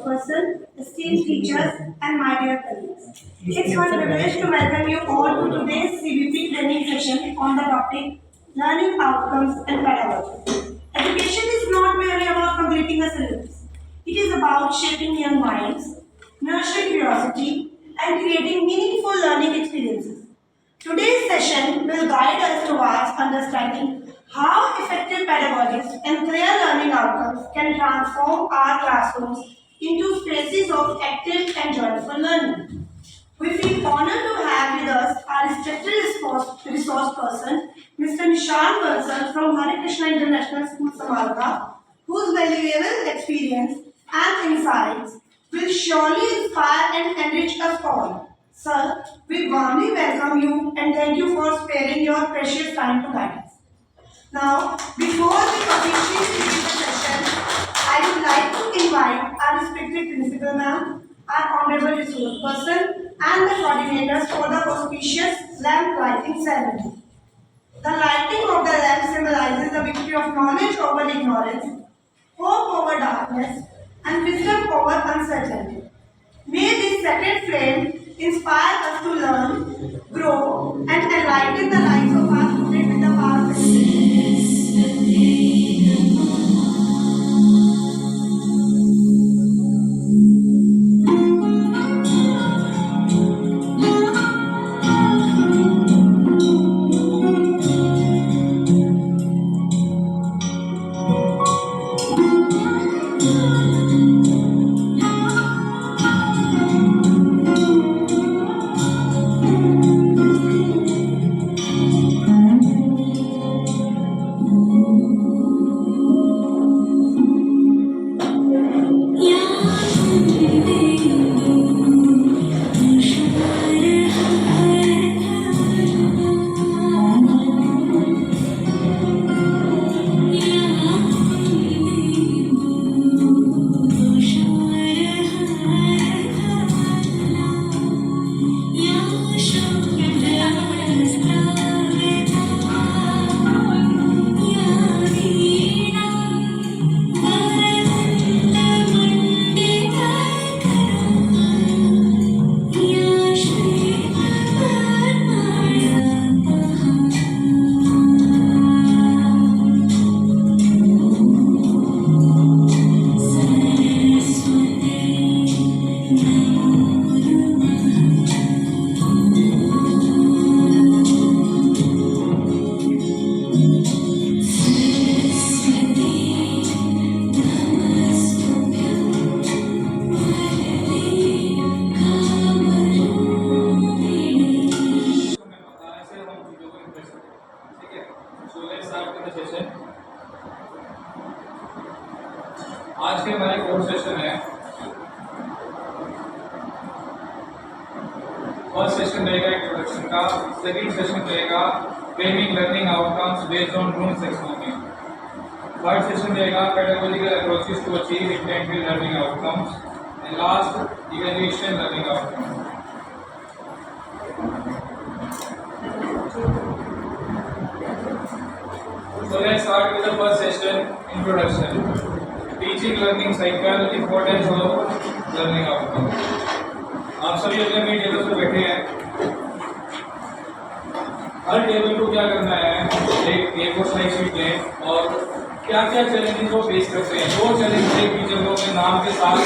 person, esteemed teachers, and my dear colleagues. It's my privilege to welcome you all to today's CBP training session on the topic Learning Outcomes and Pedagogy. Education is not merely about completing a syllabus. It is about shaping young minds, nurturing curiosity, and creating meaningful learning experiences. Today's session will guide us towards understanding how effective pedagogies and clear learning outcomes can transform our classrooms into spaces of active and joyful learning. We feel honored to have with us our respected resource person, Mr. Nishan Bansal from Hare Krishna International School, Samarkand, whose valuable experience and insights will surely inspire and enrich us all. Sir, we warmly welcome you and thank you for sparing your precious time to guide us. Now, before we officially begin the session, I would like to invite our respected principal ma'am, our honorable resource person, and the coordinators for the auspicious lamp lighting ceremony. The lighting of the lamp symbolizes the victory of knowledge over ignorance, hope over darkness, and wisdom over uncertainty. May this sacred flame inspire us to learn, grow, and enlighten the lives of our students with the power of आज के हमारे course session है। First session रहेगा introduction का, second session रहेगा framing learning outcomes based on Bloom's taxonomy, third session रहेगा pedagogical approaches to achieve intended learning outcomes, and last evaluation learning outcomes. So let's start with the first session, introduction. Teaching learning cycle, importance of learning outcome. आप सभी अपने अपने table पे बैठे हैं। हर table को क्या करना है, एक A4 स्लाइड शीट लें और क्या क्या चैलेंजेस को फेस करते हैं, दो चैलेंज एक टीचर को अपने नाम के साथ,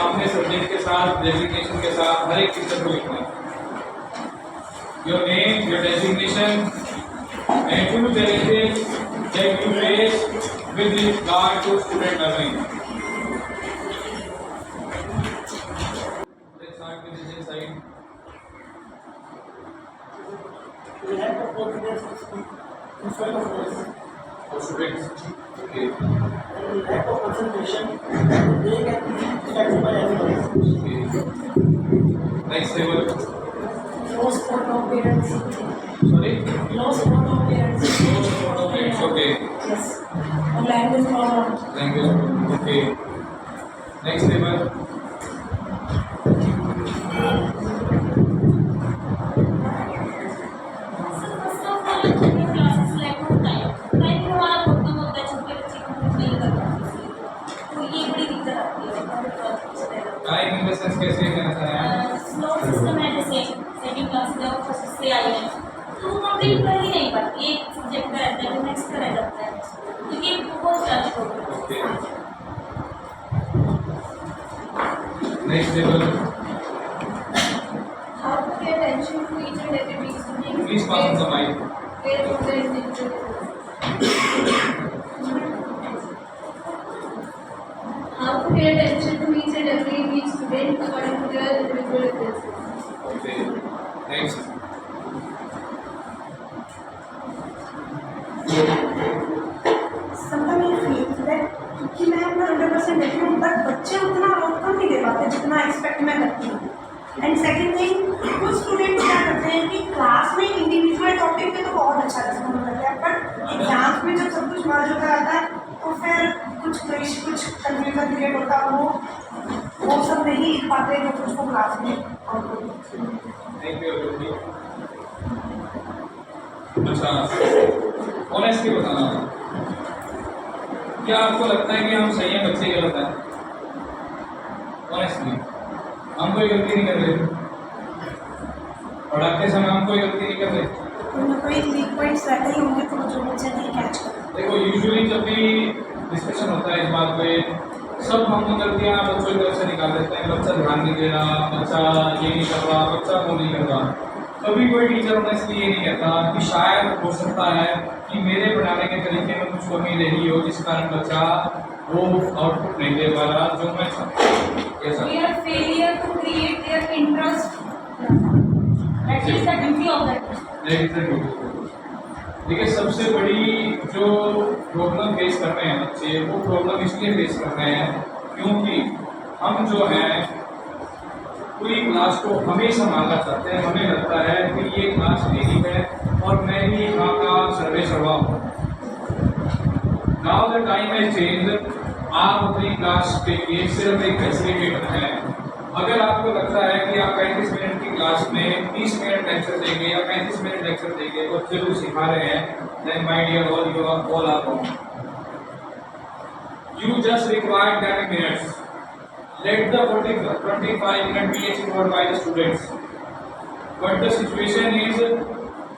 अपने सब्जेक्ट के साथ, डेजिग्नेशन के साथ हर एक टीचर को लिखना है। Your name, your designation and two challenges that you face with regard to student learning. Let's start with this side. We have the confidence in front of us. For students. Okay. And we lack of concentration. They can be affected by everybody. Okay. Next level. No support of parents. Sorry? No support of parents. No support of parents. Okay. Yes. And language problem. Language. Okay. Next level. Time in the sense कैसे कहना चाह रहे हैं? Slot system है, जैसे second class में और first से आई है तो वो कंप्लीट कर ही नहीं पाती, एक सब्जेक्ट का रहता है तो नेक्स्ट का रह जाता है, क्योंकि बहुत ज़्यादा प्रॉब्लम ओके है। Next level How to pay attention to each and every big student? Please pass on the mic Based on their individual goals. How to pay attention to each and every big student according to their individual differences. Okay next Sometimes I feel that कि मैं अपना 100% देती हूँ but बच्चे उतना outcome नहीं दे पाते जितना एक्सपेक्ट मैं करती हूँ। एंड सेकेंड थिंग, कुछ स्टूडेंट्स क्या करते हैं कि क्लास में इंडिविजुअल टॉपिक पे तो बहुत अच्छा रिस्पॉन्ड करते हैं, बट एग्जाम्स में जब सब कुछ मर्ज होता रहता है तो फिर कुछ कंफ्यूजन क्रिएट होता है, वो सब नहीं लिख पाते जो कुछ वो क्लास में आउटपुट। Thank you. अच्छा ऑनेस्टली बताना, क्या आपको लगता है कि हम सही हैं, बच्चे गलत हैं? ऑनेस्टली हम कोई गलती नहीं कर रहे, पढ़ाते समय हम कोई गलती नहीं कर रहे। कोई ना कोई वीक पॉइंट्स रहते ही होंगे तो जो बच्चे नहीं कैच करते। देखो यूजुअली जब भी डिस्कशन होता है इस बात पे, सब हम गलतियाँ बच्चों की तरफ से निकाल देते हैं। बच्चा ध्यान नहीं दे रहा, बच्चा ये नहीं कर रहा, बच्चा वो नहीं कर रहा। कभी कोई टीचर ऑनेस्टली ये नहीं कहता कि शायद हो सकता है कि मेरे पढ़ाने के तरीके में कुछ कमी रही हो जिस कारण बच्चा वो आउटपुट नहीं दे पा रहा जो मैं चाहता हूँ। ऐसा We are failure to create their interest. That is the duty of that. देखिए सबसे बड़ी जो प्रॉब्लम फेस कर रहे हैं बच्चे, वो प्रॉब्लम इसलिए फेस कर रहे हैं क्योंकि हम जो हैं पूरी क्लास को हमें संभालना चाहते हैं। हमें लगता है कि ये क्लास मेरी है और मैं ही यहाँ का सर्वे सर्वा हूँ। नाउ द टाइम है चेंज। आप अपनी क्लास के लिए सिर्फ एक फैसिलिटेटर हैं। अगर आपको लगता है कि आप 35 मिनट की क्लास में 30 मिनट लेक्चर देंगे या 35 मिनट लेक्चर देंगे और जरूर सिखा रहे हैं, then my dear all you are all are wrong. You just require 10 minutes. Let the 25 minutes be explored by the students. But the situation is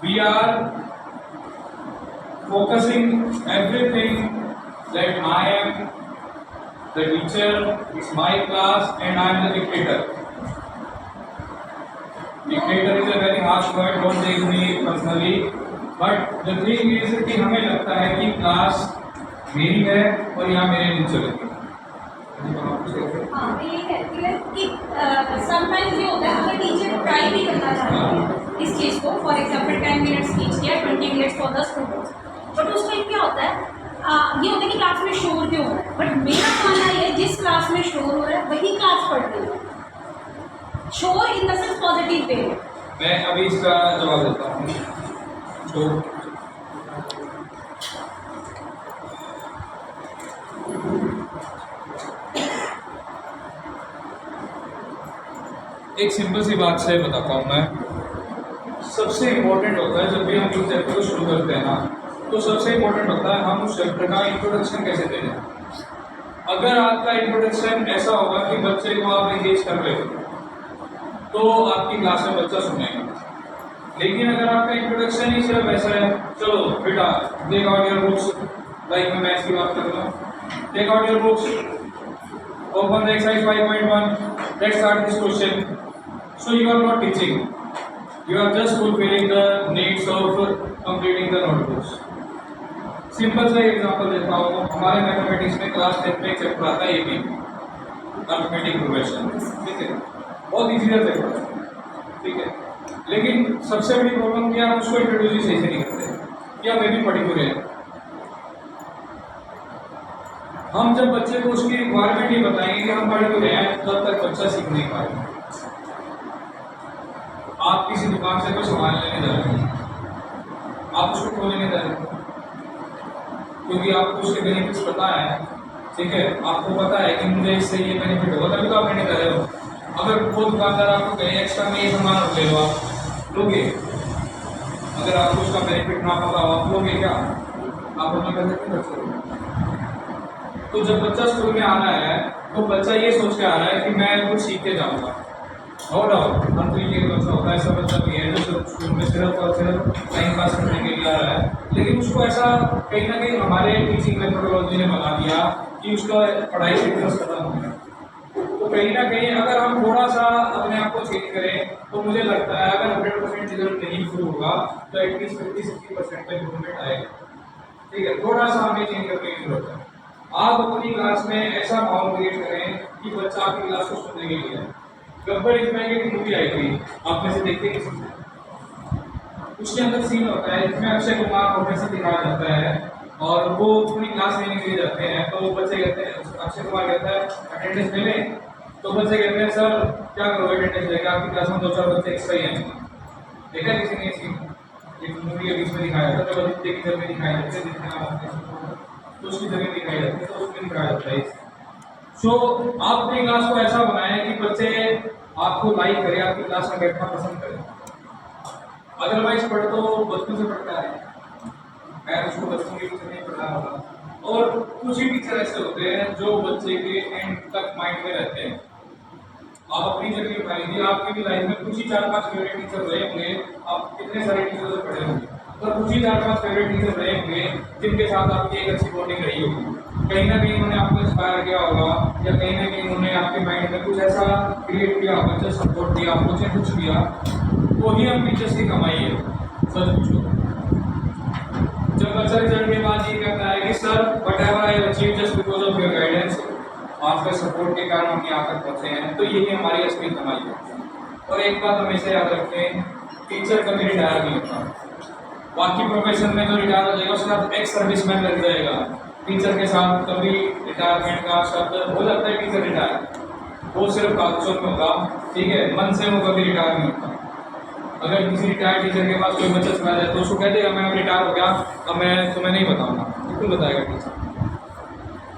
we are focusing everything that I am the teacher, it's my class and I am the dictator. Dictator is a very harsh word, don't take me personally. But the thing is कि हमें लगता है कि class मेरी है और यहाँ मेरे नहीं चलेगी। हाँ, मैं ये कहती है कि समटाइम्स ये होता है अगर टीचर ट्राई भी करना चाहता है इस चीज़ को, फॉर एग्जाम्पल 10 मिनट्स टीच किया, 20 minutes for the students, but उस टाइम क्या होता है ये होता है कि क्लास में शोर क्यों हो रहा है। बट मेरा मानना ये है जिस क्लास में शोर हो रहा है वही क्लास पढ़ रही है, शोर in the sense positive way में। मैं अभी इसका जवाब देता हूँ। तो एक सिंपल सी बात से बताता हूँ मैं। सबसे इम्पोर्टेंट होता है जब भी हम इस चैप्टर को शुरू करते हैं ना, तो सबसे इम्पोर्टेंट होता है हम उस चैप्टर का इंट्रोडक्शन कैसे दे रहे हैं। अगर आपका इंट्रोडक्शन ऐसा होगा कि बच्चे को आप एंगेज कर रहे हो तो आपकी क्लास में बच्चा सुनेगा। लेकिन अगर आपका इंट्रोडक्शन ही सिर्फ ऐसा है, चलो बेटा take out your books, like मैं मैथ्स की बात कर रहा हूँ, take out your books, open the exercise 5.1, let's start this question. So you are not teaching, you are just fulfilling the needs of completing the notebooks. Simple सा example देता हूँ। हमारे मैथमेटिक्स में क्लास 10 में एक चैप्टर आता है AB, arithmetic progression, ठीक है, बहुत इजी सा चैप्टर है, ठीक है। लेकिन सबसे बड़ी प्रॉब्लम क्या है, उसको इंट्रोड्यूस ही सही से नहीं करते। क्या मैं भी पढ़ी हुई है, हम जब बच्चे को उसकी रिक्वायरमेंट ही बताएंगे कि हम पढ़े हुए हैं, तब तक बच्चा सीख नहीं पाएगा। आप किसी दुकान से कोई सामान लेने जा रहे हैं, आप उसको क्यों लेने जा रहे हैं? क्योंकि आपको उसके बेनिफिट्स पता है, ठीक है, आपको पता है कि मुझे इससे ये बेनिफिट होगा, तभी तो आप लेने जा रहे हो। अगर वो दुकानदार आपको कहे एक्स्ट्रा में ये सामान ले लो, आप लोगे? अगर आपको उसका बेनिफिट ना पता हो, आप लोगे क्या? आप अपने पैसे क्यों खर्च करोगे? तो जब बच्चा स्कूल में आ रहा है तो बच्चा ये सोच के आ रहा है कि मैं कुछ सीख के जाऊँगा। नो डाउट हर तरीके का बच्चा होता है, ऐसा बच्चा भी है जो सिर्फ स्कूल में सिर्फ और सिर्फ टाइम पास करने के लिए आ रहा है, लेकिन उसको ऐसा कहीं ना कहीं हमारे टीचिंग मेथोडोलॉजी ने बना दिया कि उसका पढ़ाई से इंटरेस्ट खत्म हो गया। तो कहीं ना कहीं अगर हम थोड़ा सा अपने आप को चेंज करें तो मुझे लगता है अगर 100% रिजल्ट नहीं इंप्रूव होगा तो एटलीस्ट 50-60% का इम्प्रूवमेंट आएगा। ठीक है, थोड़ा सा हमें चेंज करने की जरूरत है। आप अपनी क्लास में ऐसा माहौल क्रिएट करें कि बच्चा आपकी क्लास को सुनने के लिए। गब्बर इज महंगे की मूवी आई थी, आप में से देखते किसी ने? उसके अंदर सीन होता है जिसमें अक्षय कुमार प्रोफेसर दिखाया जाता है और वो पूरी क्लास लेने के लिए जाते हैं। तो बच्चे कहते हैं, अक्षय कुमार कहता है अटेंडेंस ले लें, तो बच्चे कहते हैं सर क्या करोगे अटेंडेंस लेकर, आपकी क्लास में 2-4 बच्चे एक्स्ट्रा ही हैं। देखा किसी ने सीन? एक मूवी के बीच में दिखाया था, जब आदित्य की जगह दिखाया जाता है, जितने नाम होते हैं तो उसकी जगह दिखाई जाती है, तो उसमें दिखाया जाता है। सो आप अपनी क्लास को ऐसा बनाएं कि बच्चे आपको लाइक करें, आपकी क्लास में बैठना पसंद करें। अदरवाइज पढ़ तो बचपन से पढ़ता है, मैं उसको बचपन के टीचर नहीं पढ़ा होगा। और कुछ ही टीचर ऐसे होते हैं जो बच्चे के एंड तक माइंड में रहते हैं। आप अपनी जर्नी उठा लीजिए, आपकी भी लाइफ में कुछ ही 4-5 फेवरेट टीचर रहे होंगे। आप कितने सारे टीचर से पढ़े होंगे, पर कुछ ही 4-5 फेवरेट टीचर रहे होंगे जिनके साथ आपकी एक अच्छी बॉन्डिंग रही होगी। कहीं ना कहीं उन्होंने आपको इंस्पायर किया होगा या कहीं ना कहीं उन्होंने आपके माइंड में कुछ ऐसा क्रिएट किया होगा, जो सपोर्ट दिया आपको, चाहे कुछ किया। वही हम टीचर्स की कमाई है, सच पूछो। जब बच्चा रिजल्ट के बाद ये कहता है कि sir what ever I achieve just because of your guidance, आपके सपोर्ट के कारण हम यहाँ तक पहुँचे हैं, तो यही हमारी असली कमाई है। और एक बात हमेशा याद रखें, टीचर कभी रिटायर नहीं होता। बाकी प्रोफेशन में जो रिटायर हो जाएगा उसके साथ एक्स सर्विसमैन लग जाएगा, टीचर के साथ कभी रिटायरमेंट का शब्द हो जाता है टीचर रिटायर, वो सिर्फ कागजों में होगा। ठीक है, मन से वो कभी रिटायर नहीं होता। अगर किसी रिटायर्ड टीचर के पास कोई बच्चा चला जाए तो उसको कह देगा मैं अब रिटायर हो गया, अब मैं तुम्हें नहीं बताऊंगा, बिल्कुल बताएगा टीचर।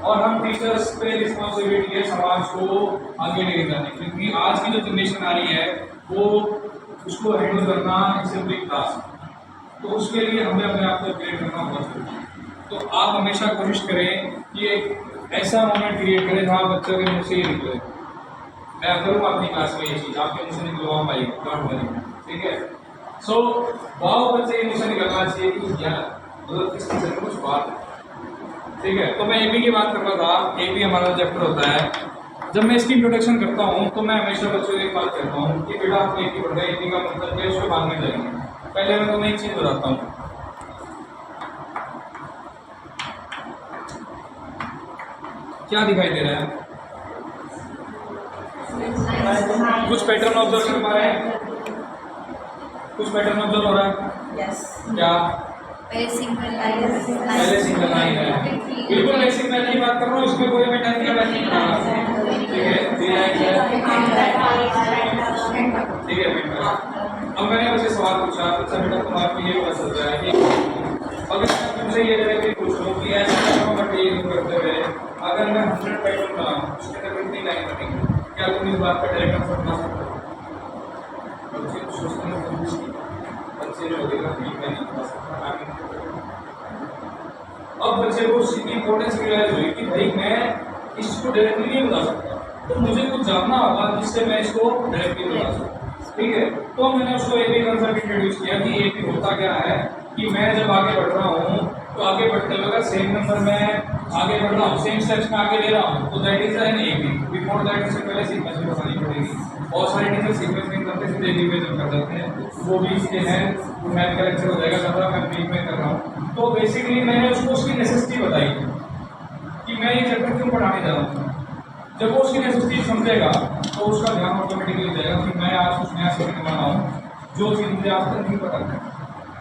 और हम टीचर्स पे रिस्पॉन्सिबिलिटी है समाज को आगे लेके जाने की, क्योंकि आज की जो जनरेशन आ रही है वो उसको हैंडल करना इट्स ए बिग टास्क। तो उसके लिए हमें अपने आप को अपग्रेड करना बहुत जरूरी है। तो आप हमेशा कोशिश करें कि एक ऐसा मोमेंट क्रिएट करें जहाँ बच्चों के मुँह से ये निकले, मैं करूँगा अपनी क्लास में ये चीज़, आपके मुँह से निकलवा भाई डोंट वरी। ठीक है, सो वाओ बच्चे के मुँह से निकलना चाहिए कि यार मतलब किस टीचर में कुछ बात है। ठीक है, तो मैं एपी की बात कर रहा था। एपी हमारा चैप्टर होता है। जब मैं इसकी इंट्रोडक्शन करता हूँ तो मैं हमेशा बच्चों को एक बात कहता हूँ कि बेटा आप एपी पढ़ रहे हैं, एपी का मतलब क्या है उसको बाद में जाएंगे। पहले मैं तुम्हें एक चीज़ बताता हूँ। क्या दिखाई दे रहा है? कुछ पैटर्न ऑब्जर्व कर पा रहे हैं? कुछ पैटर्न ऑब्जर्व हो रहा है? Yes. क्या? पहले सिंगल लाइन पहले सिंगल लाइन है, बिल्कुल बेसिक मैं नहीं बात कर रहा हूँ, इसमें कोई मैं टेंथ का बैच नहीं पढ़ा रहा। ठीक है, ठीक है। अब मैंने मुझे सवाल पूछा, अच्छा बेटा तुम्हारा ये पता चल रहा है कि अगर मैं तुमसे ये डायरेक्टली पूछूं कि ऐसा मटेरियल करते हुए अगर मैं 100 पैटर्न बनाऊं उसके अंदर कितनी लाइन बनेगी, क्या तुम इस बात का डायरेक्ट आंसर बता सकते हो? बच्चे को सोचने में बच्चे जो होगा मैं नहीं बता सकता। अब बच्चे को उसकी इंपॉर्टेंस रियलाइज हुई कि भाई मैं इसको डायरेक्टली नहीं बता सकता, तो मुझे कुछ जानना होगा जिससे मैं इसको डायरेक्टली बता सकूँ। ठीक है, तो मैंने उसको एपी कंसेप्ट इंट्रोड्यूस किया कि एपी होता क्या है कि मैं जब आगे बढ़ रहा हूँ तो आगे बढ़ते हुए अगर सेम नंबर में आगे बढ़ रहा हूँ, सेम स्टेप्स में आगे ले रहा हूँ, तो that is an AP. Before that इससे पहले सीक्वेंस में बतानी पड़ेगी। बहुत सारे टीचर सीक्वेंस नहीं करते, सीधे एपी में जब कर जाते हैं, वो भी इसके हैं। मैथ का लेक्चर हो जाएगा, ज़्यादा मैं ब्रीफ में कर रहा हूँ। तो बेसिकली मैंने उसको उसकी नेसेसिटी बताई कि मैं ये चैप्टर क्यों पढ़ाने जा रहा हूँ। जब वो उसकी नेसेसिटी समझेगा तो उसका ध्यान ऑटोमेटिकली जाएगा कि मैं आज कुछ नया सीखने वाला हूँ जो चीज़ मुझे आज तक नहीं पता है।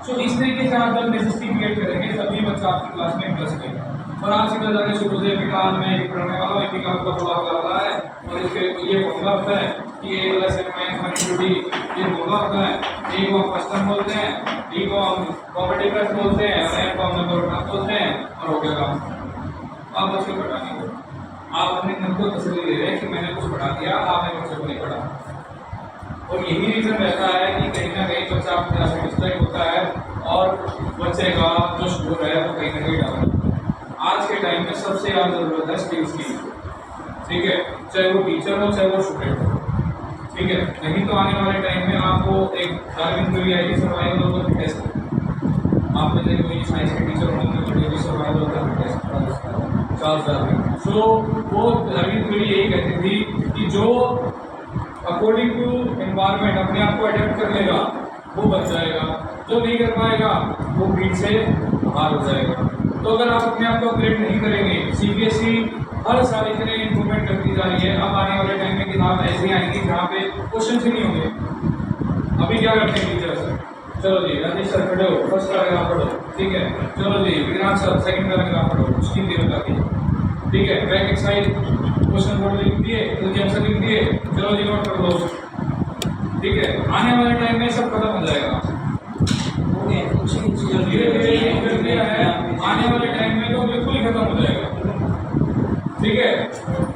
सो इस तरीके से आप जब नेसेसिटी क्रिएट करेंगे तभी बच्चा आपकी क्लास में इंटरेस्ट लेगा। और आप सीधा जाके शुरू से बेटा आज मैं एक पढ़ने वाला हूँ, एक का मतलब थोड़ा वाला है और इसके ये फॉर्मूला होता है कि ए प्लस एम माइनस 1 डी ये फॉर्मूला होता है। ए को हम कस्टम बोलते हैं, डी को हम कॉम्पिटिटर्स बोलते हैं और एम को हम नंबर बोलते हैं और हो गया काम। आप बच्चे को पढ़ा नहीं, आप अपने मन को तसल्ली दे रहे हैं कि मैंने कुछ पढ़ा दिया, आपने बच्चे को नहीं पढ़ा। और यही रीज़न रहता है कि कहीं ना कहीं बच्चा अपने आप सेटिस्फाइड होता है और बच्चे का जो स्कोर है वो कहीं ना कहीं डाउन। आज के टाइम में सबसे ज़्यादा ज़रूरत है स्किल्स की। ठीक है, चाहे वो टीचर हो चाहे वो स्टूडेंट हो, ठीक है। नहीं तो आने वाले टाइम में आपको एक डार्विन थ्योरी आएगी सर्वाइवल ऑफ द फिटेस्ट, आप में से कोई साइंस के टीचर होंगे तो जो भी survival of the fittest Charles Darwin. So वो डार्विन थ्योरी यही कहती थी कि जो अकॉर्डिंग टू एनवायरनमेंट अपने आप को अडेप्ट कर लेगा वो बच जाएगा, जो नहीं कर पाएगा वो भीड़ से बाहर हो जाएगा। तो अगर आप अपने आप को अपग्रेड नहीं करेंगे, सीबीएसई हर साल इतने इम्प्रूवमेंट करती जा रही है, अब आने वाले टाइम में किताब ऐसी आएंगी जहाँ पे क्वेश्चन ही नहीं होंगे। अभी क्या करते हैं टीचर्स, चलो जी राजेश सर खड़े हो, फर्स्ट पैराग्राफ पढ़ो, ठीक है, चलो जी विक्रांत सर सेकंड पैराग्राफ पढ़ो, उसकी देर बताती है, ठीक है, बैक एक्सरसाइज क्वेश्चन बोर्ड लिख दिए, उसके आंसर लिख दिए, चलो जी नोट कर लो, ठीक है। आने वाले टाइम में सब खत्म हो जाएगा, धीरे धीरे ये कर दिया है, आने वाले टाइम में तो बिल्कुल ही खत्म हो जाएगा, ठीक है।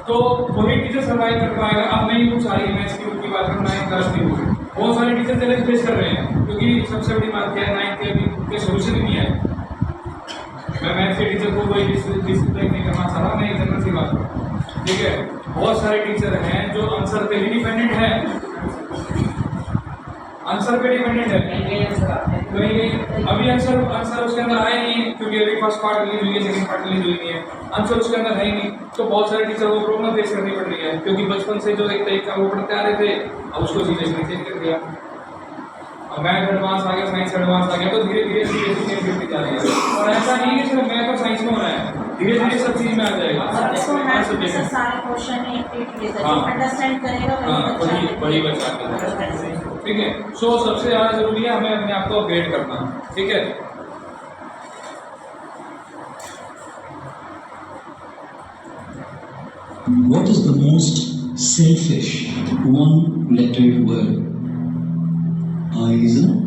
तो वही टीचर सर्वाइव कर पाएगा। अब नहीं कुछ सारी मैथ्स की बुक की बात करूँ, 9th क्लास की बुक, बहुत सारे टीचर चैलेंज फेस कर रहे हैं, क्योंकि सबसे बड़ी बात क्या है, 9th के अभी के सोल्यूशन ही नहीं है। मैं मैथ्स के टीचर को कोई डिसरिस्पेक्ट नहीं करना चाह रहा, मैं एक जनरल सी बात करूँ, ठीक है। बहुत सारे टीचर हैं जो आंसर पे ही डिपेंडेंट है, आंसर पे डिपेंडेंट है, नहीं अभी आंसर उसके अंदर आए नहीं, क्योंकि अभी फर्स्ट पार्ट रिलीज हुई है, सेकंड पार्ट रिलीज हुई नहीं है, आंसर उसके अंदर है ही नहीं। तो बहुत सारे टीचर वो प्रॉब्लम फेस करनी पड़ रही है, क्योंकि बचपन से जो एक तरीका वो पढ़ते आ रहे थे, अब उसको सीरियसली चेंज कर दिया। अब मैथ एडवांस आ गया, साइंस एडवांस आ गया, तो धीरे धीरे सीरियसली चेंज करती जा रही है। और ऐसा नहीं है कि सिर्फ मैथ और साइंस में होना है, धीरे धीरे सब चीज में आ जाएगा। सारे क्वेश्चन अंडरस्टैंड करेगा वही बच्चा, ठीक है। सो सबसे ज्यादा जरूरी है हमें अपने आप को अपग्रेड करना, ठीक है। What is the most selfish one-lettered word? I, isn't it?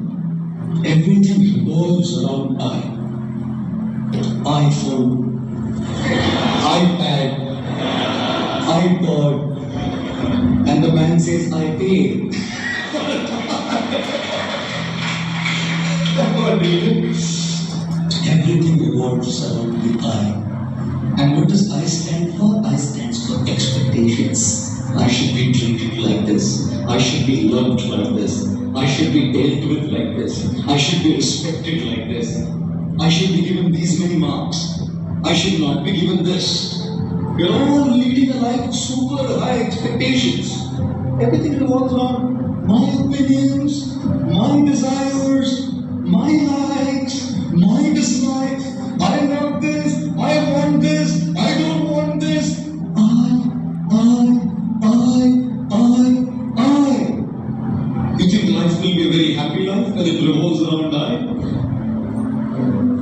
Everything revolves around I. iPhone, iPad, iPod, and the man says I paid. Everything revolves around the I. And what does I stand for? I stands for expectations. I should be treated like this. I should be loved like this. I should be dealt with like this. I should be respected like this. I should be given these many marks. I should not be given this. We're all leading a life with super high expectations. Everything revolves around my opinions, my desires, my likes, my dislikes. I want this, I want this, I don't want this. I. You think life will be a very happy life when it revolves around I?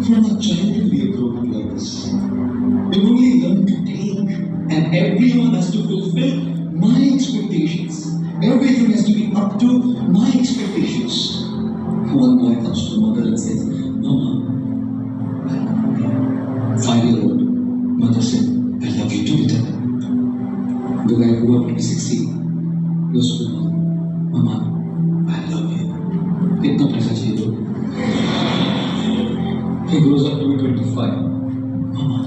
From a child we are grown up like this. We only learn to take, and everyone has to fulfill my expectations. Everything has to be up to my expectations. One boy comes to mother and says, Mama, 5-year-old. Mother said, I love you too, beta. The guy grew up to be 16. Goes to the mother, Mama, I love you. Kitna paisa chahiye do? He grows up to be 25. Mama,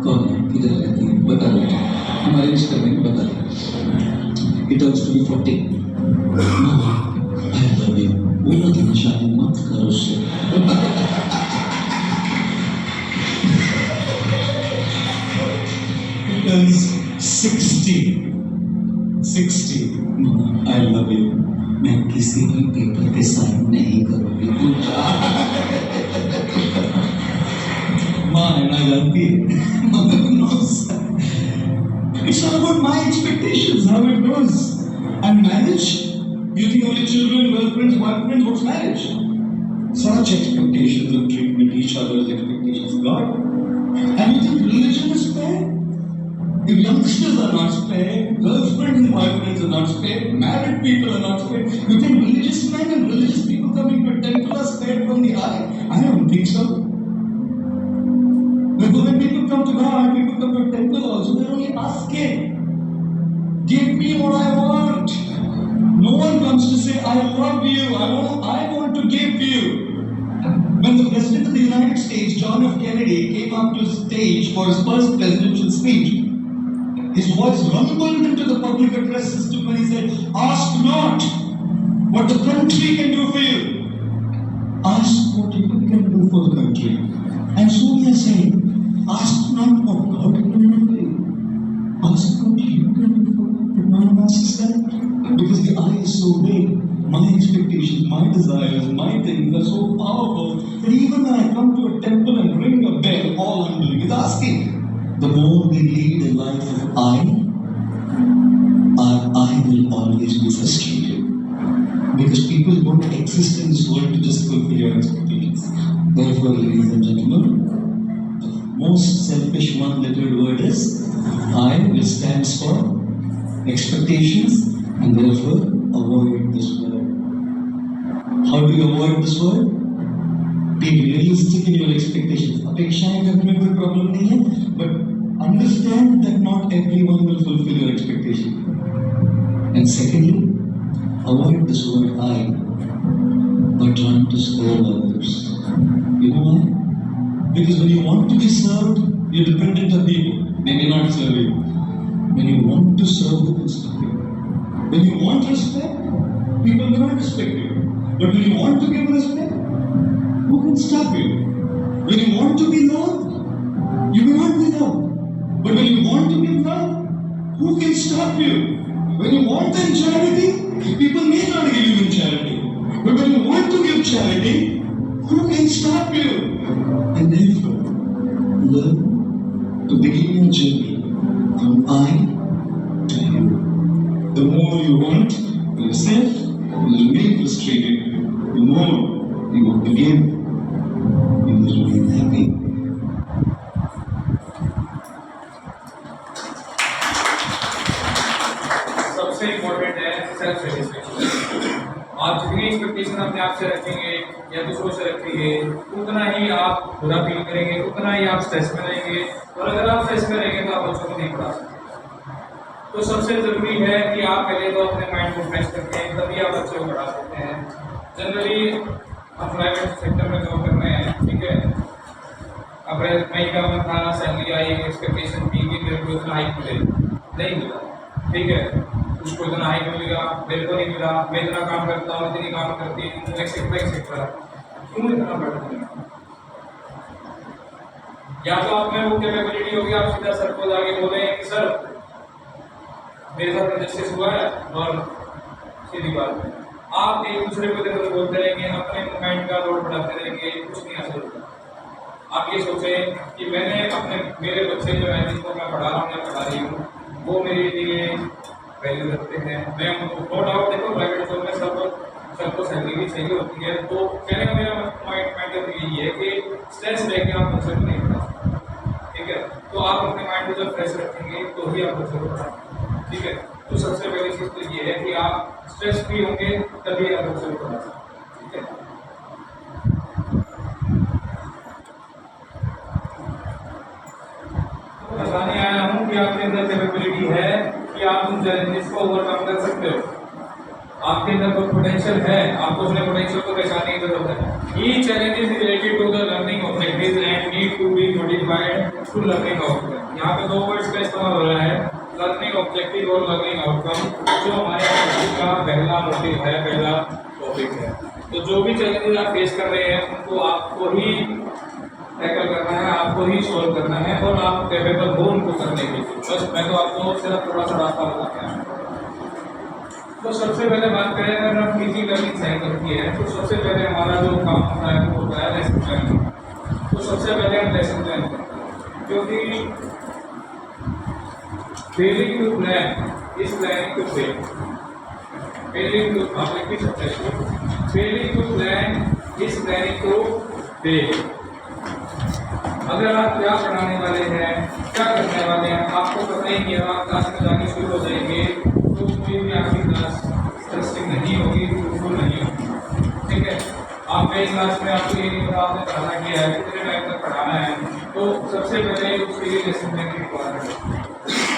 कौन है? किधर रहती है? बता दो। हमारे रिश्ते में बता दो। He turns to be 40. Mama, I love you. बोलो तो निशानी मत करो उससे। Turns 60. Mama, I love you. मैं किसी भी पेपर पे साइन नहीं करूँगी। माँ है ना जानती है। Mother knows. It's all about my expectations, how it goes. And marriage? You think only children, girlfriends, boyfriends, what's marriage? Such expectations of treatment, each other's expectations of God. And you think religion is fair? If youngsters are not spared, girlfriends and boyfriends are not spared, married people are not spared, you think religious men and religious people coming to a temple are spared from the eye? I don't think so. Because when people come to God, people come to a temple also, they're only asking, give me what I want. No one comes to say, I love you, I want to give you. When the President of the United States, John F. Kennedy, came up to stage for his first presidential speech, His voice rumbled into the public address system when he said, "Ask not what the country can do for you. Ask what you can do for the country." And so we are saying, ask not what God can do for you. Ask what you can do for God. But no one asks that because the eye is so big. My expectations, my desires, my things are so powerful that even when I come to a temple and ring a bell, all I'm doing is asking. The more we lead a life of our eye will always be frustrated. Because people don't exist in this world to just fulfill your expectations. Therefore, ladies and gentlemen, the most selfish one-lettered word is I, which stands for expectations, and therefore avoid this word. How do you avoid this word? Be realistic in your expectations. अपेक्षाएं करने में कोई problem नहीं है, but understand that not everyone will fulfill your expectation. And secondly, avoid this word I by trying to serve others. You know why? Because when you want to be served, you're dependent on people. They may not serve you. When you want to serve, who will stop you? When you want respect, people will not respect you. But when you want to give respect, who can stop you? When you want to be loved, you will not be loved. But when you want to give love, who can stop you? When you want charity, people may not give you in charity. But when you want to give charity, who can stop you? And therefore, learn to begin your journey from I to you. The more you want yourself, you will remain frustrated. The more you want to give, you will remain happy. सबसे important है self satisfaction. आप जितनी expectation अपने आप से रखेंगे या दूसरों से रखेंगे, उतना ही आप बुरा फील करेंगे, उतना ही आप स्ट्रेस में रहेंगे, और अगर आप स्ट्रेस में रहेंगे तो आप बच्चों को नहीं पढ़ा सकते। तो सबसे ज़रूरी है कि आप पहले तो अपने माइंड को फ्रेश करके तभी आप बच्चों को पढ़ा सकते हैं। जनरली हम प्राइवेट सेक्टर में जॉब कर रहे हैं, ठीक है, अप्रैल मई का था, सैलरी आई, एक्सपेक्टेशन थी कि मेरे को इतना हाइक मिले, नहीं मिला, ठीक है, उसको इतना हाइक मिलेगा, मेरे को नहीं मिला, मैं इतना काम करता हूँ, इतनी काम करती हूँ, एक्सेट्रा, क्यों इतना बढ़? या तो आप में वो कैपेबिलिटी होगी, आप सीधा सर को जाके बोले कि सर मेरे साथ इंजस्टिस हुआ है, और सीधी बात है आप एक दूसरे को देखकर बोलते रहेंगे, अपने माइंड का लोड बढ़ाते रहेंगे, कुछ नहीं हासिल होता। आप ये सोचें कि मैंने मेरे बच्चे जो है जिनको मैं पढ़ा रहा हूँ या पढ़ा रही हूँ, वो मेरे लिए वैल्यू रखते हैं। मैं उनको नो डाउट, देखो प्राइवेट जॉब में सबको सैलरी भी चाहिए होती है, तो कहने का मेरा माइंड यही है कि स्ट्रेस लेके आप बच्चे को नहीं पढ़ा सकते, ठीक है। तो आप अपने माइंड को जब फ्रेश रखेंगे तो ही आप बच्चे को पढ़ाएंगे, ठीक है। तो सबसे पहली चीज़ तो ये है कि आप स्ट्रेस फ्री होंगे तभी आप बच्चे को पढ़ा सकते, ठीक है। बताने आया हूँ कि आपके अंदर कैपेबिलिटी है कि आप उन चैलेंजेस को ओवरकम कर सकते हो। आपके अंदर कोई पोटेंशियल है, आपको अपने पोटेंशियल को पहचानने की जरूरत है। Each challenge is related to the learning objectives and need to be modified to learning outcome. यहाँ पे दो वर्ड्स का इस्तेमाल हो रहा है, लर्निंग ऑब्जेक्टिव और लर्निंग आउटकम, जो हमारे का पहला मोटिव है, पहला टॉपिक है। तो जो भी चैलेंजेस आप फेस कर रहे हैं उनको आपको ही टैकल करना है, आपको ही सॉल्व करना है, और आप कैपेबल हो उनको करने के लिए। बस मैं तो आपको सिर्फ थोड़ा सा रास्ता बताया है। तो सबसे पहले बात करें अगर हम टीचिंग लर्निंग साइड करती है, तो सबसे पहले हमारा जो काम होता है वो होता है लेसन प्लान। तो सबसे पहले हम लेसन प्लान करते हैं, क्योंकि failing to plan is planning to fail. Failing to आप लिख सकते हैं, failing to plan is planning to fail. अगर आप क्या पढ़ाने वाले हैं, क्या करने वाले हैं, आपको पता ही नहीं है, आप क्लास में जाके शुरू हो जाएंगे तो कोई भी आपकी क्लास इंटरेस्टिंग नहीं होगी, फ्रूटफुल नहीं होगी, ठीक है। आप नई क्लास में आपको ये नहीं पता आपने पढ़ाना क्या है, कितने टाइम तक पढ़ाना है, तो सबसे पहले उसके लिए लेसन प्लान की रिक्वायरमेंट है।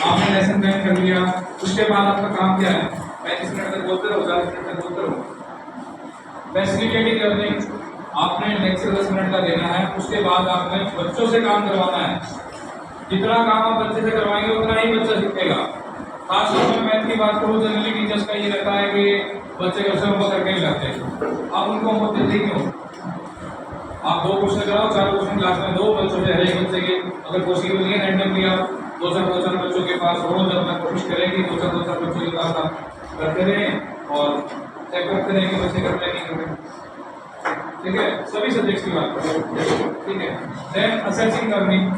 आपने लेसन प्लान कर लिया, उसके बाद आपका काम क्या है, 35 मिनट तक बोलते रहो, 40 मिनट तक बोलते रहो। फैसिलिटेटिंग लर्निंग आपने लेक्चर 10 मिनट का देना है, उसके बाद आपने बच्चों से काम करवाना है, जितना काम आप बच्चे से करवाएंगे उतना ही बच्चा सीखेगा। खासतौर पर मैथ की बात करूँ, जनरली टीचर्स का ये रहता है कि बच्चे घर से होमवर्क करके नहीं लाते। आप उनको होमवर्क देते क्यों? आप 2 क्वेश्चन कराओ, 4 क्वेश्चन क्लास में 2 बच्चों से, हर एक बच्चे के अगर पॉसिबल नहीं है रैंडमली आप 2-4 बच्चों के पास रोज अपना कोशिश करें कि 2-4 बच्चों के पास आप करते रहें और चेक करते रहें कि बच्चे कर रहे नहीं कर रहे। ठीक है, सभी सब्जेक्ट्स की बात करें। ठीक है, देन असेसिंग लर्निंग,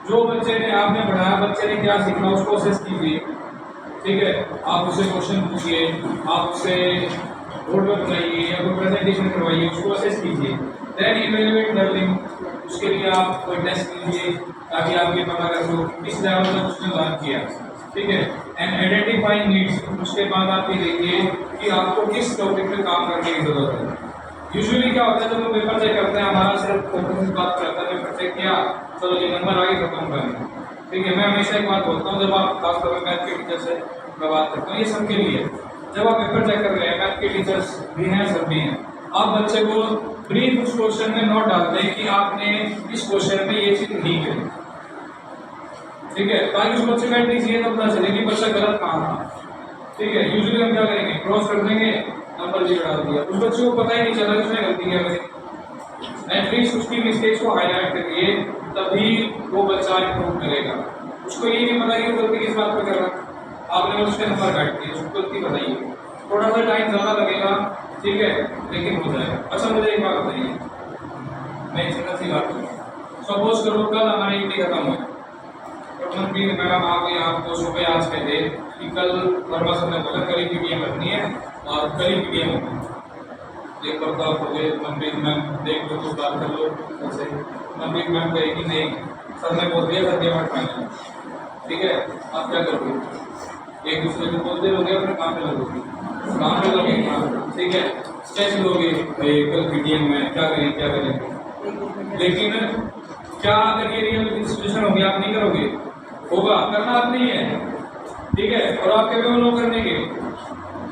जो बच्चे ने आपने पढ़ाया, बच्चे ने क्या सीखा उसको असेस कीजिए। ठीक है, आप उससे क्वेश्चन पूछिए, आप उससे बोर्ड पर बनाइए या कोई प्रेजेंटेशन करवाइए, उसको असेस कीजिए। देन इवैल्यूएट लर्निंग, उसके लिए आप कोई टेस्ट कीजिए ताकि आप ये पता कर सको किस लेवल तक उसने लर्न किया। ठीक है, एंड आइडेंटिफाइंग नीड्स, उसके बाद आप ये देखिए कि आपको किस टॉपिक पे काम करने की जरूरत है। यूजुअली क्या होता है, जब हम पेपर चेक करते हैं हमारा सिर्फ फोकस इस बात करता है पेपर चेक किया, चलो ये नंबर आगे खत्म करना। ठीक है, मैं हमेशा एक बात बोलता हूँ, जब आप खासतौर पर मैथ के टीचर से मैं बात करता हूँ, ये सबके लिए, जब आप पेपर चेक कर रहे हैं, मैथ के टीचर्स भी हैं, सब भी हैं, आप बच्चे को ब्रीफ उस क्वेश्चन में नोट डाल दें कि आपने इस क्वेश्चन में ये चीज नहीं करी। ठीक है, ताकि उस बच्चे को एटलीस्ट ये तो पता चले कि बच्चा गलत कहाँ था। ठीक है, यूजुअली हम क्या करेंगे, क्रॉस कर देंगे, नंबर 0 डाल दिया, उस बच्चे को पता ही नहीं चला कि उसने गलती क्या करी। एटलीस्ट उसकी मिस्टेक्स को हाईलाइट करिए, तभी वो बच्चा इंप्रूव करेगा। उसको ये नहीं पता कि वो गलती किस बात पर कर रहा है, आपने उसके नंबर काट दिए, उसको गलती बताइए, थोड़ा सा टाइम ज़्यादा लगेगा। ठीक है, लेकिन हो जाएगा। अच्छा, मुझे एक बात बताइए, मैं एक सिंगल सी बात करूँ। सपोज करो कल हमारी यूटी खत्म हुई, मनप्रीत मैडम आप आपको सुबह आज कहते कि कल वर्मा सर ने बोला कल पीटीएम रखनी है और कल ही पीटीएम होगी। एक बार हो गए, मनप्रीत मैम देख लो, कुछ बात कर लो उनसे। मनप्रीत मैम कहेगी नहीं, सर ने बोल दिया सर के बाद फाइनल। ठीक है, आप क्या करोगे? एक दूसरे को बोलते रहोगे, अपने काम पे लगोगे, काम पे लगेगा। ठीक है, स्ट्रेस लोगे, कल पीटीएम में क्या करेंगे। लेकिन क्या अगर ये रियल सिचुएशन होगी आप नहीं करोगे? होगा, करना आप नहीं है। ठीक है, और आप कैपेबल हो करने के।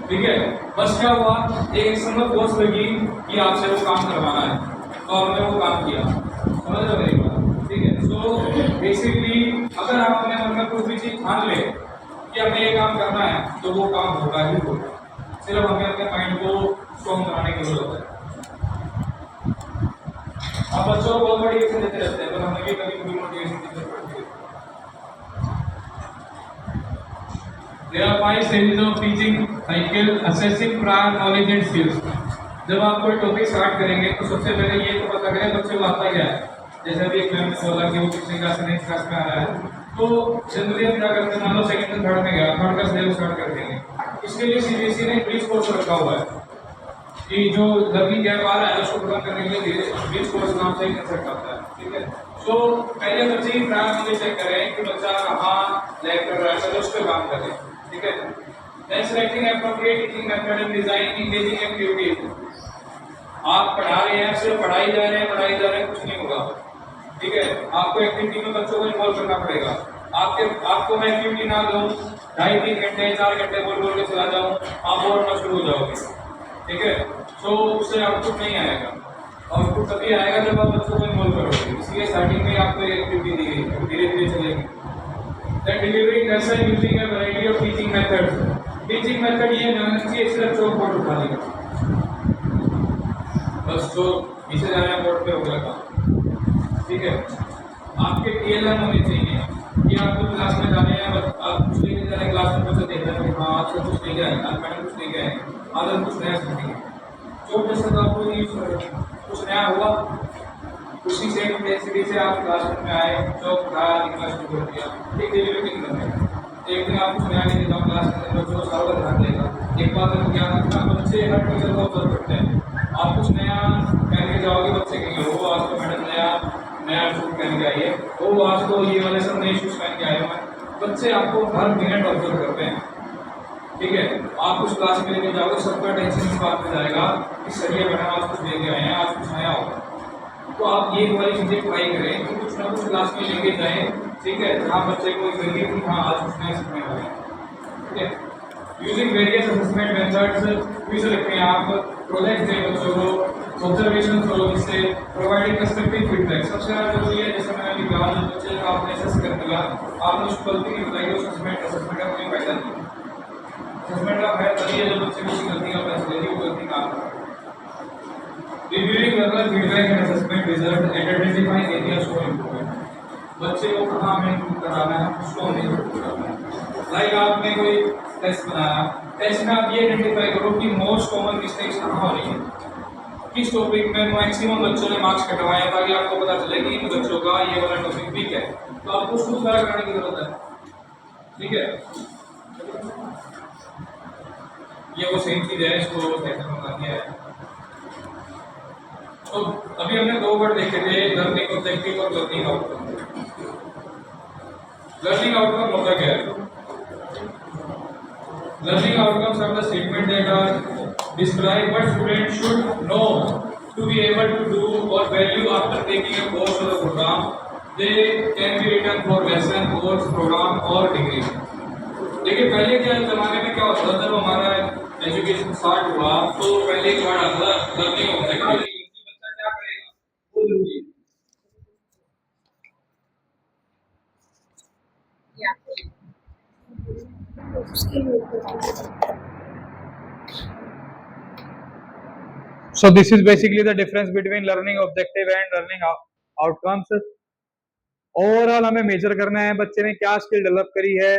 ठीक है, बस क्या हुआ, एक संगत फोर्स लगी कि आपसे वो काम करवाना है और हमने वो काम किया। समझ रहे हो मेरी बात? ठीक है, सो बेसिकली अगर आप अपने मन में कोई भी चीज ठान ले कि हमें ये काम करना है तो वो काम होगा ही होगा। सिर्फ हमें अपने माइंड को स्ट्रॉन्ग बनाने की जरूरत है। आप बच्चों को बहुत बड़ी मोटिवेशन देते रहते हैं, तो हमें भी कभी कभी मोटिवेशन की जरूरत पड़ती है। There are 5 stages of teaching cycle: assessing, prior knowledge and skills. जब आप कोई टॉपिक स्टार्ट करेंगे तो सबसे पहले ये तो पता करें बच्चे को आता क्या है। जैसे अभी एक मैम ने बोला कि वो कितने क्लास से नेक्स्ट क्लास में आ रहा है, तो जनरली हम क्या करते हैं, मान लो सेकंड से थर्ड में गया, थर्ड का सिलेबस स्टार्ट कर देंगे। इसके लिए सीबीएसई ने ब्रीज कोर्स रखा हुआ है कि जो लर्निंग गैप आ रहा है उसको पूरा करने के लिए ब्रीज कोर्स नाम से एक कंसेप्ट आता है। ठीक है, तो पहले बच्चे की प्रायर नॉलेज चेक करें कि बच्चा कहाँ लैग कर रहा है, तो उस पर काम करें। ठीक है, then selecting appropriate teaching method and designing engaging activities. आप पढ़ा रहे हैं, सिर्फ पढ़ाई जा रहे हैं, कुछ नहीं होगा। ठीक है, आपको एक्टिविटी में बच्चों को इन्वॉल्व करना पड़ेगा। आपको मैं एक्टिविटी ना दूं, 2.5-3 घंटे 4 घंटे बोल के चला जाऊं, आप बोर होना शुरू हो जाओगे। ठीक है, तो उससे आउटपुट नहीं आएगा। आउटपुट तभी आएगा जब आप बच्चों को इन्वॉल्व करोगे। इसलिए स्टार्टिंग में आपको एक्टिविटी दी गई, धीरे धीरे चलेगी। Then delivering lesson using a variety of teaching methods. Teaching method ये जानना चाहिए, सिर्फ चौक बोर्ड उठा देगा, बस जो पीछे जा रहे हैं बोर्ड पे हो गया था। ठीक है, आपके TLM होने चाहिए कि आप तो क्लास में जा रहे हैं, बस आप कुछ लेके जा रहे हैं, क्लास में बच्चे देख रहे हैं कि हाँ आज से कुछ लेके आए, आज मैडम कुछ लेके आए, आज हम कुछ नया सीखेंगे। चौक जैसे तो आपको यूज करेंगे, कुछ नया हुआ, उसी सेम इंटेंसिटी से आप क्लासरूम में आए, चौक उठाया, निकला शुरू कर दिया। एक डेली करना है, एक दिन आप कुछ नया लेके जाओ क्लास के अंदर, बच्चों को सारा ध्यान देगा। एक बात है क्या रखना, बच्चे हर टीचर को ऑब्जर्व करते हैं। आप कुछ नया पहन के जाओगे, बच्चे कहेंगे वो आज तो मैडम नया शूज पहन के आई है, वो आज तो ये वाले सब नए शूज पहन के आए हैं। बच्चे आपको हर मिनट ऑब्जर्व करते हैं। ठीक है, आप कुछ क्लास में लेके जाओगे, सबका टेंशन इस बात में जाएगा कि सर ये मैडम आज कुछ लेके आए हैं, आज कुछ नया होगा। तो आप ये वाली चीज़ें ट्राई करें कि कुछ ना कुछ क्लास में लेके जाएं। ठीक है, जहाँ बच्चे को लगे कि हाँ आज कुछ नया सीखने वाले हैं। ठीक है, using various assessment methods, quiz रखें आप, प्रोजेक्ट दें बच्चों को, ऑब्जर्वेशन करो, जिससे प्रोवाइडिंग कंस्ट्रक्टिव फीडबैक सबसे ज़्यादा जरूरी है। जैसे मैंने अभी कहा, जो बच्चे का आपने असेस कर दिया, आपने उसको गलती नहीं बताई, उस असेसमेंट का कोई फायदा नहीं। असेसमेंट का फायदा तभी है जब बच्चे कुछ गलती का फैसला लेगी, वो गलती काम करे। Reviewing verbal feedback and assessment result and identifying areas for improvement. बच्चे को कहाँ हमें इंप्रूव कराना है, उसको हमें इंप्रूव करना है। लाइक आपने कोई टेस्ट बनाया, टेस्ट में आप ये आइडेंटिफाई करो कि मोस्ट कॉमन मिस्टेक्स कहाँ हो रही है, किस टॉपिक में मैक्सिमम बच्चों ने मार्क्स कटवाए हैं, ताकि आपको पता चले कि इन बच्चों का ये वाला टॉपिक वीक है, तो आपको उसको सुधार करने की जरूरत है। ठीक है, ये वो सेम चीज है, इसको सेक्शन में बता दिया है। तो अभी हमने दो वर्ड देखे थे, लर्निंग ऑब्जेक्टिव और लर्निंग आउटकम। लर्निंग आउटकम होता क्या है? Learning outcomes are the statement that are describe what student should know to be able to do और value after taking a course और program. They can be written for lesson, course, program और degree. देखिए पहले क्या जमाने में क्या होता था, जब हमारा एजुकेशन स्टार्ट हुआ तो पहले एक वर्ड आता था लर्निंग ऑब्जेक्टिव। बच्चा क्या करेगा वो जरूरी है। So this is basically the difference between learning objective and learning outcomes. Overall हमें मेजर करना है बच्चे ने क्या स्किल डेवलप करी है,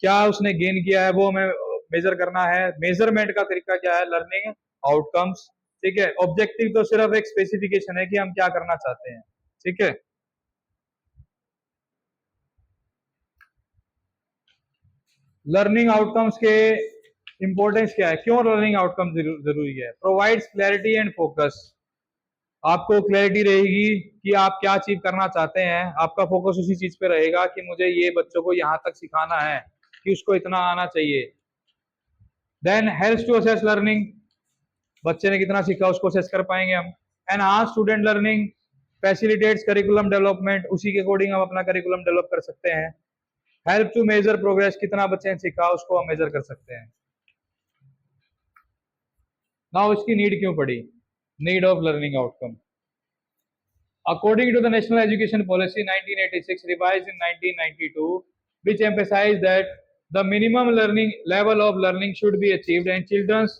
क्या उसने गेन किया है, वो हमें मेजर करना है। मेजरमेंट का तरीका क्या है? Learning outcomes. ठीक है, ऑब्जेक्टिव तो सिर्फ एक स्पेसिफिकेशन है कि हम क्या करना चाहते हैं। ठीक है, लर्निंग आउटकम्स के इंपॉर्टेंस क्या है, क्यों लर्निंग आउटकम जरूरी है? Provides clarity and focus. आपको क्लैरिटी रहेगी कि आप क्या अचीव करना चाहते हैं, आपका फोकस उसी चीज पे रहेगा कि मुझे ये बच्चों को यहाँ तक सिखाना है, कि उसको इतना आना चाहिए। Then helps to assess learning, बच्चे ने कितना सीखा उसको असेस कर पाएंगे हम। Enhance student learning, facilitates curriculum development, उसी के अकॉर्डिंग हम अपना करिकुलम डेवलप कर सकते हैं। हेल्प टू मेजर प्रोग्रेस, कितना बच्चे ने सीखा उसको हम मेजर कर सकते हैं। नाउ इसकी नीड क्यों पड़ी? Need of learning outcome. According to the National Education Policy 1986 revised in 1992, which emphasized that the minimum learning level of learning should be achieved and children's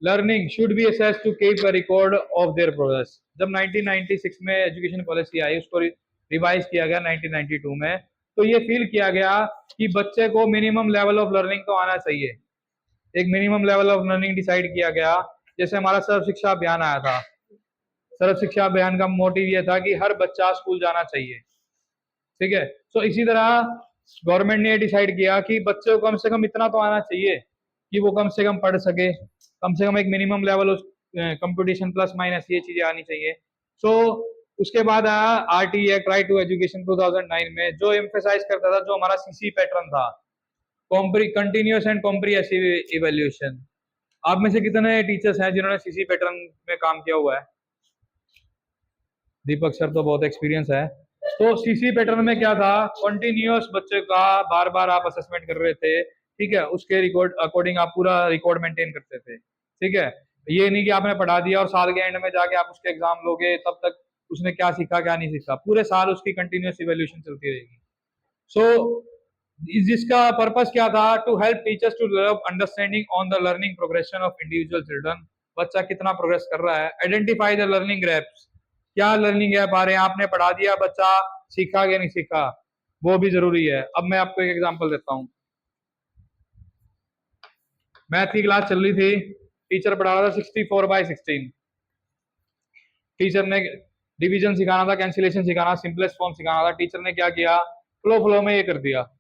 learning should be assessed to keep a record of their progress. जब 1996 में education policy आई, उसको revise किया गया 1992 में, तो ये feel किया गया कि बच्चे को मिनिमम लेवल ऑफ लर्निंग तो आना चाहिए। एक minimum level of learning decide किया गया। जैसे हमारा सर्व शिक्षा अभियान आया था, सर्व शिक्षा अभियान का मोटिव ये था कि हर बच्चा स्कूल जाना चाहिए। ठीक है, तो इसी तरह गवर्नमेंट ने डिसाइड किया कि बच्चे को कम से कम इतना तो आना चाहिए कि वो कम से कम पढ़ सके, कम से कम एक minimum level competition plus minus ये चीजें आनी चाहिए। सो उसके बाद आया RTE act, right to education 2009 में, जो एम्फेसाइज करता था, जो हमारा सीसी पैटर्न था, कंटिन्यूअस एंड कॉम्प्रिहेंसिव इवैल्यूएशन। आप में से कितने टीचर्स हैं जिन्होंने सीसी पैटर्न में काम किया हुआ है? दीपक सर तो बहुत एक्सपीरियंस है। तो सीसी पैटर्न में क्या था? कंटिन्यूअस बच्चे का बार बार आप असेसमेंट कर रहे थे। ठीक है, उसके रिकॉर्ड अकॉर्डिंग आप पूरा रिकॉर्ड मेंटेन करते थे। ठीक है, ये नहीं कि आपने पढ़ा दिया और साल के एंड में जाके आप उसके एग्जाम लोगे, तब तक उसने क्या सीखा क्या नहीं सीखा। पूरे साल उसकी कंटिन्यूअस इवैल्यूएशन चलती रहेगी। सो जिसका पर्पस क्या था? To help teachers to develop understanding on the learning progression of individual children. बच्चा कितना प्रोग्रेस कर रहा है। आइडेंटिफाई द लर्निंग गैप्स, क्या लर्निंग गैप आ रहे हैं, आपने पढ़ा दिया, बच्चा सीखा या नहीं सीखा, वो भी जरूरी है। अब मैं आपको एक एग्जांपल देता हूं। मैथ की क्लास चल रही थी, टीचर पढ़ा रहा था 64/16। टीचर ने डिवीजन सिखाना था, कैंसिलेशन सिखाना, सिंपलेस्ट फॉर्म सिखाना था। टीचर ने क्या किया? फ्लो में ये कर दिया।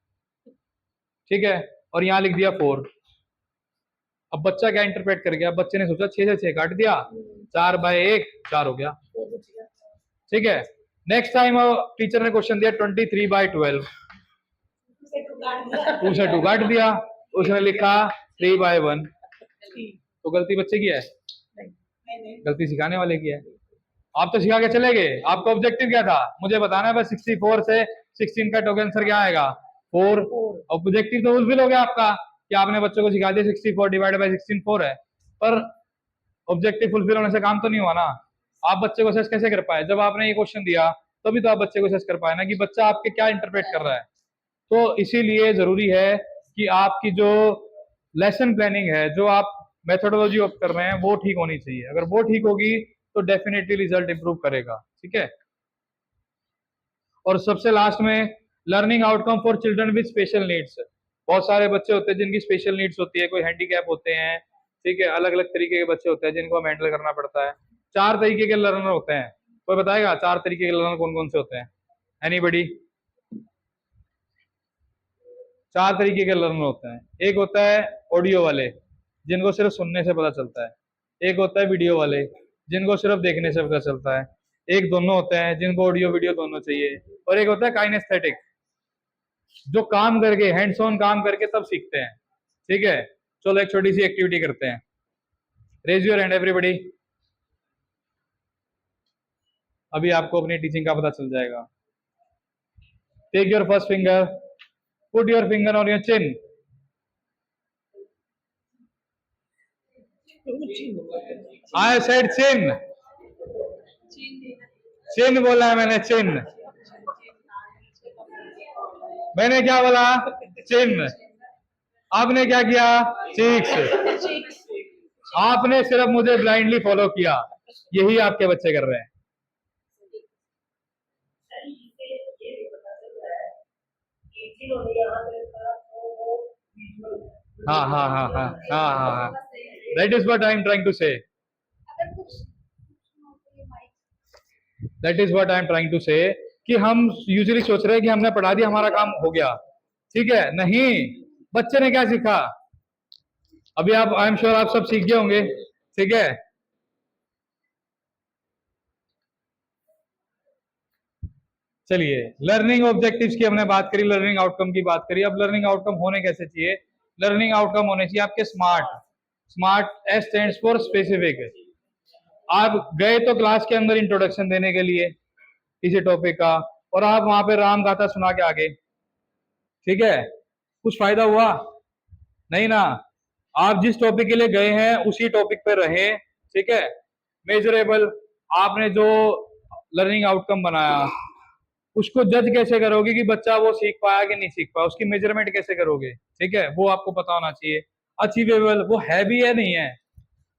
ठीक है, और यहाँ लिख दिया 4। अब बच्चा क्या इंटरप्रेट कर गया? बच्चे ने सोचा 6 से 6 काट दिया, 4/1 4 हो गया। ठीक है, नेक्स्ट टाइम टीचर ने क्वेश्चन दिया 23/12, 2 से 2 काट दिया, उसने लिखा 3/1। तो गलती बच्चे की है? गलती सिखाने वाले की है। आप तो सिखा के चले गए, आपका ऑब्जेक्टिव क्या था? मुझे बताना है बस 64 से 16 का टोटल आंसर क्या आएगा? 4। ऑब्जेक्टिव तो फुलफिल हो गया आपका कि आपने बच्चों को सिखा दिया 64 डिवाइडेड बाय 16 4 है। पर ऑब्जेक्टिव फुलफिल होने से काम तो नहीं हुआ ना। आप बच्चे को असेस कैसे कर पाए? जब आपने ये क्वेश्चन दिया तभी तो आप बच्चे को असेस कर पाए ना कि बच्चा आपके क्या इंटरप्रेट कर रहा है। तो इसीलिए जरूरी है कि आपकी जो लेसन प्लानिंग है, जो आप मेथोडोलॉजी ऑप्ट कर रहे हैं, वो ठीक होनी चाहिए। अगर वो ठीक होगी तो डेफिनेटली रिजल्ट इंप्रूव करेगा। ठीक है। और सबसे लास्ट में learning outcome for children with special needs. बहुत सारे बच्चे होते हैं जिनकी स्पेशल नीड्स होती है, कोई हैंडीकैप होते हैं, ठीक है, अलग अलग तरीके के बच्चे होते हैं जिनको हम हैंडल करना पड़ता है। 4 तरीके के लर्नर होते हैं। कोई बताएगा 4 तरीके के लर्नर कौन कौन से होते हैं? एनीबडी? 4 तरीके के लर्नर होते हैं। एक होता है ऑडियो वाले, जिनको सिर्फ सुनने से पता चलता है। एक होता है वीडियो वाले, जिनको सिर्फ देखने से पता चलता है। एक दोनों होते हैं, जिनको ऑडियो वीडियो दोनों चाहिए। और एक होता है काइनेस्थेटिक, जो काम करके, हैंड्स ऑन काम करके तब सीखते हैं। ठीक है। चलो एक छोटी सी एक्टिविटी करते हैं। Raise your hand everybody. अभी आपको अपनी टीचिंग का पता चल जाएगा। Take your first finger, put your finger on your chin. I said chin. Chin बोला है मैंने, चिन। मैंने क्या बोला? चिन। आपने क्या किया? चीक्स। आपने सिर्फ मुझे ब्लाइंडली फॉलो किया। यही आपके बच्चे कर रहे हैं। हाँ हाँ हाँ हाँ हाँ हाँ हाँ, that is what I am trying to say. That is what I am trying to say कि हम यूजुअली सोच रहे हैं कि हमने पढ़ा दिया, हमारा काम हो गया। ठीक है, नहीं, बच्चे ने क्या सीखा? अभी आप, आई एम श्योर आप सब सीख गए होंगे। ठीक है। चलिए, लर्निंग ऑब्जेक्टिव्स की हमने बात करी, लर्निंग आउटकम की बात करी। अब लर्निंग आउटकम होने कैसे चाहिए? लर्निंग आउटकम होने चाहिए आपके smart. Smart, S stands for specific. आप गए तो क्लास के अंदर इंट्रोडक्शन देने के लिए किसी टॉपिक का, और आप वहां पे राम गाथा सुना के आगे। ठीक है, कुछ फायदा हुआ? नहीं ना। आप जिस टॉपिक के लिए गए हैं उसी टॉपिक पे रहे। ठीक है। मेजरेबल, आपने जो लर्निंग आउटकम बनाया उसको जज कैसे करोगे कि बच्चा वो सीख पाया कि नहीं सीख पाया? उसकी मेजरमेंट कैसे करोगे? ठीक है, वो आपको पता होना चाहिए। अचीवेबल, वो है भी है नहीं है।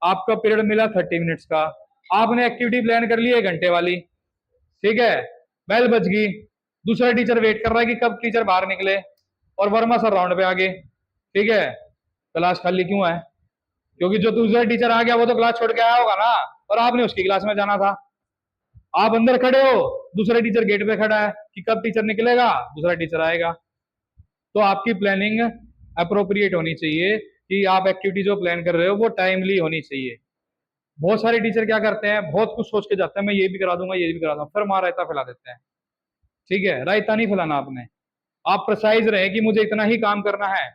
आपका पीरियड मिला 30 मिनट्स का, आपने एक्टिविटी प्लान कर ली 1 घंटे वाली। ठीक है, बेल बज गई, दूसरा टीचर वेट कर रहा है कि कब टीचर बाहर निकले, और वर्मा सर राउंड पे आ गए। ठीक है, क्लास खाली क्यों है? क्योंकि जो दूसरा टीचर आ गया वो तो क्लास छोड़ के आया होगा ना, और आपने उसकी क्लास में जाना था। आप अंदर खड़े हो, दूसरा टीचर गेट पे खड़ा है कि कब टीचर निकलेगा, दूसरा टीचर आएगा। तो आपकी प्लानिंग अप्रोप्रिएट होनी चाहिए कि आप एक्टिविटी जो प्लान कर रहे हो वो टाइमली होनी चाहिए। बहुत सारे टीचर क्या करते हैं, बहुत कुछ सोच के जाते हैं, मैं ये भी करा दूंगा, ये भी करा दूंगा, फिर वहां रायता फैला देते हैं। ठीक है, रायता नहीं फैलाना आपने। आप प्रिसाइज रहे कि मुझे इतना ही काम करना है।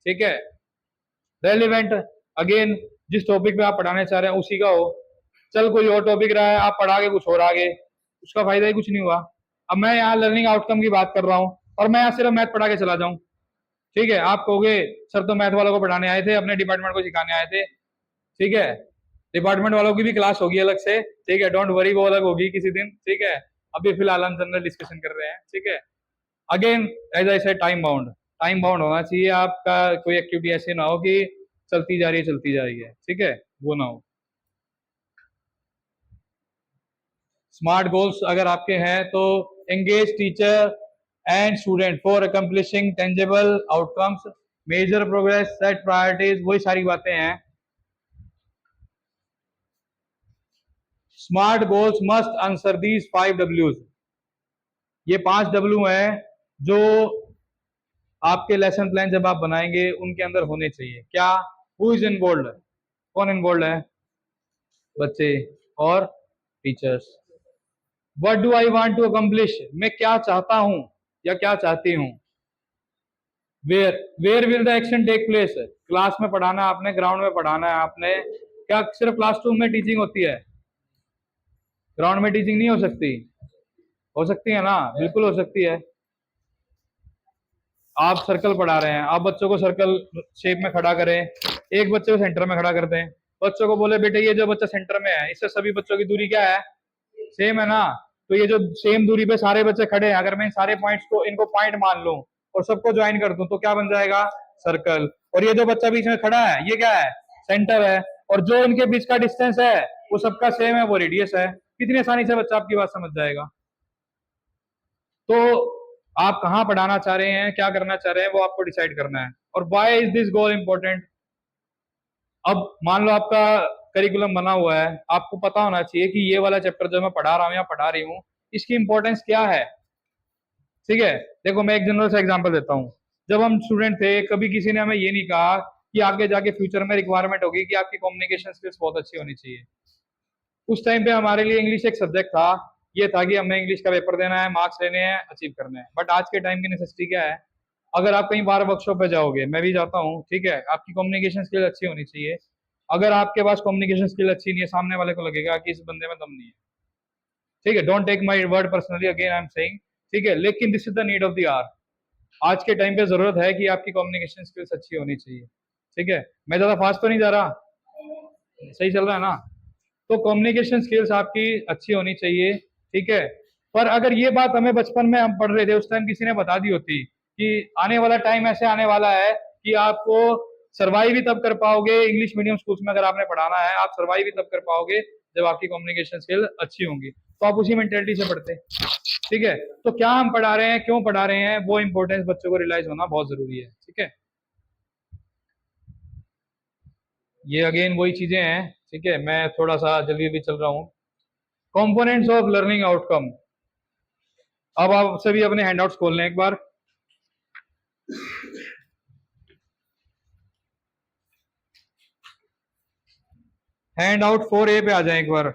ठीक है, रेलिवेंट, अगेन जिस टॉपिक पे आप पढ़ाने चाह रहे हैं उसी का हो। चल कोई और टॉपिक रहा है, आप पढ़ा के कुछ और आगे, उसका फायदा ही कुछ नहीं हुआ। अब मैं यहाँ लर्निंग आउटकम की बात कर रहा हूँ और मैं यहाँ सिर्फ मैथ पढ़ा के चला जाऊं। ठीक है, आप कहोगे सर तो मैथ वालों को पढ़ाने आए थे, अपने डिपार्टमेंट को सिखाने आए थे। ठीक है, डिपार्टमेंट वालों की भी क्लास होगी अलग से। ठीक है, डोंट वरी, वो अलग होगी किसी दिन। ठीक है, अभी फिलहाल हम जनरल डिस्कशन कर रहे हैं। ठीक है, again as I said, time bound. Time bound होना चाहिए आपका। कोई एक्टिविटी ऐसी ना हो कि चलती जा रही है। ठीक है, वो ना हो। स्मार्ट गोल्स अगर आपके हैं तो engage teacher and student for accomplishing tangible outcomes, measure progress, set priorities, वही सारी बातें हैं। Smart goals must answer these 5 W's। ये 5 W हैं जो आपके लेसन प्लान जब आप बनाएंगे उनके अंदर होने चाहिए। क्या? Who is involved? कौन इन्वॉल्व है? बच्चे और teachers. What do I want to accomplish? मैं क्या चाहता हूं या क्या चाहती हूं? Where will the action take place? Class में पढ़ाना है आपने, ग्राउंड में पढ़ाना है आपने। क्या सिर्फ क्लासरूम में टीचिंग होती है? ग्राउंड में टीचिंग नहीं हो सकती? हो सकती है ना, बिल्कुल हो सकती है। आप सर्कल पढ़ा रहे हैं, आप बच्चों को सर्कल शेप में खड़ा करें, एक बच्चे को सेंटर में खड़ा कर दें, बच्चों को बोले बेटे ये जो बच्चा सेंटर में है इससे सभी बच्चों की दूरी क्या है, सेम है ना। तो ये जो सेम दूरी पे सारे बच्चे खड़े हैं, अगर मैं इन सारे पॉइंट्स को इनको पॉइंट मान लूं और सबको ज्वाइन कर दूं तो क्या बन जाएगा, सर्कल। और ये जो बच्चा बीच में खड़ा है ये क्या है, सेंटर है। और जो इनके बीच का डिस्टेंस है वो सबका सेम है, वो रेडियस है। कितनी आसानी से बच्चा आपकी बात समझ जाएगा। तो आप कहाँ पढ़ाना चाह रहे हैं, क्या करना चाह रहे हैं, वो आपको डिसाइड करना है। और why is this goal important. अब मान लो आपका करिकुलम बना हुआ है, आपको पता होना चाहिए कि ये वाला चैप्टर जो मैं पढ़ा रहा हूँ या पढ़ा रही हूँ इसकी इंपॉर्टेंस क्या है। ठीक है, देखो मैं एक जनरल सा एग्जांपल देता हूँ। जब हम स्टूडेंट थे कभी किसी ने हमें ये नहीं कहा कि आगे जाके फ्यूचर में रिक्वायरमेंट होगी कि आपकी कम्युनिकेशन स्किल्स बहुत अच्छी होनी चाहिए। उस टाइम पे हमारे लिए इंग्लिश एक सब्जेक्ट था, ये था कि हमें इंग्लिश का पेपर देना है, मार्क्स लेने हैं, अचीव करने हैं। बट आज के टाइम की नेसेसिटी क्या है, अगर आप कहीं बार वर्कशॉप पे जाओगे, मैं भी जाता हूँ, ठीक है, आपकी कम्युनिकेशन स्किल अच्छी होनी चाहिए। अगर आपके पास कम्युनिकेशन स्किल अच्छी नहीं है, सामने वाले को लगेगा कि इस बंदे में दम नहीं है। ठीक है, don't take my word personally, again I am saying, ठीक है, लेकिन this is the need of the hour. आज के टाइम पे जरूरत है कि आपकी कम्युनिकेशन स्किल्स अच्छी होनी चाहिए। ठीक है, मैं ज्यादा फास्ट तो नहीं जा रहा, सही चल रहा है ना। तो कम्युनिकेशन स्किल्स आपकी अच्छी होनी चाहिए। ठीक है, पर अगर ये बात हमें बचपन में हम पढ़ रहे थे उस टाइम किसी ने बता दी होती कि आने वाला टाइम ऐसे आने वाला है कि आपको सर्वाइव ही तब कर पाओगे, इंग्लिश मीडियम स्कूल्स में अगर आपने पढ़ाना है आप सर्वाइव ही तब कर पाओगे जब आपकी कम्युनिकेशन स्किल अच्छी होंगी, तो आप उसी मेंटेलिटी से पढ़ते। ठीक है, तो क्या हम पढ़ा रहे हैं, क्यों पढ़ा रहे हैं, वो इंपॉर्टेंस बच्चों को रियलाइज होना बहुत जरूरी है। ठीक है, ये अगेन वही चीजें हैं। ठीक है, मैं थोड़ा सा जल्दी जल्दी चल रहा हूँ। Components of learning outcome. अब आप सभी अपने हैंडआउट्स खोल लें एक बार। हैंड आउट 4A पे आ जाए एक बार।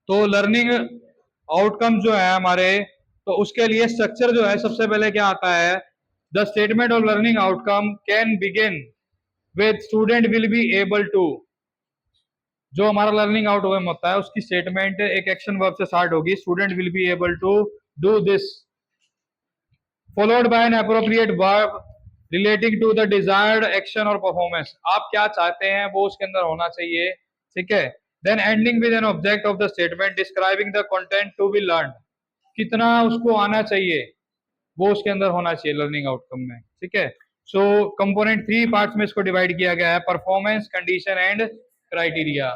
तो लर्निंग आउटकम जो है हमारे, तो उसके लिए स्ट्रक्चर जो है सबसे पहले क्या आता है, the statement of learning outcome can begin with student will be able to. जो हमारा लर्निंग आउटकम होता है उसकी स्टेटमेंट एक एक्शन वर्ब से स्टार्ट होगी, student will be able to do this, followed by an appropriate verb relating to the desired action और performance. आप क्या चाहते हैं वो उसके अंदर होना चाहिए। ठीक है, then ending with an object of the statement describing the content to be learn. कितना उसको आना चाहिए वो उसके अंदर होना चाहिए लर्निंग आउटकम में। ठीक है, सो कंपोनेंट 3 पार्ट्स में इसको डिवाइड किया गया है, performance, condition and criteria.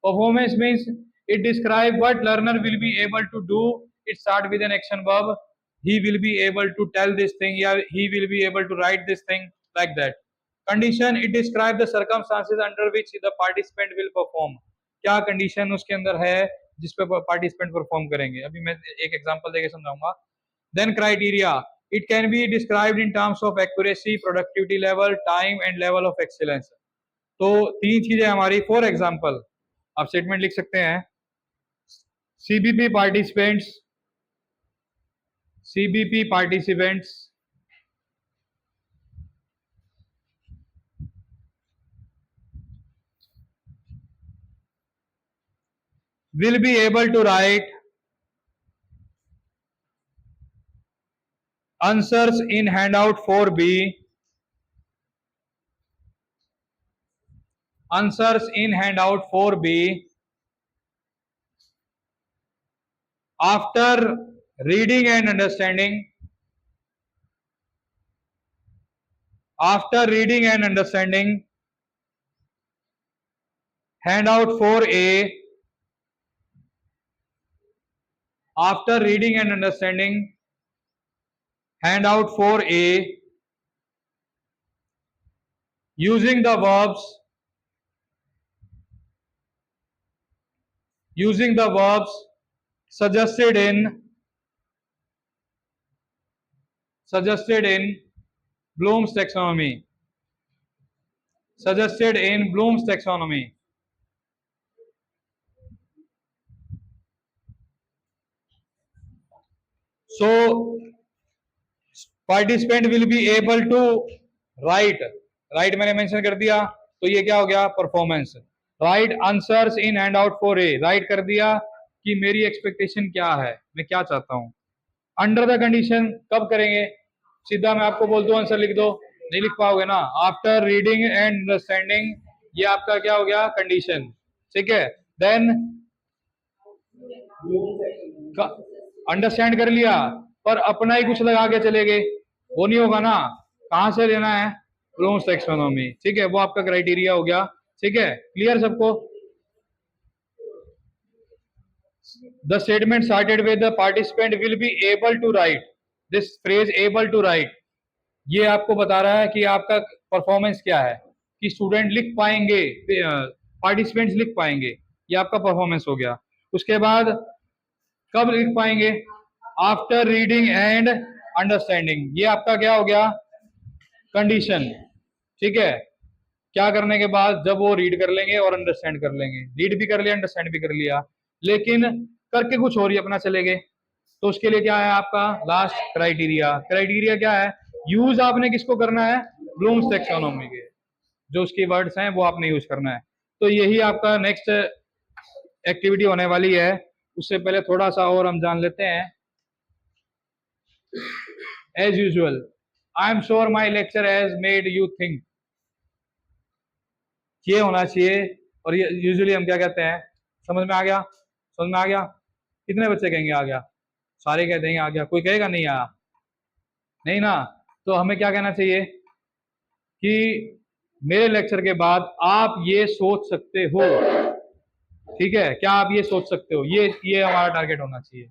Performance means it describe what learner will be able to do, it start with an action verb, he will be able to tell this thing, या he will be able to write this thing, like that. Condition, it describe the circumstances under which the participant will perform. क्या condition उसके अंदर है जिस पे participant perform करेंगे, अभी मैं एक एग्जांपल देके समझाऊंगा। Then criteria, it can be described in terms of accuracy, productivity level, time and level of excellence. तो 3 चीजें हमारी। फॉर एग्जांपल आप स्टेटमेंट लिख सकते हैं, CBP participants, CBP participants will be able to write answers in handout 4B, answers in handout 4B after reading and understanding, after reading and understanding handout 4A, after reading and understanding handout 4A, using the verbs, using the verbs suggested in Bloom's taxonomy, suggested in Bloom's taxonomy. So participant will be able to write, मैंने mention कर दिया, तो ये क्या हो गया, performance. Right answers in hand out for a, right कर दिया कि मेरी एक्सपेक्टेशन क्या है, मैं क्या चाहता हूं। अंडर द कंडीशन कब करेंगे, सीधा मैं आपको बोल दूं आंसर लिख दो, नहीं लिख पाओगे ना। आफ्टर रीडिंग एंड अंडरस्टैंडिंग, ये आपका क्या हो गया, कंडीशन, ठीक है। देन अंडरस्टैंड कर लिया पर अपना ही कुछ लगा के चले गए, वो नहीं होगा ना, कहां से लेना है, ब्लूम्स टैक्सोनॉमी, ठीक है, वो आपका क्राइटेरिया हो गया, ठीक है। क्लियर सबको। The statement started with the participant will be able to write, this phrase able to write, ये आपको बता रहा है कि आपका परफॉर्मेंस क्या है, कि स्टूडेंट लिख पाएंगे, पार्टिसिपेंट्स लिख पाएंगे, ये आपका परफॉर्मेंस हो गया। उसके बाद कब लिख पाएंगे, आफ्टर रीडिंग एंड अंडरस्टैंडिंग, ये आपका क्या हो गया, कंडीशन, ठीक है। क्या करने के बाद, जब वो रीड कर लेंगे और अंडरस्टैंड कर लेंगे, रीड भी कर लिया अंडरस्टैंड भी कर लिया, लेकिन करके कुछ और ही अपना चले गए, तो उसके लिए क्या है आपका लास्ट क्राइटेरिया। क्राइटेरिया क्या है, यूज आपने किसको करना है, ब्लूम्स टैक्सोनॉमी के जो उसकी वर्ड्स हैं वो आपने यूज करना है। तो यही आपका नेक्स्ट एक्टिविटी होने वाली है। उससे पहले थोड़ा सा और हम जान लेते हैं। As usual, I am sure my lecture has made you think, ये होना चाहिए। और ये यूजुअली हम क्या कहते हैं, समझ में आ गया, समझ में आ गया, कितने बच्चे कहेंगे आ गया, सारे कह देंगे आ गया, कोई कहेगा नहीं आया, नहीं ना। तो हमें क्या कहना चाहिए कि मेरे लेक्चर के बाद आप ये सोच सकते हो, ठीक है, क्या आप ये सोच सकते हो, ये हमारा टारगेट होना चाहिए,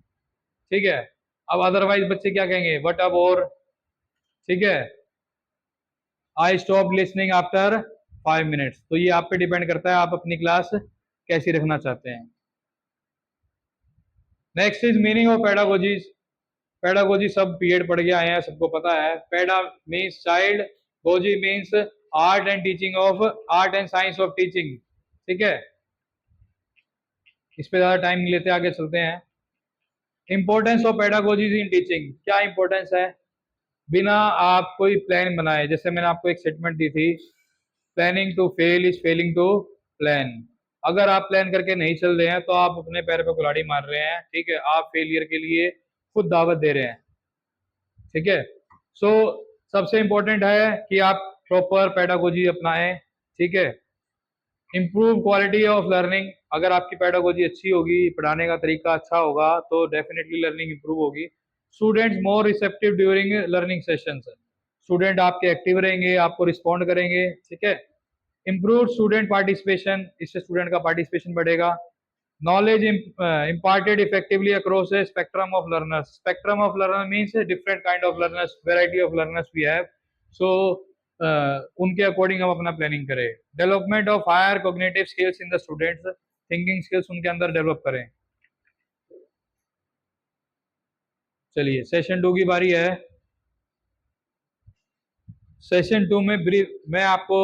ठीक है। अब अदरवाइज बच्चे क्या कहेंगे, वट अब और, ठीक है, I stop listening after 5 minutes. तो ये आप पे डिपेंड करता है आप अपनी क्लास कैसी रखना चाहते हैं। Next is meaning of pedagogies. Pedagogy सब पीरियड पढ़ के आए हैं, सबको पता है। Peda means child, gogy means art and teaching of, art and science of teaching, ठीक है। इस पे ज्यादा टाइम नहीं लेते, आगे चलते हैं। इंपॉर्टेंस ऑफ पेडागोजीज इन टीचिंग, क्या इंपॉर्टेंस है, बिना आप कोई प्लान बनाए, जैसे मैंने आपको एक स्टेटमेंट दी थी, planning to fail is failing to plan. अगर आप प्लान करके नहीं चल रहे हैं तो आप अपने पैर पे कुल्हाड़ी मार रहे हैं, ठीक है, आप फेलियर के लिए खुद दावत दे रहे हैं, ठीक है। सो सबसे इंपॉर्टेंट है कि आप प्रॉपर पेडागोजी अपनाएं, ठीक है। इम्प्रूव क्वालिटी ऑफ लर्निंग, अगर आपकी पेडागोजी अच्छी होगी, पढ़ाने का तरीका अच्छा होगा तो डेफिनेटली लर्निंग इंप्रूव होगी। Students more receptive during learning sessions, student आपके एक्टिव रहेंगे, आपको रिस्पॉन्ड करेंगे, ठीक है। इम्प्रूव स्टूडेंट पार्टिसिपेशन, इससे स्टूडेंट का पार्टिसिपेशन बढ़ेगा। Knowledge imparted effectively across a spectrum of learners, spectrum of learner means different kind of learners, variety of learners we have, so उनके अकॉर्डिंग हम अपना प्लानिंग करें। Development of higher cognitive skills in the students, thinking skills उनके अंदर develop करें। चलिए session 2 की बारी है। सेशन 2 में मैं आपको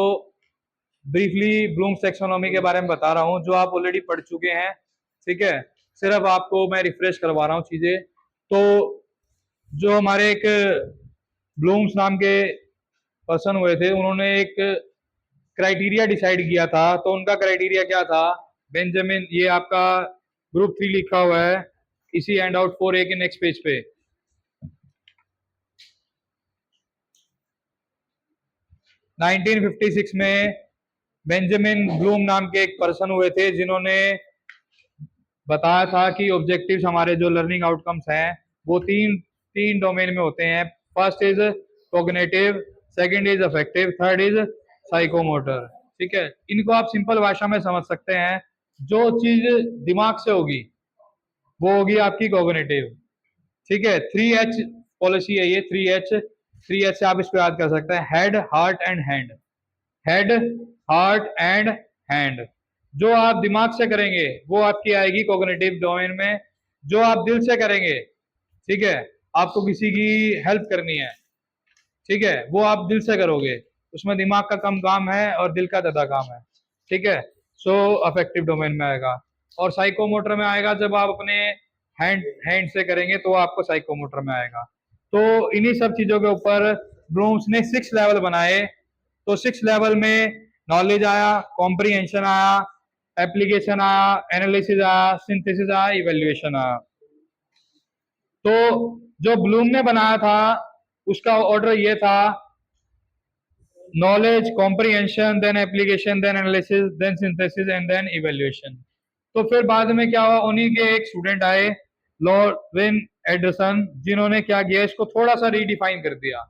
ब्रीफली ब्लूम्स टैक्सोनॉमी के बारे में बता रहा हूं, जो आप ऑलरेडी पढ़ चुके हैं, ठीक है। सिर्फ आपको मैं रिफ्रेश करवा रहा हूं चीजें। तो जो हमारे एक ब्लूम्स नाम के पर्सन हुए थे, उन्होंने एक क्राइटेरिया डिसाइड किया था। तो उनका क्राइटेरिया क्या था, बेंजामिन, ये आपका ग्रुप 3 लिखा हुआ है इसी हैंड आउट 4A के नेक्स्ट पेज पे। – 1956 में बेंजामिन ब्लूम नाम के एक पर्सन हुए थे, जिन्होंने बताया था कि ऑब्जेक्टिव्स हमारे जो लर्निंग आउटकम्स हैं वो तीन डोमेन में होते हैं। First is cognitive, second is affective, third is psychomotor, ठीक है। इनको आप सिंपल भाषा में समझ सकते हैं, जो चीज दिमाग से होगी वो होगी आपकी कॉग्निटिव, ठीक है। 3H पॉलिसी है ये, 3H से आप इसको याद कर सकते हैं, head, heart and hand. Head, heart and hand. जो आप दिमाग से करेंगे वो आपकी आएगी कॉग्निटिव डोमेन में, जो आप दिल से करेंगे, ठीक है, आपको किसी की हेल्प करनी है, ठीक है, वो आप दिल से करोगे, उसमें दिमाग का कम काम है और दिल का ज्यादा काम है, ठीक है। सो अफेक्टिव डोमेन में आएगा। और साइकोमोटर में आएगा जब आप अपने हैंड से करेंगे तो आपको साइकोमोटर में आएगा। तो इन्हीं सब चीजों के ऊपर ब्लूम्स ने 6 लेवल बनाए। तो 6 लेवल में नॉलेज आया, कॉम्प्रिहेंशन आया, एप्लीकेशन आया, एनालिसिस आया, सिंथेसिस आया, इवेल्युएशन आया। तो जो ब्लूम ने बनाया था उसका ऑर्डर ये था, knowledge, comprehension, then application, then analysis, then synthesis and then evaluation. तो फिर बाद में क्या हुआ, उन्हीं के एक स्टूडेंट आए लॉरेन एंडरसन, जिन्होंने क्या किया, इसको थोड़ा सा रीडिफाइन कर दिया,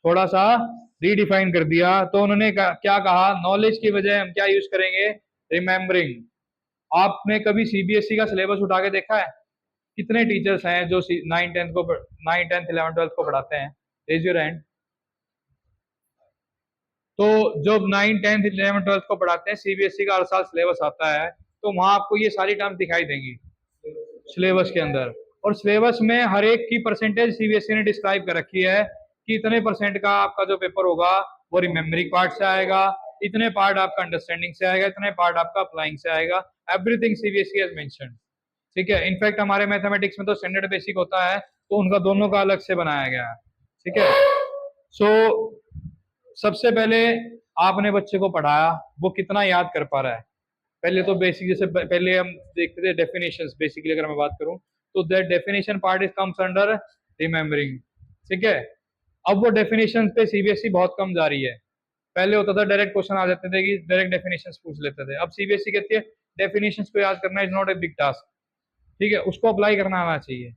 थोड़ा सा रीडिफाइन कर दिया। तो उन्होंने क्या कहा, नॉलेज की बजाय हम क्या यूज करेंगे, रिमेम्बरिंग। आपने कभी सीबीएसई का सिलेबस उठा के देखा है? कितने टीचर्स हैं जो 9 10 11 12 को पढ़ाते हैं? Raise your hand. तो जो 9 10 11 12 को पढ़ाते हैं, सीबीएसई का हर साल सिलेबस आता है, तो वहां आपको ये सारी टर्म दिखाई देंगी सिलेबस के अंदर। और सिलेबस में हर एक की परसेंटेज सीबीएसई ने डिस्क्राइब कर रखी है कि इतने परसेंट का आपका जो पेपर होगा वो रिमेम्बरिंग पार्ट से आएगा, इतने पार्ट आपका अंडरस्टैंडिंग से आएगा, इतने पार्ट आपका अप्लाइंग से आएगा। Everything CBSE has mentioned. ठीक है, इनफैक्ट हमारे मैथमेटिक्स में तो स्टैंडर्ड बेसिक होता है, तो उनका दोनों का अलग से बनाया गया है। ठीक है, सो सबसे पहले आपने बच्चे को पढ़ाया, वो कितना याद कर पा रहा है। पहले तो बेसिक, जैसे पहले हम देखते थे डेफिनेशंस, बेसिकली अगर मैं बात करूं तो that definition part is comes under remembering. ठीक है, अब वो डेफिनेशन पे सीबीएसई बहुत कम जा रही है। पहले होता था डायरेक्ट क्वेश्चन आ जाते थे कि डायरेक्ट डेफिनेशंस पूछ लेते थे। अब सीबीएसई कहती है डेफिनेशंस को याद करना is not a big task. ठीक है, उसको अप्लाई करना आना चाहिए।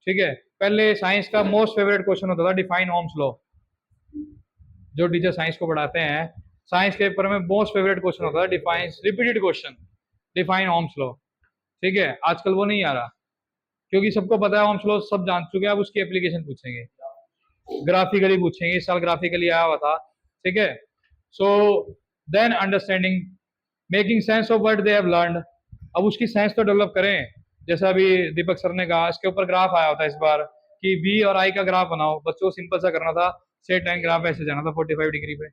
ठीक है, पहले साइंस का मोस्ट फेवरेट क्वेश्चन होता था डिफाइन ओम्स लॉ। जो टीचर साइंस को पढ़ाते हैं, साइंस के पेपर में मोस्ट फेवरेट क्वेश्चन होता है define, repeated question, define Ohm's law. ठीक है, आजकल वो नहीं आ रहा, क्योंकि सबको पता है ओम्स लॉ, सब जान चुके हैं। अब उसकी एप्लीकेशन पूछेंगे, ग्राफिकली पूछेंगे। इस साल ग्राफिकली आया हुआ था। ठीक है, so then understanding, making sense of what they have learned. अब उसकी सेंस तो डेवलप करें। जैसा अभी दीपक सर ने कहा, इसके ऊपर ग्राफ आया होता है इस बार कि वी और आई का ग्राफ बनाओ। बच्चों को सिंपल सा करना था, सेट एंड ग्राफ ऐसे जाना था 45 डिग्री पे,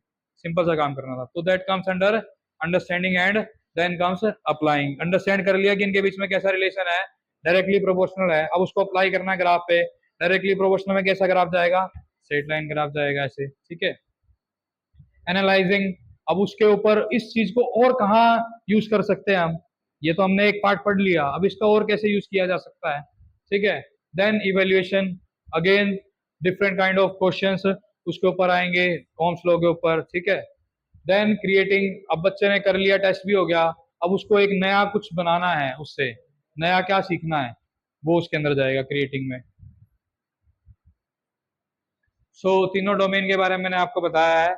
सिंपल सा काम करना था। तो that comes under understanding and then comes applying. Understand कर लिया कि इनके बीच में कैसा रिलेशन है, डायरेक्टली प्रोपोर्शनल है। अब उसको अप्लाई करना है ग्राफ पे। डायरेक्टली प्रोपोर्शनल में कैसा ग्राफ जाएगा, स्ट्रेट लाइन ग्राफ जाएगा ऐसे। ठीक है, एनालाइजिंग, अब उसके ऊपर इस चीज को और कहाँ यूज कर सकते हैं हम। ये तो हमने एक पार्ट पढ़ लिया, अब इसका और कैसे यूज किया जा सकता है। ठीक है, then evaluation, again different kind of questions उसके ऊपर आएंगे, ओम्स लॉ के ऊपर। ठीक है, देन क्रिएटिंग, अब बच्चे ने कर लिया, टेस्ट भी हो गया, अब उसको एक नया कुछ बनाना है, उससे नया क्या सीखना है, वो उसके अंदर जाएगा क्रिएटिंग में। तीनों डोमेन के बारे में मैंने आपको बताया है।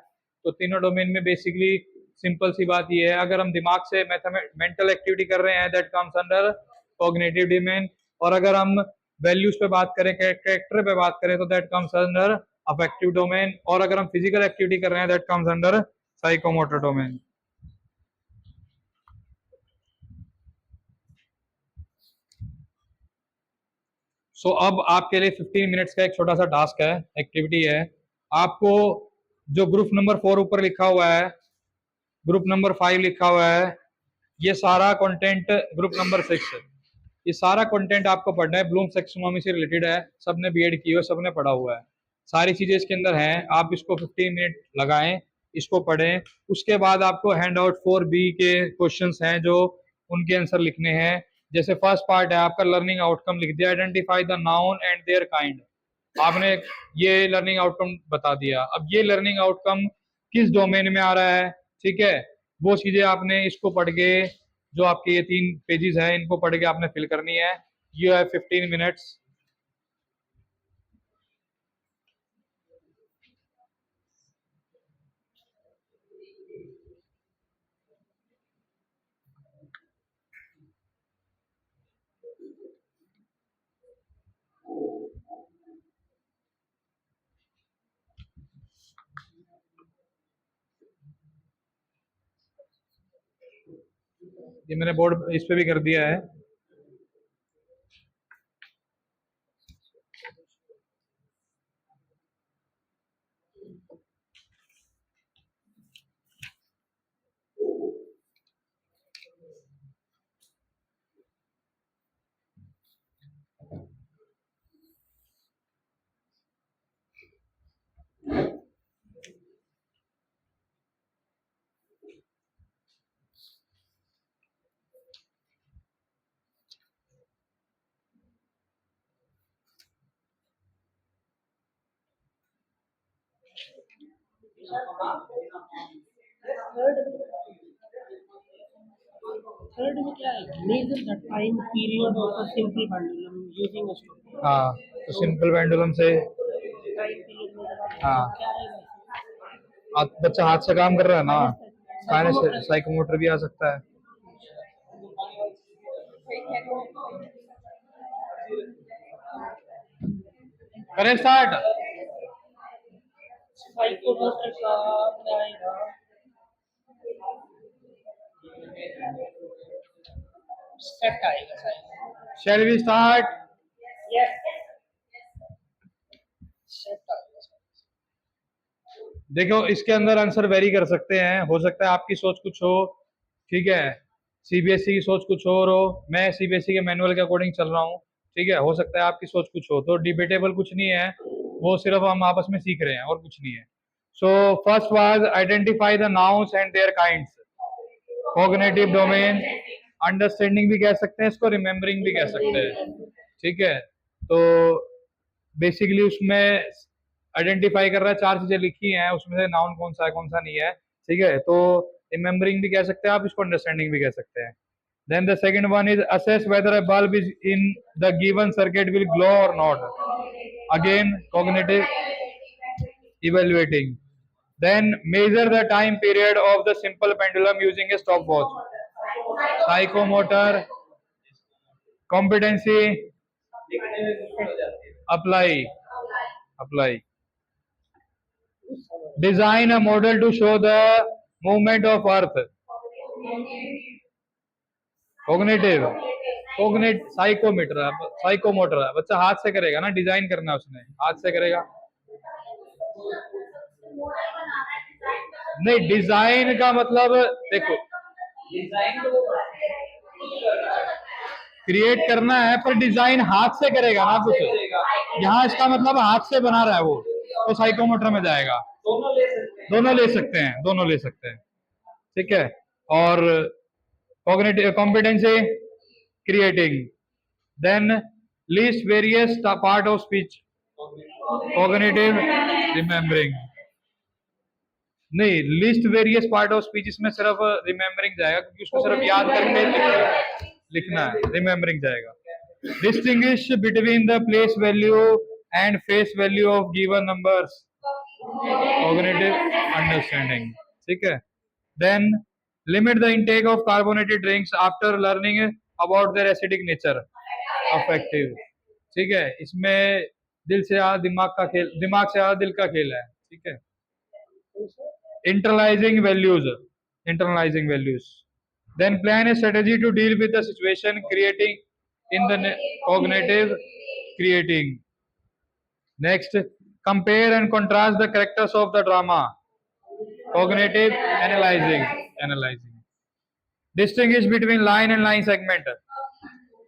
तो तीनों डोमेन में बेसिकली सिंपल सी बात ये है, अगर हम दिमाग से मेंटल एक्टिविटी कर रहे हैं that comes under cognitive domain, और अगर हम वैल्यूज पे बात करें, कैरेक्टर पे बात करें, तो that comes under affective domain, और अगर हम फिजिकल एक्टिविटी कर रहे हैं that comes under psychomotor domain. अब आपके लिए 15 मिनट्स का एक छोटा सा टास्क है, एक्टिविटी है। आपको जो ग्रुप नंबर 4 ऊपर लिखा हुआ है, ग्रुप नंबर 5 लिखा हुआ है, ये सारा कंटेंट ग्रुप नंबर 6, ये सारा कंटेंट आपको पढ़ना है। ब्लूम टैक्सोनॉमी से रिलेटेड है, सबने बीएड की है, सबने पढ़ा हुआ है, सारी चीजें इसके अंदर हैं। आप इसको 15 मिनट लगाएं, इसको पढ़ें। उसके बाद आपको हैंड आउट 4B के क्वेश्चंस हैं जो उनके आंसर लिखने हैं। जैसे फर्स्ट पार्ट है आपका लर्निंग आउटकम लिख दिया, identify the noun and their kind, आपने ये लर्निंग आउटकम बता दिया। अब ये लर्निंग आउटकम किस डोमेन में आ रहा है, ठीक है, वो चीजें आपने इसको पढ़ के, जो आपके ये 3 पेजेस है, इनको पढ़ के आपने फिल करनी है। You have 15 minutes. ये मैंने बोर्ड इस पे भी कर दिया है। थर्ड में क्या है? Major the time period of a simple pendulum using a stop. हाँ, तो सिंपल पेंडुलम से टाइम पीरियड में हाँ क्या है? बच्चा हाथ से काम कर रहा है ना, साइकोमोटर भी आ सकता है। करें स्टार्ट। साइकोमोटर का क्या आएगा? स्टेट आएगा शायद। Shall we start. Yes, state आएगा। देखो इसके अंदर आंसर वेरी कर सकते हैं, हो सकता है आपकी सोच कुछ हो, ठीक है, सीबीएसई की सोच कुछ और हो, मैं सीबीएसई के मैनुअल के अकॉर्डिंग चल रहा हूँ, ठीक है, हो सकता है आपकी सोच कुछ हो, तो डिबेटेबल कुछ नहीं है, वो सिर्फ हम आपस में सीख रहे हैं और कुछ नहीं है। So first was identify the nouns and their kinds, cognitive domain, understanding भी कह सकते हैं इसको, रिमेम्बरिंग भी कह सकते हैं, ठीक है। तो बेसिकली उसमें आइडेंटिफाई कर रहा है, 4 चीजें लिखी हैं, उसमें से नाउन कौन सा है कौन सा नहीं है, ठीक है। तो रिमेम्बरिंग भी कह सकते हैं आप इसको, अंडरस्टैंडिंग भी कह सकते हैं। Then the second one is assess whether a bulb is in the given circuit will glow और not, again cognitive evaluating. Then measure the time period of the simple pendulum using a stopwatch, psychomotor, competency, apply, design a model to show the movement of earth, cognitive, psychomotor है, बच्चा हाथ से करेगा ना, design करना है उसने, हाथ से करेगा। नहीं, डिजाइन का मतलब देखो, क्रिएट करना है पर डिजाइन हाथ से करेगा ना कुछ, यहाँ इसका मतलब हाथ से बना रहा है वो, तो साइकोमोटर में जाएगा। दोनों ले सकते हैं, दोनों ले सकते हैं, ठीक है। और cognitive competency creating, then list various part of speech, cognitive remembering. नहीं, list various part of speech इसमें सिर्फ रिमेम्बरिंग जाएगा, क्योंकि उसको सिर्फ याद करके लिखना है, रिमेम्बरिंग जाएगा। Distinguish between the place value and face value of given numbers, cognitive understanding, ठीक है। Then limit the intake of carbonated drinks after learning about their acidic nature, affective, ठीक है। इसमें दिल से आ दिमाग का खेल, दिमाग से आ दिल का खेल है, ठीक है। इंटरलाइजिंग values, then plan a strategy to deal with the situation, creating in the cognitive creating. Next, compare and contrast the characters of the drama, cognitive analyzing. Distinguish between line and line segment,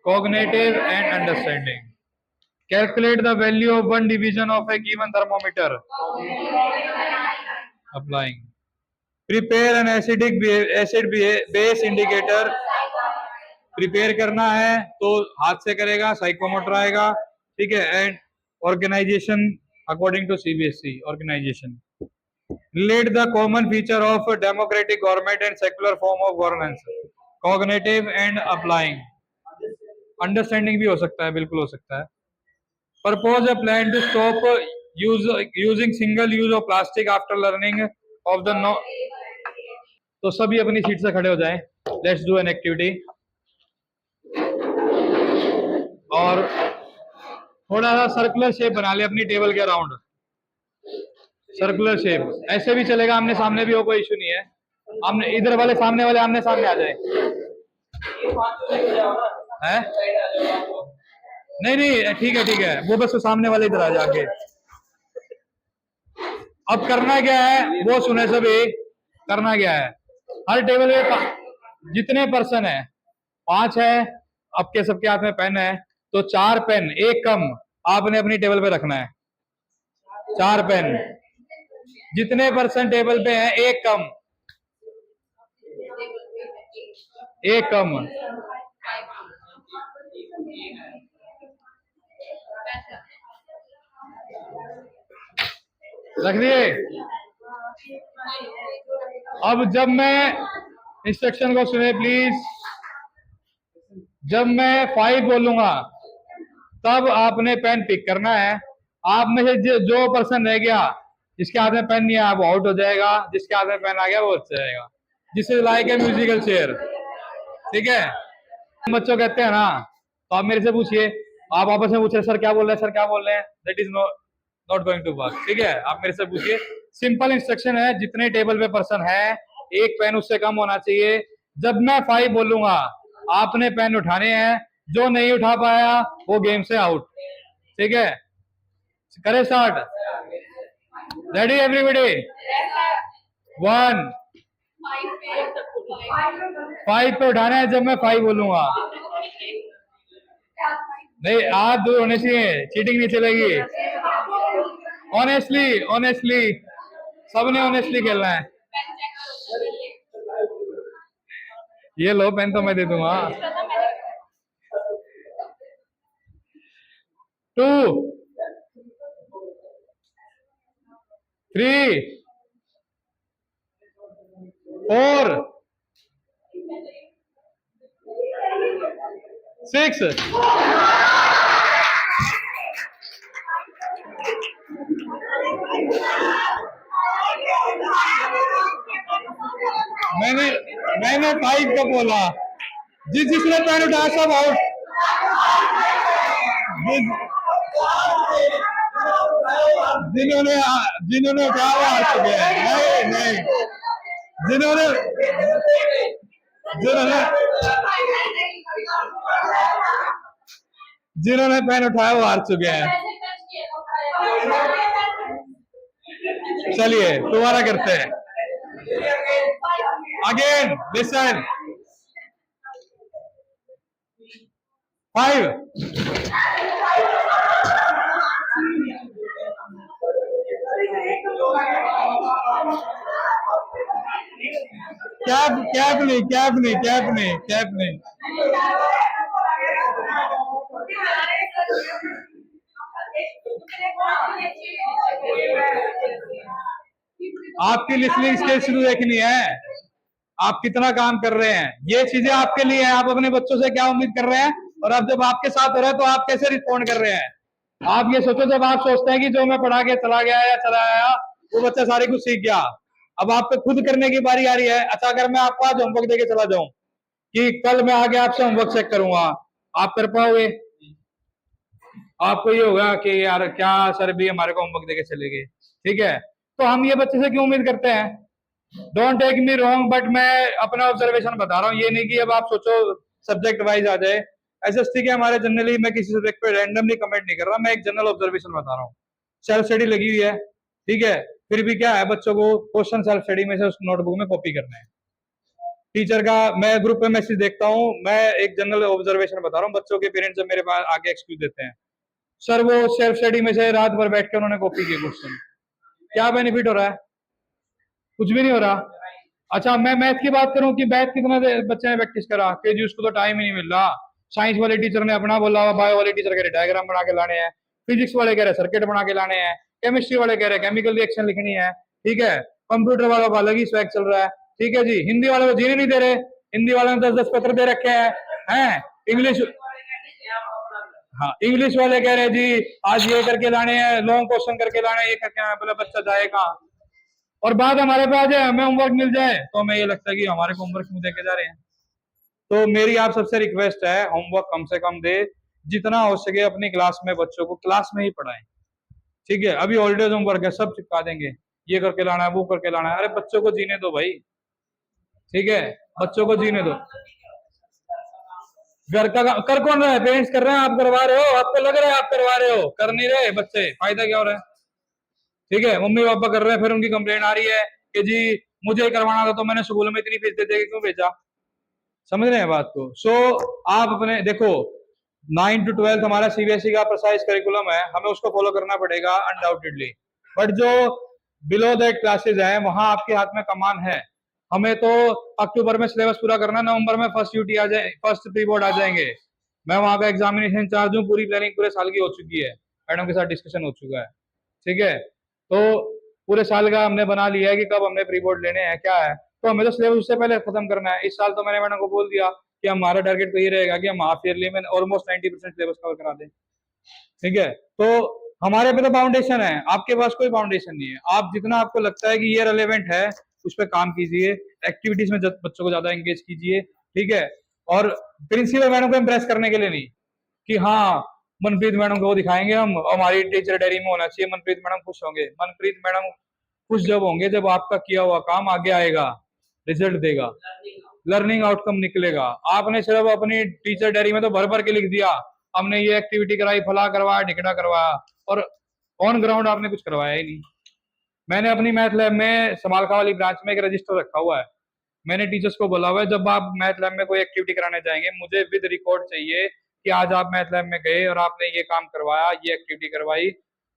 cognitive and understanding. Calculate the value of one division of a given thermometer, applying. Prepare an acid base indicator, prepare करना है तो हाथ से करेगा, psychomotor आएगा, ठीक है। And organization according to CBSE organization, relate the common feature of democratic government and secular form of governance, cognitive and applying. Understanding भी हो सकता है, बिल्कुल हो सकता है। Propose a plan to stop using single use of plastic after learning of the know. तो सभी अपनी सीट से खड़े हो जाएं, लेट्स डू एन एक्टिविटी। और थोड़ा सा सर्कुलर शेप बना ले अपनी टेबल के अराउंड, सर्कुलर शेप, ऐसे भी चलेगा, आमने सामने भी हो, कोई इशू नहीं है। आमने इधर वाले सामने वाले आमने सामने आ जाए, है? नहीं नहीं, ठीक है, वो बस सामने वाले इधर आ जाके। अब करना क्या है वो सुने सभी, करना क्या है, हर टेबल पे जितने पर्सन है 5 है, आपके सबके हाथ में पेन है, तो 4 पेन, एक कम आपने अपनी टेबल पे रखना है, 4 पेन, जितने पर्सन टेबल पे हैं एक कम, एक कम। रख दिए? अब जब मैं इंस्ट्रक्शन को सुने प्लीज, जब मैं 5 बोलूंगा तब आपने पेन पिक करना है। आप में से जो पर्सन रह गया, जिसके हाथ में पेन नहीं आया वो आउट हो जाएगा, जिसके हाथ में पेन आ गया वो अच्छा जाएगा। जिससे लाइक है म्यूजिकल चेयर, ठीक है। बच्चों कहते हैं ना, तो आप मेरे से पूछिए, आप आपस में पूछ रहे सर क्या बोल रहे हैं, सर क्या बोल रहे हैं, that is not going to work, ठीक है। आप मेरे से पूछिए, सिंपल इंस्ट्रक्शन है, जितने टेबल पे पर्सन है एक पेन उससे कम होना चाहिए। जब मैं 5 बोलूंगा आपने पेन उठाने हैं, जो नहीं उठा पाया वो गेम से आउट, ठीक है। करें स्टार्ट, रेडी एवरीबॉडी, 1 5 पे उठाना है जब मैं 5 बोलूंगा। नहीं, हाथ दूर होने चाहिए, चीटिंग नहीं चलेगी। ऑनेस्टली ऑनेस्टली सबने ऑनेस्टली खेलना है। ये लो पेन तो मैं दे दूंगा। 2 3 4 6 मैंने 5 को बोला, जिसने पेन उठाया सब आउट। जिन्होंने उठाया वो हार चुके हैं। नहीं जिन्होंने जिन्होंने पेन उठाया वो हार चुके हैं। चलिए दोबारा करते हैं। अगेन लिसन, 5 कैप नहीं। आपकी लिसनिंग स्किल शुरू देखनी है, आप कितना काम कर रहे हैं, ये चीजें आपके लिए है। आप अपने बच्चों से क्या उम्मीद कर रहे हैं, और अब जब आपके साथ हो रहा है तो आप कैसे रिस्पॉन्ड कर रहे हैं। आप ये सोचो, जब आप सोचते हैं कि जो मैं पढ़ा के चला गया या चला आया वो बच्चा सारी कुछ सीख गया, अब आप पे खुद करने की बारी आ रही है। अच्छा, अगर मैं आपको आज होमवर्क देके चला जाऊं कि कल मैं आगे आपसे होमवर्क चेक करूंगा, आप कर पाओगे? आपको ये होगा कि यार क्या सर भी हमारे को होमवर्क देके चले गए, ठीक है। तो हम ये बच्चे से क्यों उम्मीद करते हैं? Don't take me wrong, but मैं अपना ऑब्जर्वेशन बता रहा हूँ। ये नहीं कि अब आप सोचो सब्जेक्ट वाइज आ जाए। एसएसटी के हमारे जनरली, मैं किसी सब्जेक्ट पे रैंडमली कमेंट नहीं कर रहा, मैं एक जनरल ऑब्जर्वेशन बता रहा हूँ। सेल्फ स्टडी लगी हुई है, ठीक है, फिर भी क्या है, बच्चों को क्वेश्चन सेल्फ स्टडी में से उस नोटबुक में कॉपी करना है। टीचर का मैं ग्रुप में मैसेज देखता हूँ, मैं एक जनरल ऑब्जर्वेशन बता रहा हूँ। बच्चों के पेरेंट्स जब मेरे पास आगे एक्सक्यूज देते हैं, सर वो सेल्फ स्टडी में से रात भर बैठ के उन्होंने कॉपी किए क्वेश्चन, क्या बेनिफिट हो रहा है? कुछ भी नहीं हो रहा। अच्छा, मैं मैथ की बात करूं कि मैथ कितना बच्चे ने प्रैक्टिस करा, कि जी उसको तो टाइम ही नहीं मिल रहा। साइंस वाले टीचर ने अपना बोला, बायो वाले टीचर कह रहे डायग्राम बना के लाने हैं, फिजिक्स वाले कह रहे सर्किट बना के लाने हैं, केमिस्ट्री वाले कह रहे केमिकल रिएक्शन लिखनी है, ठीक है। कंप्यूटर वालों का अलग ही स्वैग चल रहा है, ठीक है जी। हिंदी वाले को जीने नहीं दे रहे, हिंदी वाले ने 10-10 पत्र दे रखे हैं। इंग्लिश, हाँ, इंग्लिश वाले कह रहे जी आज ये करके लाने हैं, लॉन्ग क्वेश्चन करके लाने हैं, ये करके आना, बोला बच्चा जाएगा। और बात हमारे पे आ जाए, हमें होमवर्क मिल जाए तो हमें ये लगता है कि हमारे को होमवर्क क्यों देके जा रहे हैं। तो मेरी आप सबसे रिक्वेस्ट है, होमवर्क कम से कम दे, जितना हो सके अपनी क्लास में बच्चों को क्लास में ही पढ़ाएं, ठीक है। अभी हॉलीडेज होमवर्क है, सब चिपका देंगे, ये करके लाना है, वो करके लाना है। अरे बच्चों को जीने दो भाई, ठीक है, बच्चों को जीने दो। घर का कर कौन रहा है? पेरेंट्स कर रहे हैं, आप करवा रहे हो, आपको लग रहा है आप करवा रहे हो, कर नहीं रहे बच्चे, फायदा क्या हो रहा है, ठीक है। मम्मी पापा कर रहे हैं, फिर उनकी कंप्लेंट आ रही है कि जी मुझे करवाना था तो मैंने स्कूल में इतनी फीस दे दे क्यों भेजा। समझ रहे हैं बात को? सो आप अपने देखो, 9 to 12 हमारा सीबीएसई का प्रिसाइज करिकुलम है, हमें उसको फॉलो करना पड़ेगा अनडाउटेडली। बट जो बिलो दैट क्लासेज है, वहां आपके हाथ में कमान है। हमें तो अक्टूबर में सिलेबस पूरा करना, नवंबर में फर्स्ट यूटी आ जाए, फर्स्ट प्री बोर्ड आ जाएंगे। मैं वहां का एग्जामिनेशन इंचार्ज हूँ, पूरी प्लानिंग पूरे साल की हो चुकी है, मैडम के साथ डिस्कशन हो चुका है, ठीक है। तो पूरे साल का हमने बना लिया है कि कब हमने प्री बोर्ड लेने हैं, क्या है, तो हमें तो सिलेबस उससे पहले खत्म करना है। इस साल तो मैंने मैडम को बोल दिया कि हमारा टारगेट तो ये रहेगा कि हम हाफ ईयरली में ऑलमोस्ट 90% सिलेबस कवर करा दें। ठीक है, तो हमारे पे तो फाउंडेशन है, आपके पास कोई फाउंडेशन नहीं है। आप जितना आपको लगता है कि ये रेलेवेंट है उस पर काम कीजिए, एक्टिविटीज में बच्चों को ज्यादा एंगेज कीजिए। ठीक है, और प्रिंसिपल मैडम को इम्प्रेस करने के लिए नहीं कि हाँ मनप्रीत मैडम को दिखाएंगे हम, हमारी टीचर डायरी में होना चाहिए, मनप्रीत मैडम खुश होंगे। मनप्रीत मैडम खुश जब होंगे जब आपका किया हुआ काम आगे आएगा, रिजल्ट देगा, लर्निंग आउटकम निकलेगा। आपने सिर्फ अपनी टीचर डायरी में तो भर भर के लिख दिया हमने ये एक्टिविटी कराई, फला करवाया, ढिकड़ा करवाया, और ऑन ग्राउंड आपने कुछ करवाया ही नहीं। मैंने अपनी मैथ लैब में समालखा वाली ब्रांच में एक रजिस्टर रखा हुआ है। मैंने टीचर्स को बोला हुआ है जब आप मैथ लैब में कोई एक्टिविटी कराने जाएंगे मुझे विद रिकॉर्ड चाहिए कि आज आप मैथ लैब में गए और आपने ये काम करवाया, ये एक्टिविटी करवाई,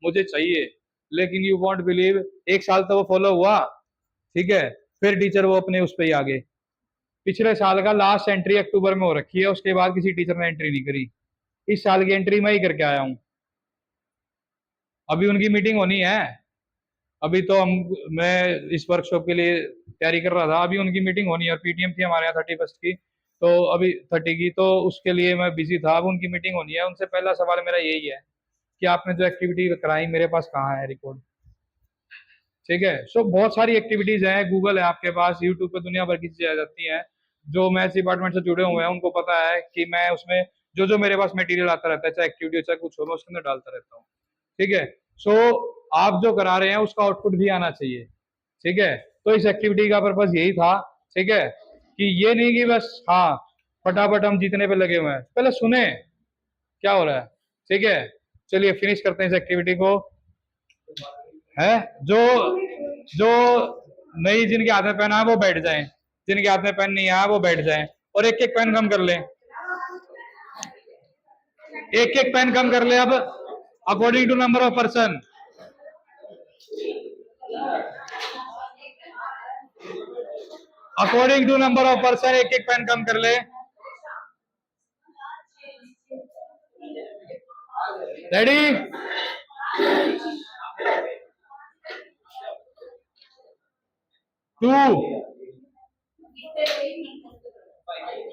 मुझे चाहिए। लेकिन यू वॉन्ट बिलीव, एक साल तो वो फॉलो हुआ, ठीक है, फिर टीचर वो अपने उस पर ही आ गए। पिछले साल का लास्ट एंट्री अक्टूबर में हो रखी है, उसके बाद किसी टीचर ने एंट्री नहीं करी। इस साल की एंट्री मैं ही करके आया हूँ। अभी उनकी मीटिंग होनी है, अभी तो मैं इस वर्कशॉप के लिए तैयारी कर रहा था, अभी उनकी मीटिंग होनी है और पीटीएम थी हमारे यहाँ 31 की, तो अभी 30 की, तो उसके लिए मैं बिजी था। अब उनकी मीटिंग होनी है, उनसे पहला सवाल मेरा यही है कि आपने जो एक्टिविटी कराई मेरे पास कहाँ है रिकॉर्ड। ठीक है, सो बहुत सारी एक्टिविटीज हैं, गूगल है आपके पास, यूट्यूब पे दुनिया भर की चीजें आ जाती हैं। जो मैथ्स डिपार्टमेंट से जुड़े हुए हैं उनको पता है कि मैं उसमें जो जो मेरे पास मटेरियल आता रहता है, चाहे एक्टिविटी हो चाहे कुछ हो, मैं उसके अंदर डालता रहता हूँ। ठीक है, सो आप जो करा रहे हैं उसका आउटपुट भी आना चाहिए। ठीक है, तो इस एक्टिविटी का पर्पज यही था। ठीक है, कि ये नहीं कि बस हाँ फटाफट हम जीतने पे लगे हुए हैं, पहले सुने क्या हो रहा है। ठीक है, चलिए फिनिश करते हैं इस एक्टिविटी को। है जो जो नई जिनके हाथ में पेन है वो बैठ जाएं, जिनके हाथ में पेन नहीं है वो बैठ जाएं, और एक एक पेन कम कर लें, एक एक पेन कम कर ले अब according to number of person. According to number of person एक एक पेन कम कर ले। रेडी, 2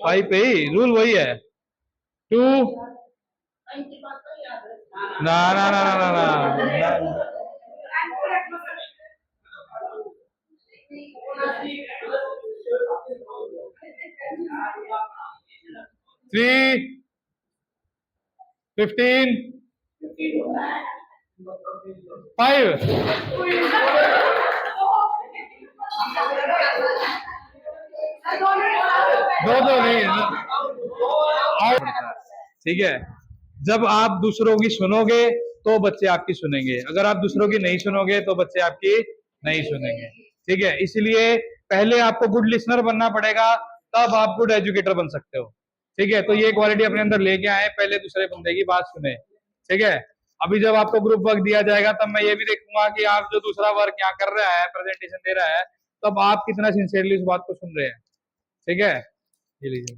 5 पे ही रूल वही है। 2 ना ना ना ना ना ना 3 15 5 दो दो नहीं। ठीक है, जब आप दूसरों की सुनोगे तो बच्चे आपकी सुनेंगे, अगर आप दूसरों की नहीं सुनोगे तो बच्चे आपकी नहीं सुनेंगे। ठीक है, इसलिए पहले आपको गुड लिसनर बनना पड़ेगा, तब आप गुड एजुकेटर बन सकते हो। ठीक है, तो ये क्वालिटी अपने अंदर लेके आए, पहले दूसरे बंदे की बात सुने। ठीक है, अभी जब आपको ग्रुप वर्क दिया जाएगा तब मैं ये भी देखूंगा कि आप जो दूसरा वर्क यहाँ कर रहा है, प्रेजेंटेशन दे रहा है, तब आप कितना सिंसियरली उस बात को सुन रहे हैं। ठीक है, ये लीजिए।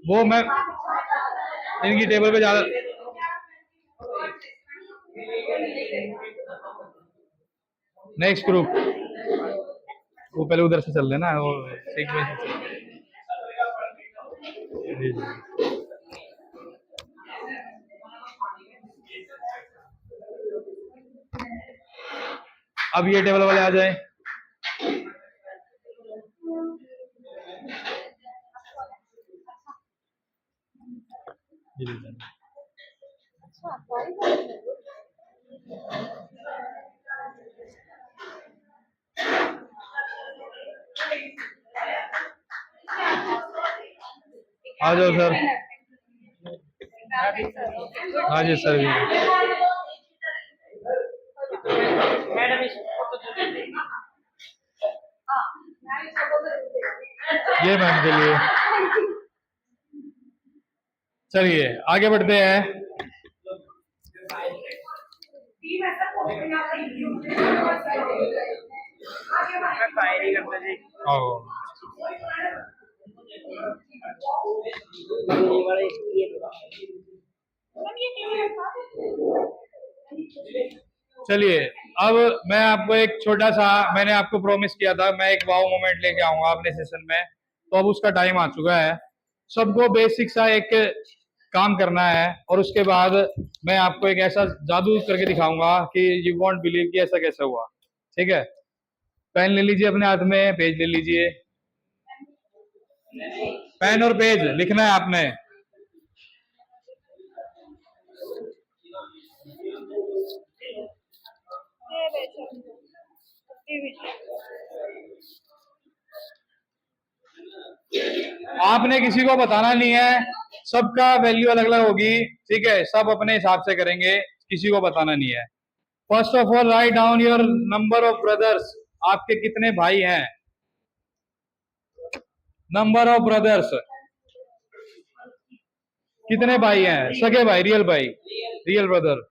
वो मैं इनकी टेबल पे ज्यादा नेक्स्ट ग्रुप वो पहले उधर से चल लेना, वो सीक्वेंस से। अब ये टेबल वाले आ जाए। आ जाओ सर। हाँ जी सर। ये मैम के लिए। चलिए आगे बढ़ते हैं। ये वाले ये चलिए, अब मैं आपको एक छोटा सा, मैंने आपको प्रॉमिस किया था मैं एक वाव मोमेंट लेके आऊंगा अपने सेशन में, तो अब उसका टाइम आ चुका है। सबको बेसिक सा एक काम करना है और उसके बाद मैं आपको एक ऐसा जादू करके दिखाऊंगा कि यू वॉन्ट बिलीव कि ऐसा कैसे हुआ। ठीक है, पेन ले लीजिए अपने हाथ में, पेज ले लीजिए, पेन और पेज लिखना है आपने। आपने किसी को बताना नहीं है, सबका वैल्यू अलग अलग होगी। ठीक है, सब अपने हिसाब से करेंगे, किसी को बताना नहीं है। First of all write down your number of brothers. आपके कितने भाई हैं? नंबर ऑफ ब्रदर्स, कितने भाई हैं? सगे भाई, रियल भाई, रियल ब्रदर।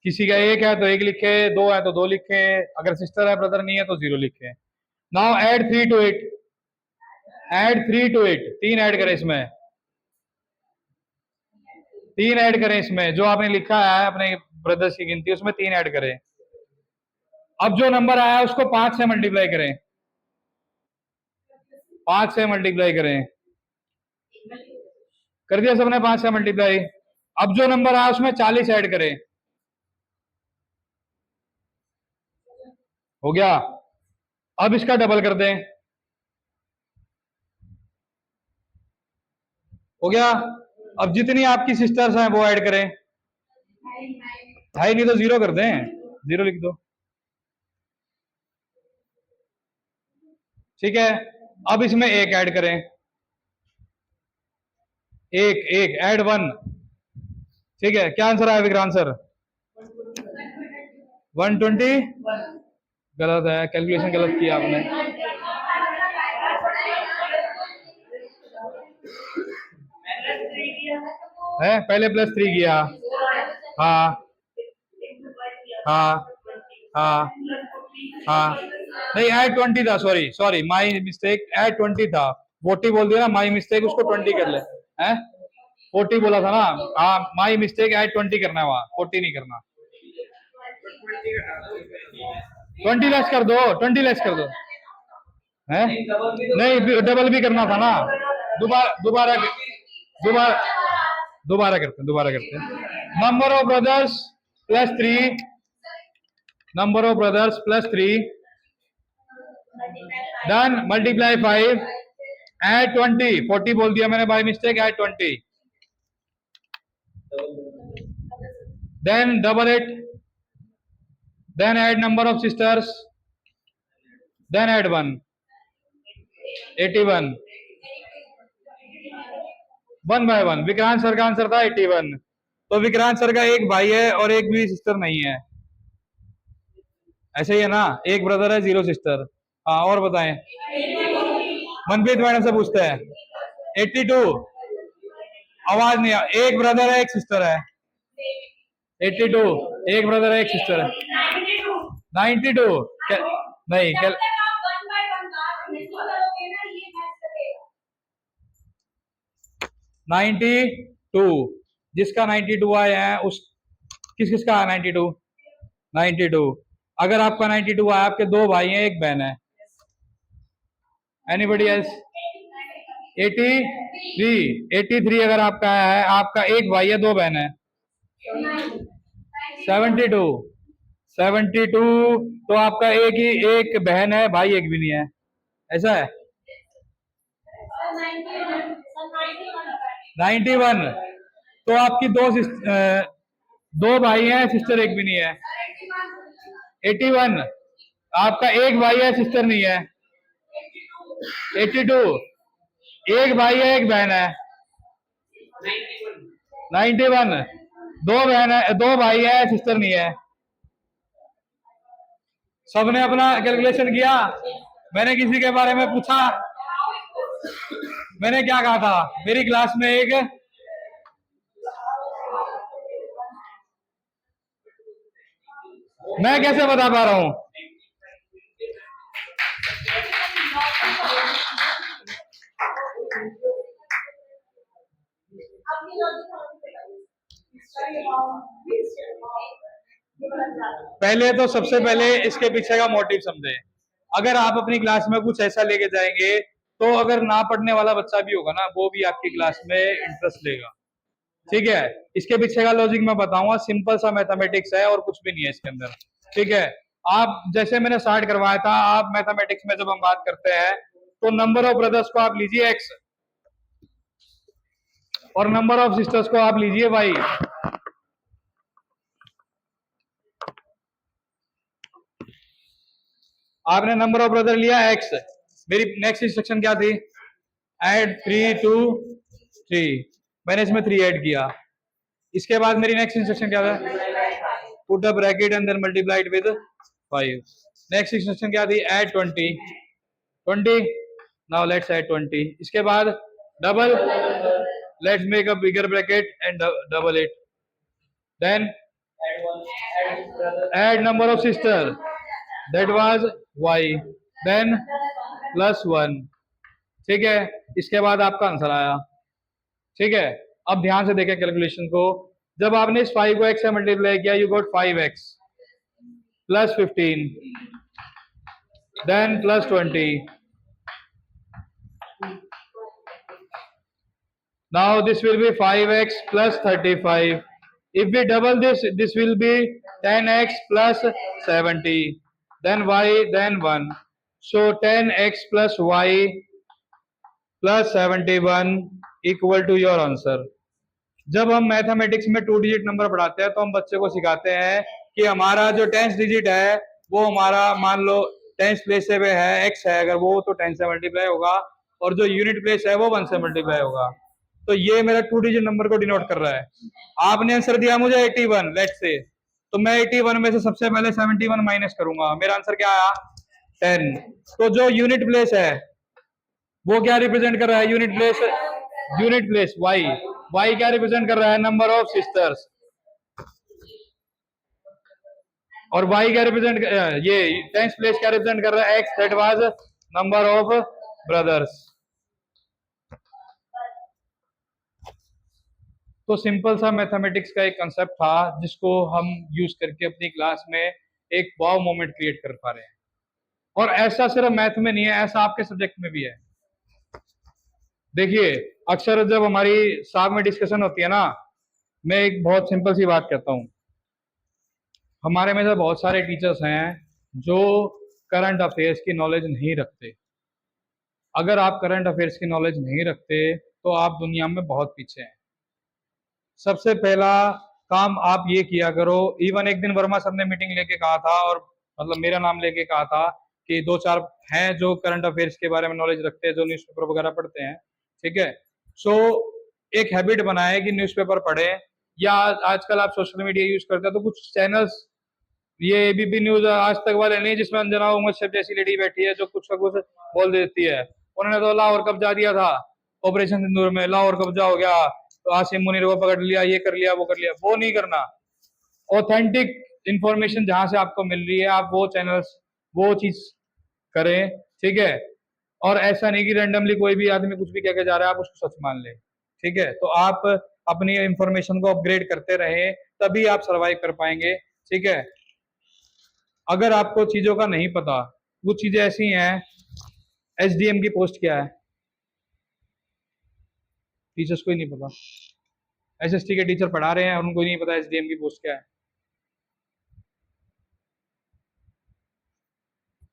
किसी का एक है तो एक लिखे, दो है तो दो लिखे, अगर सिस्टर है ब्रदर नहीं है तो 0 लिखे। Now add 3 to it, add 3 to it, 3 add करें इसमें, 3 ऐड करें इसमें, जो आपने लिखा है अपने ब्रदर्स की गिनती उसमें 3 ऐड करें। अब जो नंबर आया है उसको 5 से मल्टीप्लाई करें, 5 से मल्टीप्लाई करें। कर दिया सबने 5 से मल्टीप्लाई। अब जो नंबर आया उसमें 40 ऐड करें, हो गया। अब इसका डबल कर दें, हो गया। अब जितनी आपकी सिस्टर्स हैं वो ऐड करें, ढाई नहीं तो 0 कर दें, 0 लिख दो। ठीक है, अब इसमें 1 ऐड करें, एक ऐड 1। ठीक है, क्या आंसर आया विक्रांत सर? 120? गलत है, कैलकुलेशन गलत किया आपने। है, पहले +3 किया। हाँ हाँ हाँ हाँ, नहीं ऐड 20 था, सॉरी माई मिस्टेक, ऐड 20 था। 40 बोल दिया ना, माई मिस्टेक, उसको 20 कर ले। हैं, 40 बोला था ना, हाँ माई मिस्टेक, ऐड 20 करना है वहां, 40 नहीं करना। 20 लेस कर दो, 20 लेस कर दो। है नहीं, डबल भी करना था ना। दोबारा दोबारा दोबारा दोबारा करते हैं। Number of brothers +3, number of brothers +3, done, multiply 5, add 20, 40 बोल दिया मैंने by mistake, add 20, then double it, then add number of sisters, then add 1, 81, 1 by 1। Vikrant sir का आंसर था 81। तो विक्रांत सर का एक भाई है और एक भी सिस्टर नहीं है, ऐसे ही है ना, एक ब्रदर है 0 सिस्टर। हाँ, और बताएं, मनप्रीत मैडम से पूछते हैं। 82, आवाज नहीं आ, एक ब्रदर है एक सिस्टर है। 82, एक ब्रदर है एक सिस्टर है। 92, नहीं क्या, 92, जिसका 92 आया है उस, किस किसका 92? 92, अगर आपका 92 आया, आपके 2 भाई हैं 1 बहन है। Anybody else? 83, 83 अगर आपका है, आपका 1 भाई है 2 बहन है। 72, 72 तो आपका एक बहन है, भाई एक भी नहीं है, ऐसा है। 91 तो आपकी 2 भाई हैं, सिस्टर एक भी नहीं है। 81 आपका 1 भाई है, सिस्टर नहीं है। 82 1 भाई है 1 बहन है। 91 2 भाई है, सिस्टर नहीं है। सबने अपना कैलकुलेशन किया? मैंने किसी के बारे में पूछा? मैंने क्या कहा था? मेरी क्लास में एक, मैं कैसे बता पा रहा हूं? पहले तो सबसे पहले इसके पीछे का मोटिव समझे। अगर आप अपनी क्लास में कुछ ऐसा लेके जाएंगे तो अगर ना पढ़ने वाला बच्चा भी होगा ना, वो भी आपकी क्लास में इंटरेस्ट लेगा। ठीक है, इसके पीछे का लॉजिक मैं बताऊंगा, सिंपल सा मैथमेटिक्स है और कुछ भी नहीं है इसके अंदर। ठीक है, आप जैसे मैंने स्टार्ट करवाया था, आप मैथमेटिक्स में जब हम बात करते हैं तो नंबर ऑफ ब्रदर्स को आप लीजिए एक्स और नंबर ऑफ सिस्टर्स को आप लीजिए वाई। आपने नंबर ऑफ ब्रदर लिया एक्स, मेरी नेक्स्ट इंस्ट्रक्शन क्या थी? ऐड 3 to 3, मैंने इसमें 3 ऐड किया। इसके बाद मेरी नेक्स्ट इंस्ट्रक्शन क्या था? Put a bracket and then multiplied with 5। Next instruction क्या थी? ऐड 20। Now let's add 20। इसके बाद double, let's make a bigger bracket and double it. Then add number of sister, that was y, then plus 1। ठीक है, इसके बाद आपका answer आया। ठीक है, अब ध्यान से देखें कैलकुलेशन को। जब आपने इस 5 को x से मल्टीप्लाई किया, you got 5x plus 15 then plus 20। Now this will be 5x plus 35. If we double this, this will be 10x plus 70. Then y, then 1. So 10x plus y plus 71 equal to your answer. जब हम mathematics में 2 digit number पढ़ाते हैं तो हम बच्चे को सिखाते हैं कि हमारा जो 10th डिजिट है वो हमारा, मान लो 10th प्लेस से है x है, अगर वो तो 10 से मल्टीप्लाई होगा और जो यूनिट प्लेस है वो 1 से मल्टीप्लाई होगा। तो ये मेरा 2 डिजिट नंबर को डिनोट कर रहा है। आपने आंसर दिया मुझे 81, लेट्स से, तो मैं 81 में से सबसे पहले 71 माइनस करूंगा, मेरा आंसर क्या आया? 10। तो जो यूनिट प्लेस है वो क्या रिप्रेजेंट कर रहा है? यूनिट प्लेस y क्या रिप्रेजेंट कर रहा है? Number of sisters. और y क्या रिप्रेजेंट, ये 10th प्लेस क्या रिप्रेजेंट कर रहा है? x, that was number of brothers. तो सिंपल सा मैथमेटिक्स का एक कंसेप्ट था जिसको हम यूज करके अपनी क्लास में एक वाव मोमेंट क्रिएट कर पा रहे हैं। और ऐसा सिर्फ मैथ में नहीं है, ऐसा आपके सब्जेक्ट में भी है। देखिए, अक्सर जब हमारी साहब में डिस्कशन होती है ना, मैं एक बहुत सिंपल सी बात कहता हूँ। हमारे में से बहुत सारे टीचर्स हैं जो करंट अफेयर्स की नॉलेज नहीं रखते। अगर आप करंट अफेयर्स की नॉलेज नहीं रखते तो आप दुनिया में बहुत पीछे हैं। सबसे पहला काम आप ये किया करो, इवन एक दिन वर्मा सर ने मीटिंग लेके कहा था, और मतलब मेरा नाम लेके कहा था कि 2-4 हैं जो करंट अफेयर्स के बारे में नॉलेज रखते हैं, जो न्यूज़पेपर वगैरह पढ़ते हैं। ठीक है, सो एक हैबिट बनाए कि न्यूज़पेपर पढ़े, या आजकल आप सोशल मीडिया यूज करते हैं तो कुछ चैनल्स, ये एबीपी न्यूज आज तक वाले नहीं जिसमें अंजना उमर शेख जैसी लेडी बैठी है जो कुछ ना कुछ बोल देती है। उन्होंने तो लाहौर कब्जा दिया था ऑपरेशन सिंदूर में, लाहौर कब्जा हो गया तो आसिम मुनीर को पकड़ लिया, ये कर लिया, वो कर लिया। वो नहीं करना। ऑथेंटिक इंफॉर्मेशन जहां से आपको मिल रही है, आप वो चैनल्स, वो चीज करें। ठीक है, और ऐसा नहीं कि रैंडमली कोई भी आदमी कुछ भी कह के जा रहा है आप उसको सच मान ले। ठीक है, तो आप अपनी इंफॉर्मेशन को अपग्रेड करते रहें, तभी आप सर्वाइव कर पाएंगे। ठीक है, अगर आपको चीजों का नहीं पता, वो चीजें ऐसी हैं, एसडीएम की पोस्ट क्या है टीचर्स को ही नहीं पता। एसएसटी के टीचर पढ़ा रहे हैं और उनको नहीं पता एसडीएम की पोस्ट क्या है।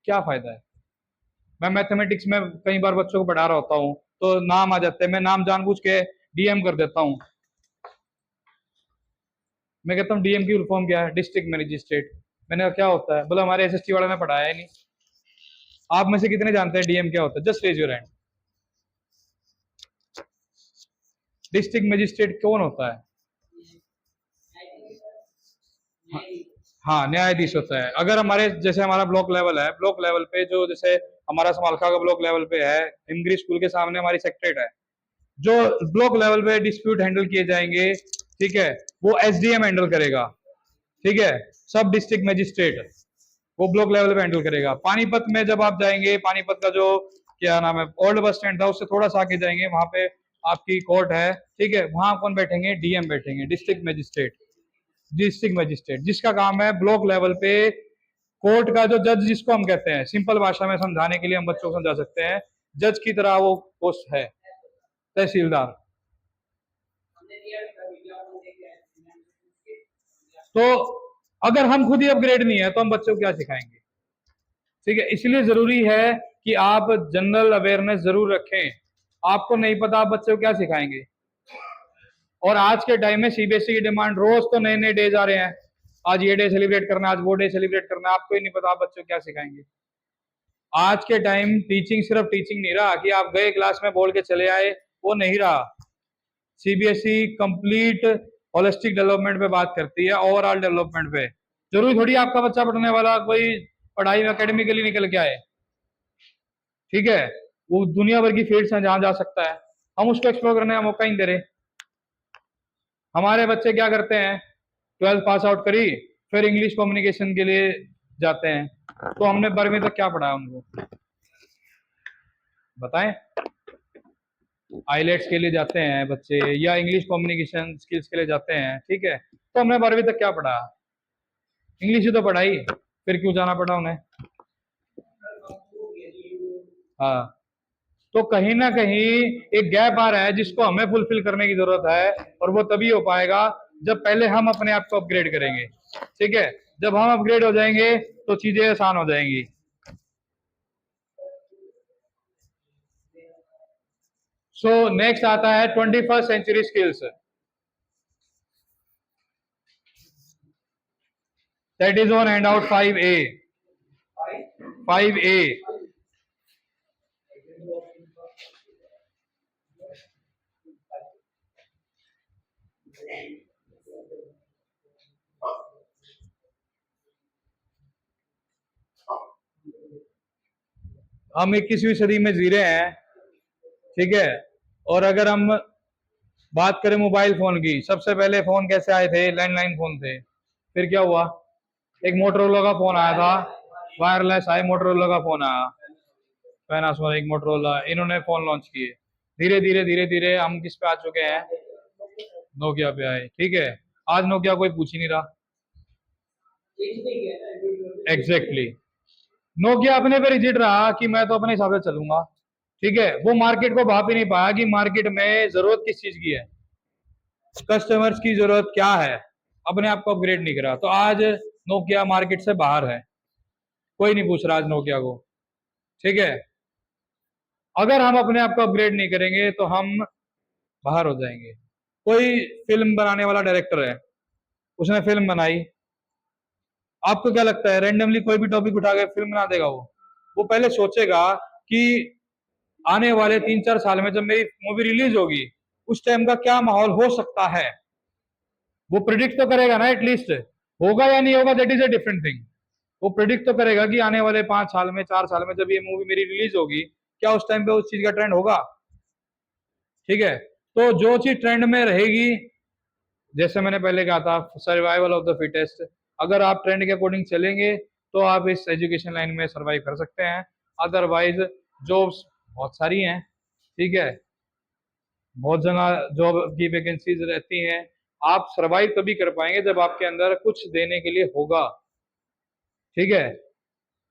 क्या फायदा है? मैं मैथमेटिक्स में कई बार बच्चों को पढ़ा रहा होता हूँ तो नाम आ जाते हैं, मैं नाम जानबूझ के डीएम कर देता हूँ। मैं कहता हूँ डीएम की फुल फॉर्म क्या है? District magistrate. मैंने कहा क्या होता है? बोला हमारे एसएसटी वाला ने पढ़ाया ही नहीं। आप में से कितने जानते हैं डीएम क्या होता है? Just raise your hand. District magistrate कौन होता है? हाँ, न्यायाधीश होता है। अगर हमारे जैसे हमारा ब्लॉक लेवल है, ब्लॉक लेवल पे जो जैसे हमारा समालखा का ब्लॉक लेवल पे है, हिमगिरी स्कूल के सामने हमारी सेक्रेटरीट है, जो ब्लॉक लेवल पे डिस्प्यूट हैंडल किए जाएंगे, ठीक है, वो एसडीएम हैंडल करेगा। ठीक है, सब डिस्ट्रिक्ट मैजिस्ट्रेट वो ब्लॉक लेवल पे हैंडल करेगा। पानीपत में जब आप जाएंगे, पानीपत का जो क्या नाम है, ओल्ड बस स्टैंड था, उससे थोड़ा सा आगे जाएंगे, वहां पे आपकी कोर्ट है, ठीक है। वहां कौन बैठेंगे, डीएम बैठेंगे, डिस्ट्रिक्ट मजिस्ट्रेट। डिस्ट्रिक्ट मजिस्ट्रेट जिसका काम है ब्लॉक लेवल पे कोर्ट का जो जज जिसको हम कहते हैं, सिंपल भाषा में समझाने के लिए हम बच्चों को समझा सकते हैं, जज की तरह वो पोस्ट है। तहसीलदार। तो अगर हम खुद ही अपग्रेड नहीं है तो हम बच्चों को क्या सिखाएंगे, ठीक है। इसलिए जरूरी है कि आप जनरल अवेयरनेस जरूर रखें। आपको नहीं पता आप बच्चों को क्या सिखाएंगे। और आज के टाइम में सीबीएसई की डिमांड, रोज तो नए नए डेज आ रहे हैं, आज ये डे सेलिब्रेट करना, आज वो डे सेलिब्रेट करना, आपको ही नहीं पता आप बच्चों को क्या सिखाएंगे। आज के टाइम टीचिंग सिर्फ टीचिंग नहीं रहा कि आप गए क्लास में बोल के चले आए, वो नहीं रहा। सीबीएसई कंप्लीट होलिस्टिक डेवलपमेंट पे बात करती है, ओवरऑल डेवलपमेंट पे। जरूरी थोड़ी आपका बच्चा पढ़ने वाला कोई पढ़ाई में एकेडमिकली निकल के आए, ठीक है। वो दुनिया भर की फील्ड से जहां जा सकता है, हम उसको एक्सप्लोर करने का मौका ही नहीं दे रहे। हमारे बच्चे क्या करते हैं, 12th पास आउट करी, फिर इंग्लिश कम्युनिकेशन के लिए जाते हैं। तो हमने 12वीं तक क्या पढ़ाया उनको, बताएं। आईलेट्स के लिए जाते हैं बच्चे, या इंग्लिश कम्युनिकेशन स्किल्स के लिए जाते हैं, ठीक है। तो हमने 12वीं तक क्या पढ़ाया, इंग्लिश ही तो पढ़ाई, फिर क्यों जाना पड़ा उन्हें। हाँ, तो कहीं ना कहीं एक गैप आ रहा है जिसको हमें फुलफिल करने की जरूरत है, और वो तभी हो पाएगा जब पहले हम अपने आप को अपग्रेड करेंगे, ठीक है। जब हम अपग्रेड हो जाएंगे तो चीजें आसान हो जाएंगी। सो नेक्स्ट आता है 21st century skills, that is on handout 5A। 5A हम 21वीं सदी में जी रहे हैं, ठीक है। और अगर हम बात करें मोबाइल फोन की, सबसे पहले फोन कैसे आए थे, लैंडलाइन फोन थे। फिर क्या हुआ, एक मोटरोला का फोन आया था, वायरलेस आए, मोटरोला का फोन आया, पैनासोनिक, मोटरोला, इन्होंने फोन लॉन्च किए। धीरे धीरे धीरे धीरे हम किस पे आ चुके हैं, नोकिया पे आए, ठीक है। आज नोकिया कोई पूछ ही नहीं रहा। एग्जैक्टली नोकिया अपने पे रिजिड रहा कि मैं तो अपने हिसाब से चलूंगा, ठीक है। वो मार्केट को भाप ही नहीं पाया कि मार्केट में जरूरत किस चीज की है, कस्टमर्स की जरूरत क्या है, अपने आप को अपग्रेड नहीं करा। तो आज नोकिया मार्केट से बाहर है, कोई नहीं पूछ रहा आज नोकिया को, ठीक है। अगर हम अपने आप को अपग्रेड नहीं करेंगे तो हम बाहर हो जाएंगे। कोई फिल्म बनाने वाला डायरेक्टर है, उसने फिल्म बनाई, आपको क्या लगता है रैंडमली कोई भी टॉपिक उठा के फिल्म बना देगा? वो पहले सोचेगा कि आने वाले 3-4 साल में जब मेरी मूवी रिलीज होगी उस टाइम का क्या माहौल हो सकता है, वो प्रिडिक्ट तो करेगा ना। एटलीस्ट होगा या नहीं होगा that is a different thing. वो प्रिडिक्ट तो करेगा कि आने वाले 5 साल में, 4 साल में जब ये मूवी मेरी रिलीज होगी, क्या उस टाइम पे उस चीज का ट्रेंड होगा, ठीक है। तो जो चीज ट्रेंड में रहेगी, जैसे मैंने पहले कहा था, सर्वाइवल ऑफ द फिटेस्ट। अगर आप ट्रेंड के अकॉर्डिंग चलेंगे तो आप इस एजुकेशन लाइन में सर्वाइव कर सकते हैं। अदरवाइज जॉब्स बहुत सारी हैं, ठीक है, बहुत जगह जॉब की वैकेंसीज रहती हैं। आप सर्वाइव तभी कर पाएंगे जब आपके अंदर कुछ देने के लिए होगा, ठीक है।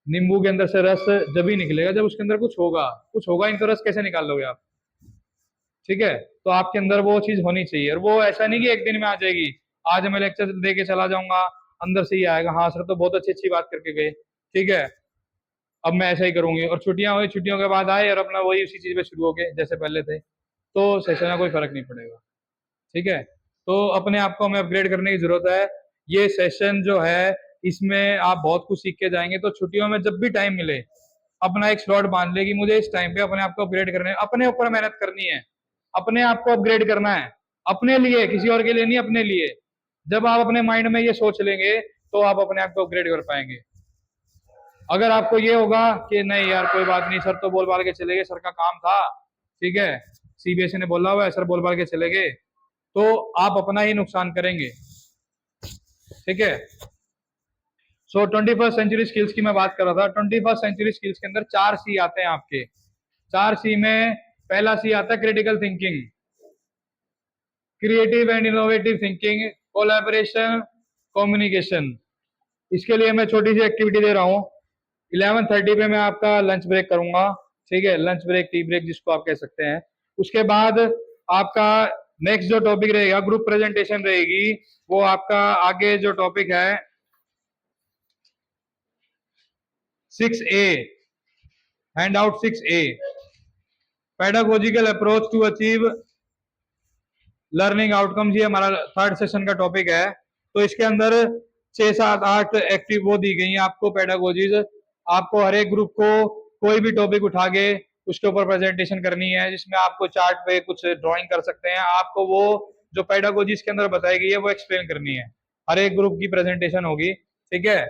नींबू के अंदर से रस जब ही निकलेगा जब उसके अंदर कुछ होगा, कुछ होगा नहीं तो रस कैसे निकाल लोगे आप, ठीक है। तो आपके अंदर वो चीज होनी चाहिए, और वो ऐसा नहीं कि एक दिन में आ जाएगी। आज मैं लेक्चर दे के चला जाऊंगा, अंदर से ही आएगा, हाँ सर तो बहुत अच्छी अच्छी बात करके गए, ठीक है, अब मैं ऐसा ही करूंगी। और छुट्टियां हुई, छुट्टियों के बाद आए और अपना वही उसी चीज पे शुरू हो गए जैसे पहले थे, तो सेशन में कोई फर्क नहीं पड़ेगा, ठीक है। तो अपने आप को हमें अपग्रेड करने की जरूरत है। ये सेशन जो है इसमें आप बहुत कुछ सीख के जाएंगे। तो छुट्टियों में जब भी टाइम मिले अपना एक स्लॉट बांध ले कि मुझे इस टाइम पे अपने आप को अपग्रेड करने, अपने ऊपर मेहनत करनी है, अपने आप को अपग्रेड करना है, अपने लिए, किसी और के लिए नहीं, अपने लिए। जब आप अपने माइंड में ये सोच लेंगे तो आप अपने आप को अपग्रेड कर पाएंगे। अगर आपको ये होगा कि नहीं यार कोई बात नहीं, सर तो बोल बाल के चले गए, सर का काम था, ठीक है, सीबीएसई ने बोला हुआ है, सर बोल बाल के चले गए, तो आप अपना ही नुकसान करेंगे, ठीक है। सो 21st सेंचुरी स्किल्स की मैं बात कर रहा था। 21st सेंचुरी स्किल्स के अंदर 4 C आते हैं आपके, 4C में पहला C आता है critical thinking, creative and innovative thinking, collaboration, communication. इसके लिए मैं छोटी सी एक्टिविटी दे रहा हूँ। 11:30 पे मैं आपका लंच ब्रेक करूंगा, ठीक है, लंच ब्रेक, टी ब्रेक जिसको आप कह सकते हैं। उसके बाद आपका नेक्स्ट जो टॉपिक रहेगा ग्रुप प्रेजेंटेशन रहेगी, वो आपका आगे जो टॉपिक है 6A, handout 6A, pedagogical approach to achieve learning outcomes. ये हमारा थर्ड सेशन का टॉपिक है। तो इसके अंदर 6, 7, 8 एक्टिव वो दी गई हैं आपको पेडागोजीज। आपको हर एक ग्रुप को कोई भी टॉपिक उठा के उसके ऊपर प्रेजेंटेशन करनी है, जिसमें आपको चार्ट पे कुछ ड्राइंग कर सकते हैं। आपको वो जो पेडागोजीज के अंदर बताई गई है वो एक्सप्लेन करनी है। हर एक ग्रुप की प्रेजेंटेशन होगी, ठीक है।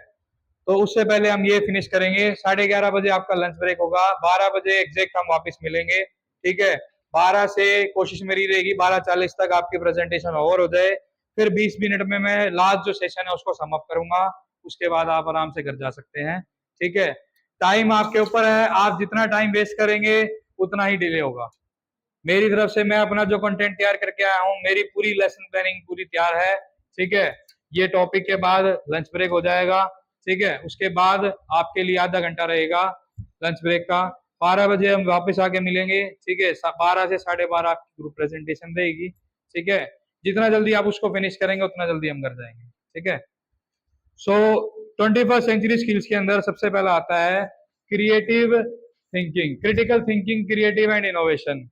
तो उससे पहले हम ये फिनिश करेंगे। 11:30 बजे आपका लंच ब्रेक होगा, 12 बजे एग्जैक्ट हम वापस मिलेंगे, ठीक है। 12 से कोशिश मेरी रहेगी 12:40 तक आपकी प्रेजेंटेशन ओवर हो जाए। फिर 20 मिनट में मैं लास्ट जो सेशन है उसको सम अप करूंगा। उसके बाद आप आराम से घर जा सकते हैं, ठीक है। टाइम आपके ऊपर है, आप जितना टाइम वेस्ट करेंगे उतना ही डिले होगा। मेरी तरफ से मैं अपना जो कंटेंट तैयार करके आया हूँ, मेरी पूरी लेसन प्लानिंग पूरी तैयार है, ठीक है। ये टॉपिक के बाद लंच ब्रेक हो जाएगा, ठीक है। उसके बाद आपके लिए आधा घंटा रहेगा लंच ब्रेक का। 12 बजे हम वापस आके मिलेंगे, ठीक है। 12 से 12:30 आपकी ग्रुप प्रेजेंटेशन रहेगी, ठीक है। जितना जल्दी आप उसको फिनिश करेंगे उतना जल्दी हम घर जाएंगे, ठीक है। सो 21st सेंचुरी स्किल्स के अंदर सबसे पहला आता है creative thinking, critical thinking, creative and innovation.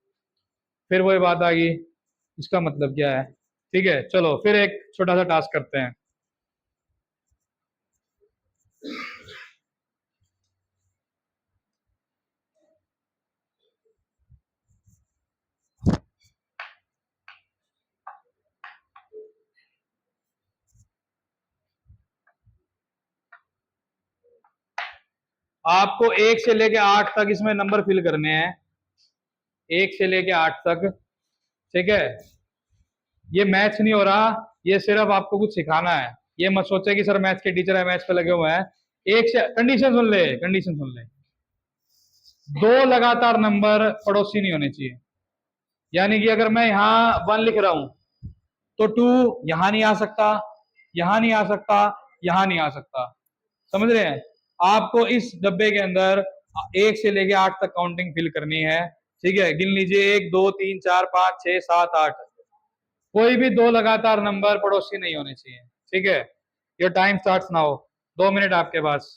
फिर वही बात आ गई, इसका मतलब क्या है, ठीक है। चलो फिर एक छोटा सा टास्क करते हैं। आपको 1 से लेके 8 तक इसमें नंबर फिल करने हैं, 1 से लेके 8 तक, ठीक है। ये मैथ्स नहीं हो रहा, ये सिर्फ आपको कुछ सिखाना है। ये मत सोचे कि सर मैथ्स के टीचर है, मैथ्स पे लगे हुए हैं। 1 से कंडीशन सुन ले, कंडीशन सुन ले। 2 लगातार नंबर पड़ोसी नहीं होने चाहिए। यानी कि अगर मैं यहाँ 1 लिख रहा हूं तो 2 यहां नहीं आ सकता, यहां नहीं आ सकता, यहां नहीं आ सकता। समझ रहे हैं? आपको इस डब्बे के अंदर 1 से लेके 8 तक काउंटिंग फिल करनी है, ठीक है। गिन लीजिए 1, 2, 3, 4, 5, 6, 7, 8। कोई भी 2 लगातार नंबर पड़ोसी नहीं होने चाहिए, ठीक है। Your time starts now. 2 minute आपके पास।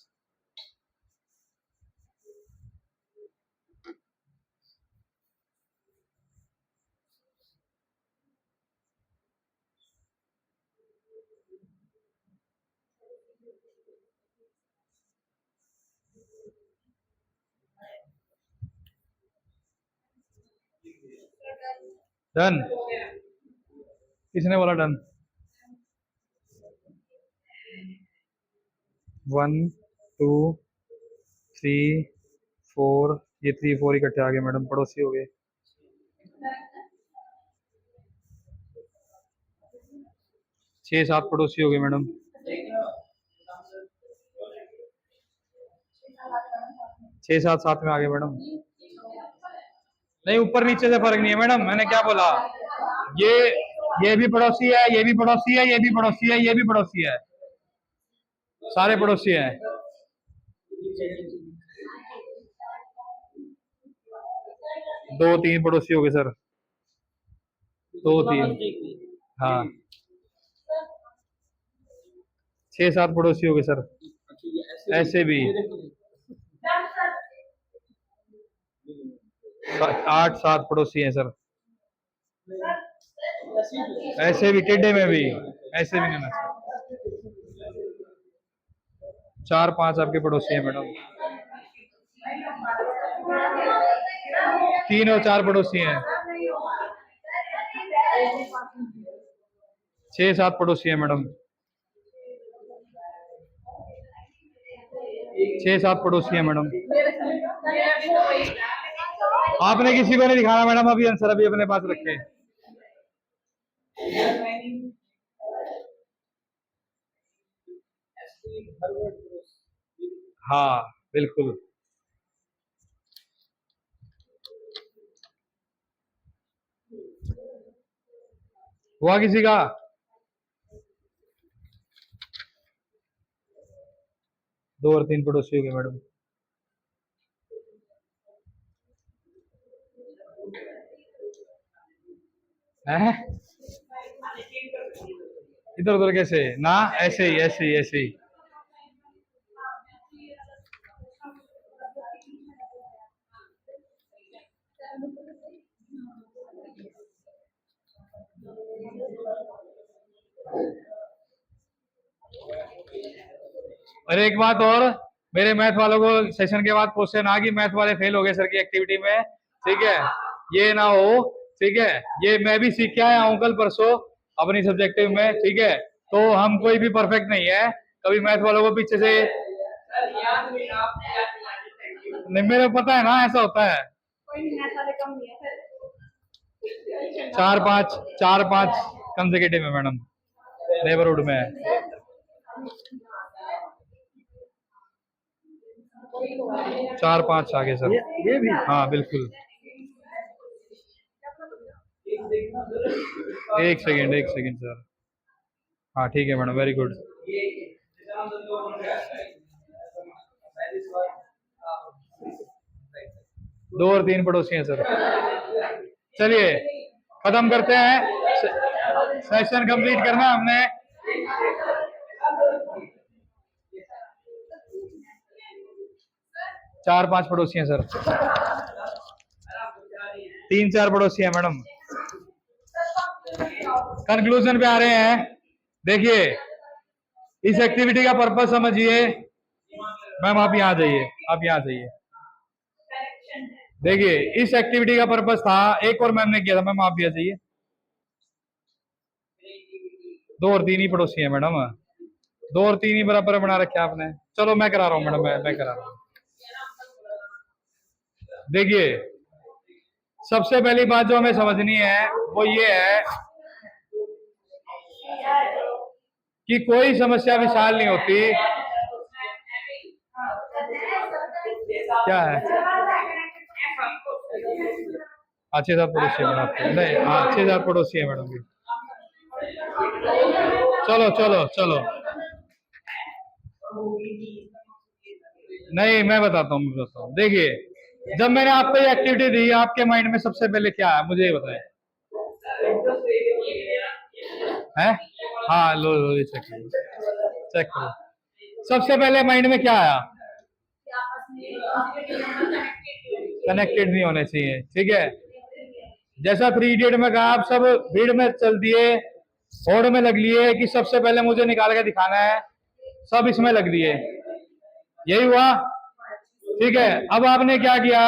डन? किसने बोला डन? 1, 2, 3, 4, ये 3, 4 इकट्ठे आ गए मैडम, पड़ोसी हो गए। 6, 7 पड़ोसी हो गए मैडम। 6, 7 साथ में आ गए मैडम। नहीं, ऊपर नीचे से फर्क नहीं है मैडम, मैंने क्या बोला, ये भी पड़ोसी है, ये भी पड़ोसी है, ये भी पड़ोसी है, ये भी पड़ोसी है, सारे पड़ोसी हैं। 2, 3 पड़ोसी हो गए सर, 2, 3, हाँ। 6, 7 पड़ोसी हो गए सर, ऐसे भी 8, 7 पड़ोसी हैं सर, ऐसे भी टेढ़े में भी, ऐसे भी नहीं। 4, 5 आपके पड़ोसी हैं मैडम। 3 और 4 पड़ोसी हैं। 6, 7 पड़ोसी हैं मैडम। 6, 7 पड़ोसी हैं मैडम। आपने किसी को नहीं दिखाना मैडम, अभी आंसर अभी अपने पास रखे। हाँ बिल्कुल। हुआ किसी का? दो और तीन पड़ोसी हो गए मैडम। हैं? इधर उधर कैसे ना, ऐसे ही ऐसे ही ऐसे ही। और एक बात और, मेरे मैथ वालों को सेशन के बाद क्वेश्चन आ कि मैथ वाले फेल हो गए सर की एक्टिविटी में, ठीक है, ये ना हो, ठीक है, ये मैं भी सीख के आया हूँ कल परसों अपनी सब्जेक्टिव में, ठीक है, तो हम कोई भी परफेक्ट नहीं है, कभी मैथ वालों को पीछे से नहीं, मेरे को पता है ना ऐसा होता है। चार पांच कंसेक्यूटिव है मैडम, नेबरहुड में है। 4-5 आगे सर। ये भी हाँ बिल्कुल। एक सेकेंड सर। हाँ ठीक है मैडम, वेरी गुड। दो और तीन पड़ोसी हैं सर। चलिए खत्म करते हैं, सेशन कंप्लीट करना हमने। चार पांच पड़ोसी हैं सर, 3-4 पड़ोसी हैं मैडम। कंक्लूजन पे आ रहे हैं। देखिए इस एक्टिविटी का पर्पस समझिए मैम, आप यहाँ जाइए, आप यहाँ जाइए। देखिए इस एक्टिविटी का पर्पस था, एक और मैम ने किया था, मैम आप भी आ जाइए। 2 और 3 ही पड़ोसी है मैडम, 2 और 3 ही बराबर बना रखे आपने। चलो मैं करा रहा हूँ मैडम, मैं करा रहा हूँ। देखिए सबसे पहली बात जो हमें समझनी है वो ये है कि कोई समस्या विशाल नहीं होती। क्या है? 6-7 पड़ोसी है मैडम, नहीं हाँ 6-7 पड़ोसी है मैडम। चलो चलो चलो, नहीं मैं बताता हूँ। देखिए जब मैंने आपको ये एक्टिविटी दी, आपके माइंड में सबसे पहले क्या है मुझे ये बताएं। है? हाँ लो ये चेक करो। सबसे पहले माइंड में क्या आया? कनेक्टेड नहीं होने चाहिए, ठीक है। जैसा 3 इडियट में कहा, आप सब भीड़ में चल दिए, होड़ में लग लिए कि सबसे पहले मुझे निकाल के दिखाना है, सब इसमें लग दिए, यही हुआ, ठीक है। अब आपने क्या किया,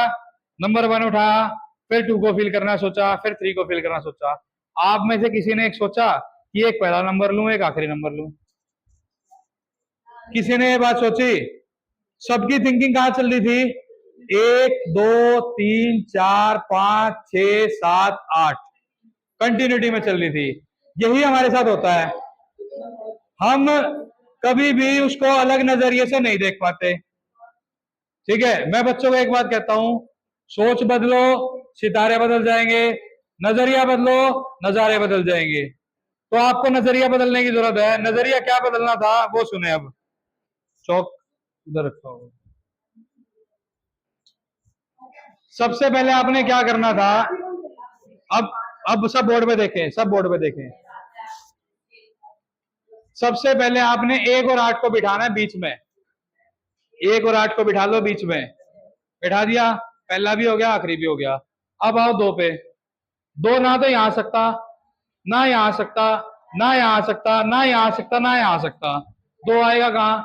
नंबर 1 उठाया, फिर 2 को फिल करना सोचा, फिर 3 को फिल करना सोचा। आप में से किसी ने एक सोचा कि एक पहला नंबर लूं, एक आखिरी नंबर लूं? किसी ने ये बात सोची? सबकी थिंकिंग कहां चल रही थी? 1 2 3 4 5 6 7 8 कंटिन्यूटी में चल रही थी। यही हमारे साथ होता है, हम कभी भी उसको अलग नजरिए से नहीं देख पाते, ठीक है। मैं बच्चों को एक बात कहता हूं, सोच बदलो सितारे बदल जाएंगे, नजरिया बदलो नजारे बदल जाएंगे। तो आपको नजरिया बदलने की जरूरत है। नजरिया क्या बदलना था वो सुने। अब चौक उधर रखा होगा। सबसे पहले आपने क्या करना था, अब सब बोर्ड पे देखें, सब बोर्ड पे देखें। सबसे पहले आपने 1 और 8 को बिठाना है बीच में। 1 और 8 को बिठा लो बीच में, बिठा दिया, पहला भी हो गया आखिरी भी हो गया। अब आओ 2 पे। 2 ना तो यहां आ सकता, ना यहां आ सकता, ना यहां आ सकता, ना यहां आ सकता, ना यहां आ सकता। 2 आएगा कहां?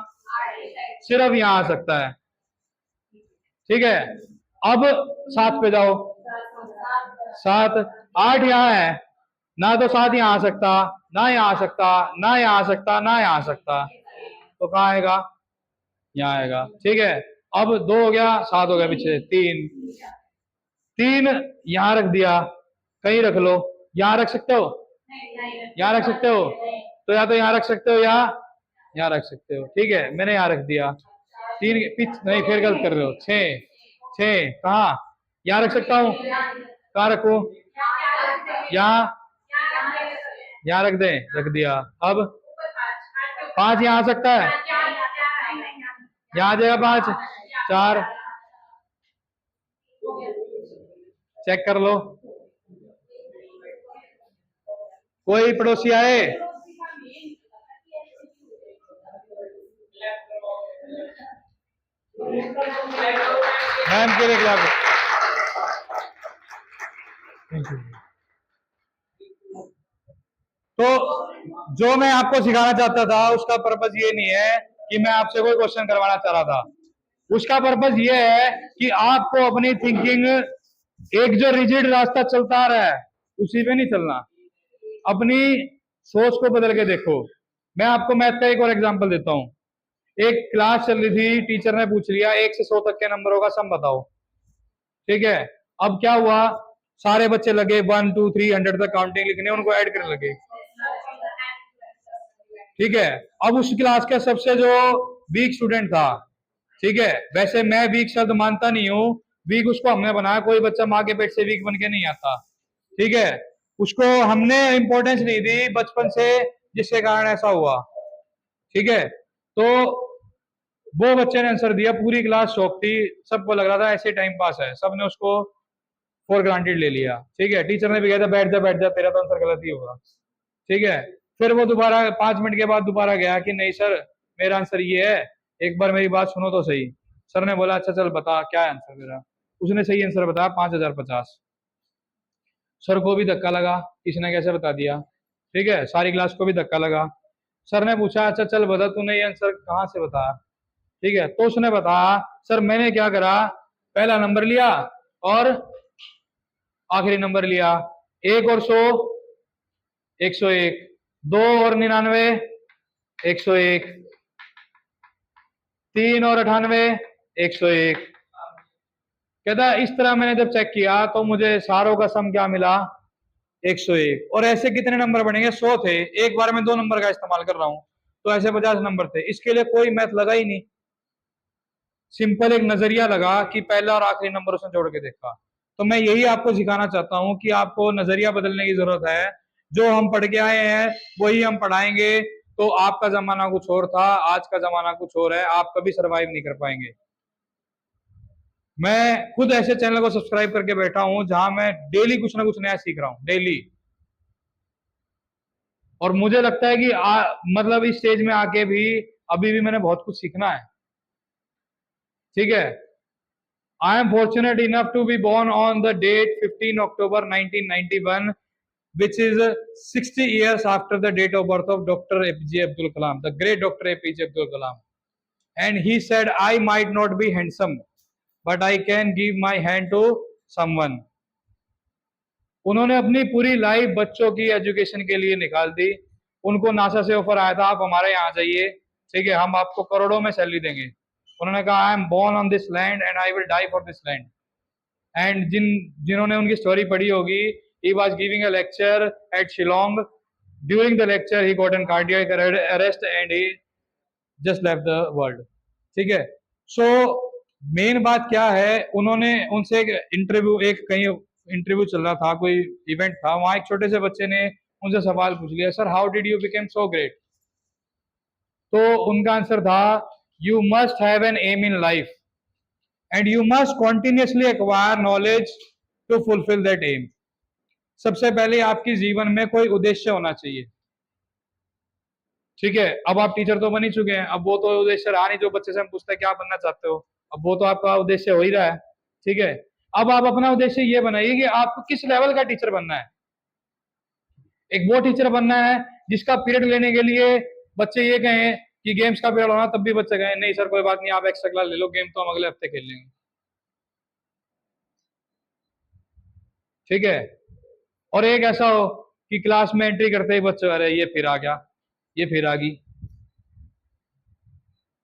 सिर्फ यहां आ सकता है, ठीक है। अब 7 पे जाओ, 7 8 यहां है, ना तो 7 यहां आ सकता, ना यहां आ सकता, ना यहां आ सकता, ना यहां आ सकता, तो कहां आएगा? यहाँ आएगा, ठीक है। अब 2 हो गया, 7 हो गया, पीछे 3 यहां रख दिया, कहीं रख लो, यहां रख सकते हो, यहां रख सकते हो, तो या तो यहां रख सकते हो या यहां रख सकते हो, ठीक है। मैंने यहां रख दिया। 3 नहीं, फिर गलत कर रहे हो। 6 कहा? यहां रख सकता हूं, कहां रखू? यहाँ यहाँ रख दें, रख दिया। अब 5 यहाँ आ सकता है, यहाँ आ जाएगा 5, 4 चेक कर लो। कोई पड़ोसी आए? मैम के लिए खिलाफ। तो जो मैं आपको सिखाना चाहता था उसका पर्पज ये नहीं है कि मैं आपसे कोई क्वेश्चन करवाना चाह रहा था। उसका पर्पज ये है कि आपको अपनी थिंकिंग, एक जो रिजिड रास्ता चलता आ रहा है उसी पे नहीं चलना, अपनी सोच को बदल के देखो। मैं आपको मैथ का एक और एग्जांपल देता हूँ। एक क्लास चल रही थी, टीचर ने पूछ लिया 1 से 100 तक के नंबरों का सम बताओ, ठीक है। अब क्या हुआ, सारे बच्चे लगे 1 2 3 100 तक काउंटिंग लिखने, उनको ऐड करने लगे, ठीक है। अब उस क्लास का सबसे जो वीक स्टूडेंट था, ठीक है, वैसे मैं वीक शब्द मानता नहीं हूँ, वीक उसको हमने बनाया, कोई बच्चा माँ के पेट से वीक बन के नहीं आता, ठीक है। उसको हमने इंपॉर्टेंस नहीं दी बचपन से, जिसके कारण ऐसा हुआ, ठीक है। तो वो बच्चे ने आंसर दिया, पूरी क्लास शॉक थी, सबको लग रहा था ऐसे टाइम पास है, सबने उसको फॉर ग्रांटेड ले लिया, ठीक है। टीचर ने भी कहा था बैठ जा तेरा तो आंसर गलत ही होगा, ठीक है। फिर वो दोबारा 5 मिनट के बाद दोबारा गया कि नहीं सर मेरा आंसर ये है, एक बार मेरी बात सुनो तो सही। सर ने बोला अच्छा चल बता क्या है आंसर मेरा। उसने सही आंसर बताया 5050। सर को भी धक्का लगा, इसने कैसे बता दिया, ठीक है। सारी क्लास को भी धक्का लगा। सर ने पूछा अच्छा चल बता तूने ये आंसर कहाँ से बताया, ठीक है। तो उसने बताया सर मैंने क्या करा, पहला नंबर लिया और आखिरी नंबर लिया, 1 और 100 101, 2 और 99 101, 3 और 98 101। कहता इस तरह मैंने जब चेक किया तो मुझे सारों का सम क्या मिला, 101। और ऐसे कितने नंबर बनेंगे, 100 थे, एक बार में 2 नंबर का इस्तेमाल कर रहा हूं, तो ऐसे 50 नंबर थे। इसके लिए कोई मैथ लगा ही नहीं, सिंपल एक नजरिया लगा कि पहला और आखिरी नंबर उसने जोड़ के देखा। तो मैं यही आपको सिखाना चाहता हूं कि आपको नजरिया बदलने की जरूरत है। जो हम पढ़ के आए हैं वही हम पढ़ाएंगे। तो आपका जमाना कुछ और था, आज का जमाना कुछ और है, आप कभी सरवाइव नहीं कर पाएंगे। मैं खुद ऐसे चैनल को सब्सक्राइब करके बैठा हूं जहां मैं डेली कुछ ना कुछ नया सीख रहा हूं, डेली। और मुझे लगता है कि मतलब इस स्टेज में आके भी अभी भी मैंने बहुत कुछ सीखना है, ठीक है। I am fortunate enough to be born on the date 15 October 1991, which is 60 years after the date of birth of Dr. APJ Abdul Kalam, the great Dr. APJ Abdul Kalam. And he said, I might not be handsome, but I can give my hand to someone. उन्होंने अपनी पूरी life बच्चों की education के लिए निकाल दी। उनको NASA से ऑफर आया था आप हमारे यहाँ जाइए, ठीक है, हम आपको करोड़ों में सैलरी देंगे। उन्होंने कहा I am born on this land and I will die for this land. And जिन्होंने उनकी स्टोरी पढ़ी होगी, he was giving a lecture at Shillong. During the lecture he got an cardiac arrest and he just left the world, ठीक है। So main बात क्या है, उन्होंने उनसे एक कहीं इंटरव्यू चल रहा था, कोई इवेंट था, वहां एक छोटे से बच्चे ने उनसे सवाल पूछ लिया, sir how did you become so great. तो उनका आंसर था, you must have an aim in life and you must continuously acquire knowledge to fulfil that aim. सबसे पहले आपकी जीवन में कोई उद्देश्य होना चाहिए, ठीक है। अब आप टीचर तो बन ही चुके हैं, अब वो तो उद्देश्य रहा नहीं, जो बच्चे से हम पूछते हैं क्या बनना चाहते हो, अब वो तो आपका उद्देश्य हो ही रहा है, ठीक है। अब आप अपना उद्देश्य ये बनाइए कि आपको किस लेवल का टीचर बनना है। एक वो टीचर बनना है जिसका पीरियड लेने के लिए बच्चे ये कहें कि गेम्स का पीरियड होना, तब भी बच्चे कहें नहीं सर कोई बात नहीं आप एक्स्ट्रा क्लास ले लो, गेम तो हम अगले हफ्ते खेल लेंगे, ठीक है। और एक ऐसा हो कि क्लास में एंट्री करते ही बच्चे अरे ये फिर आ गया, ये फिर आ गई।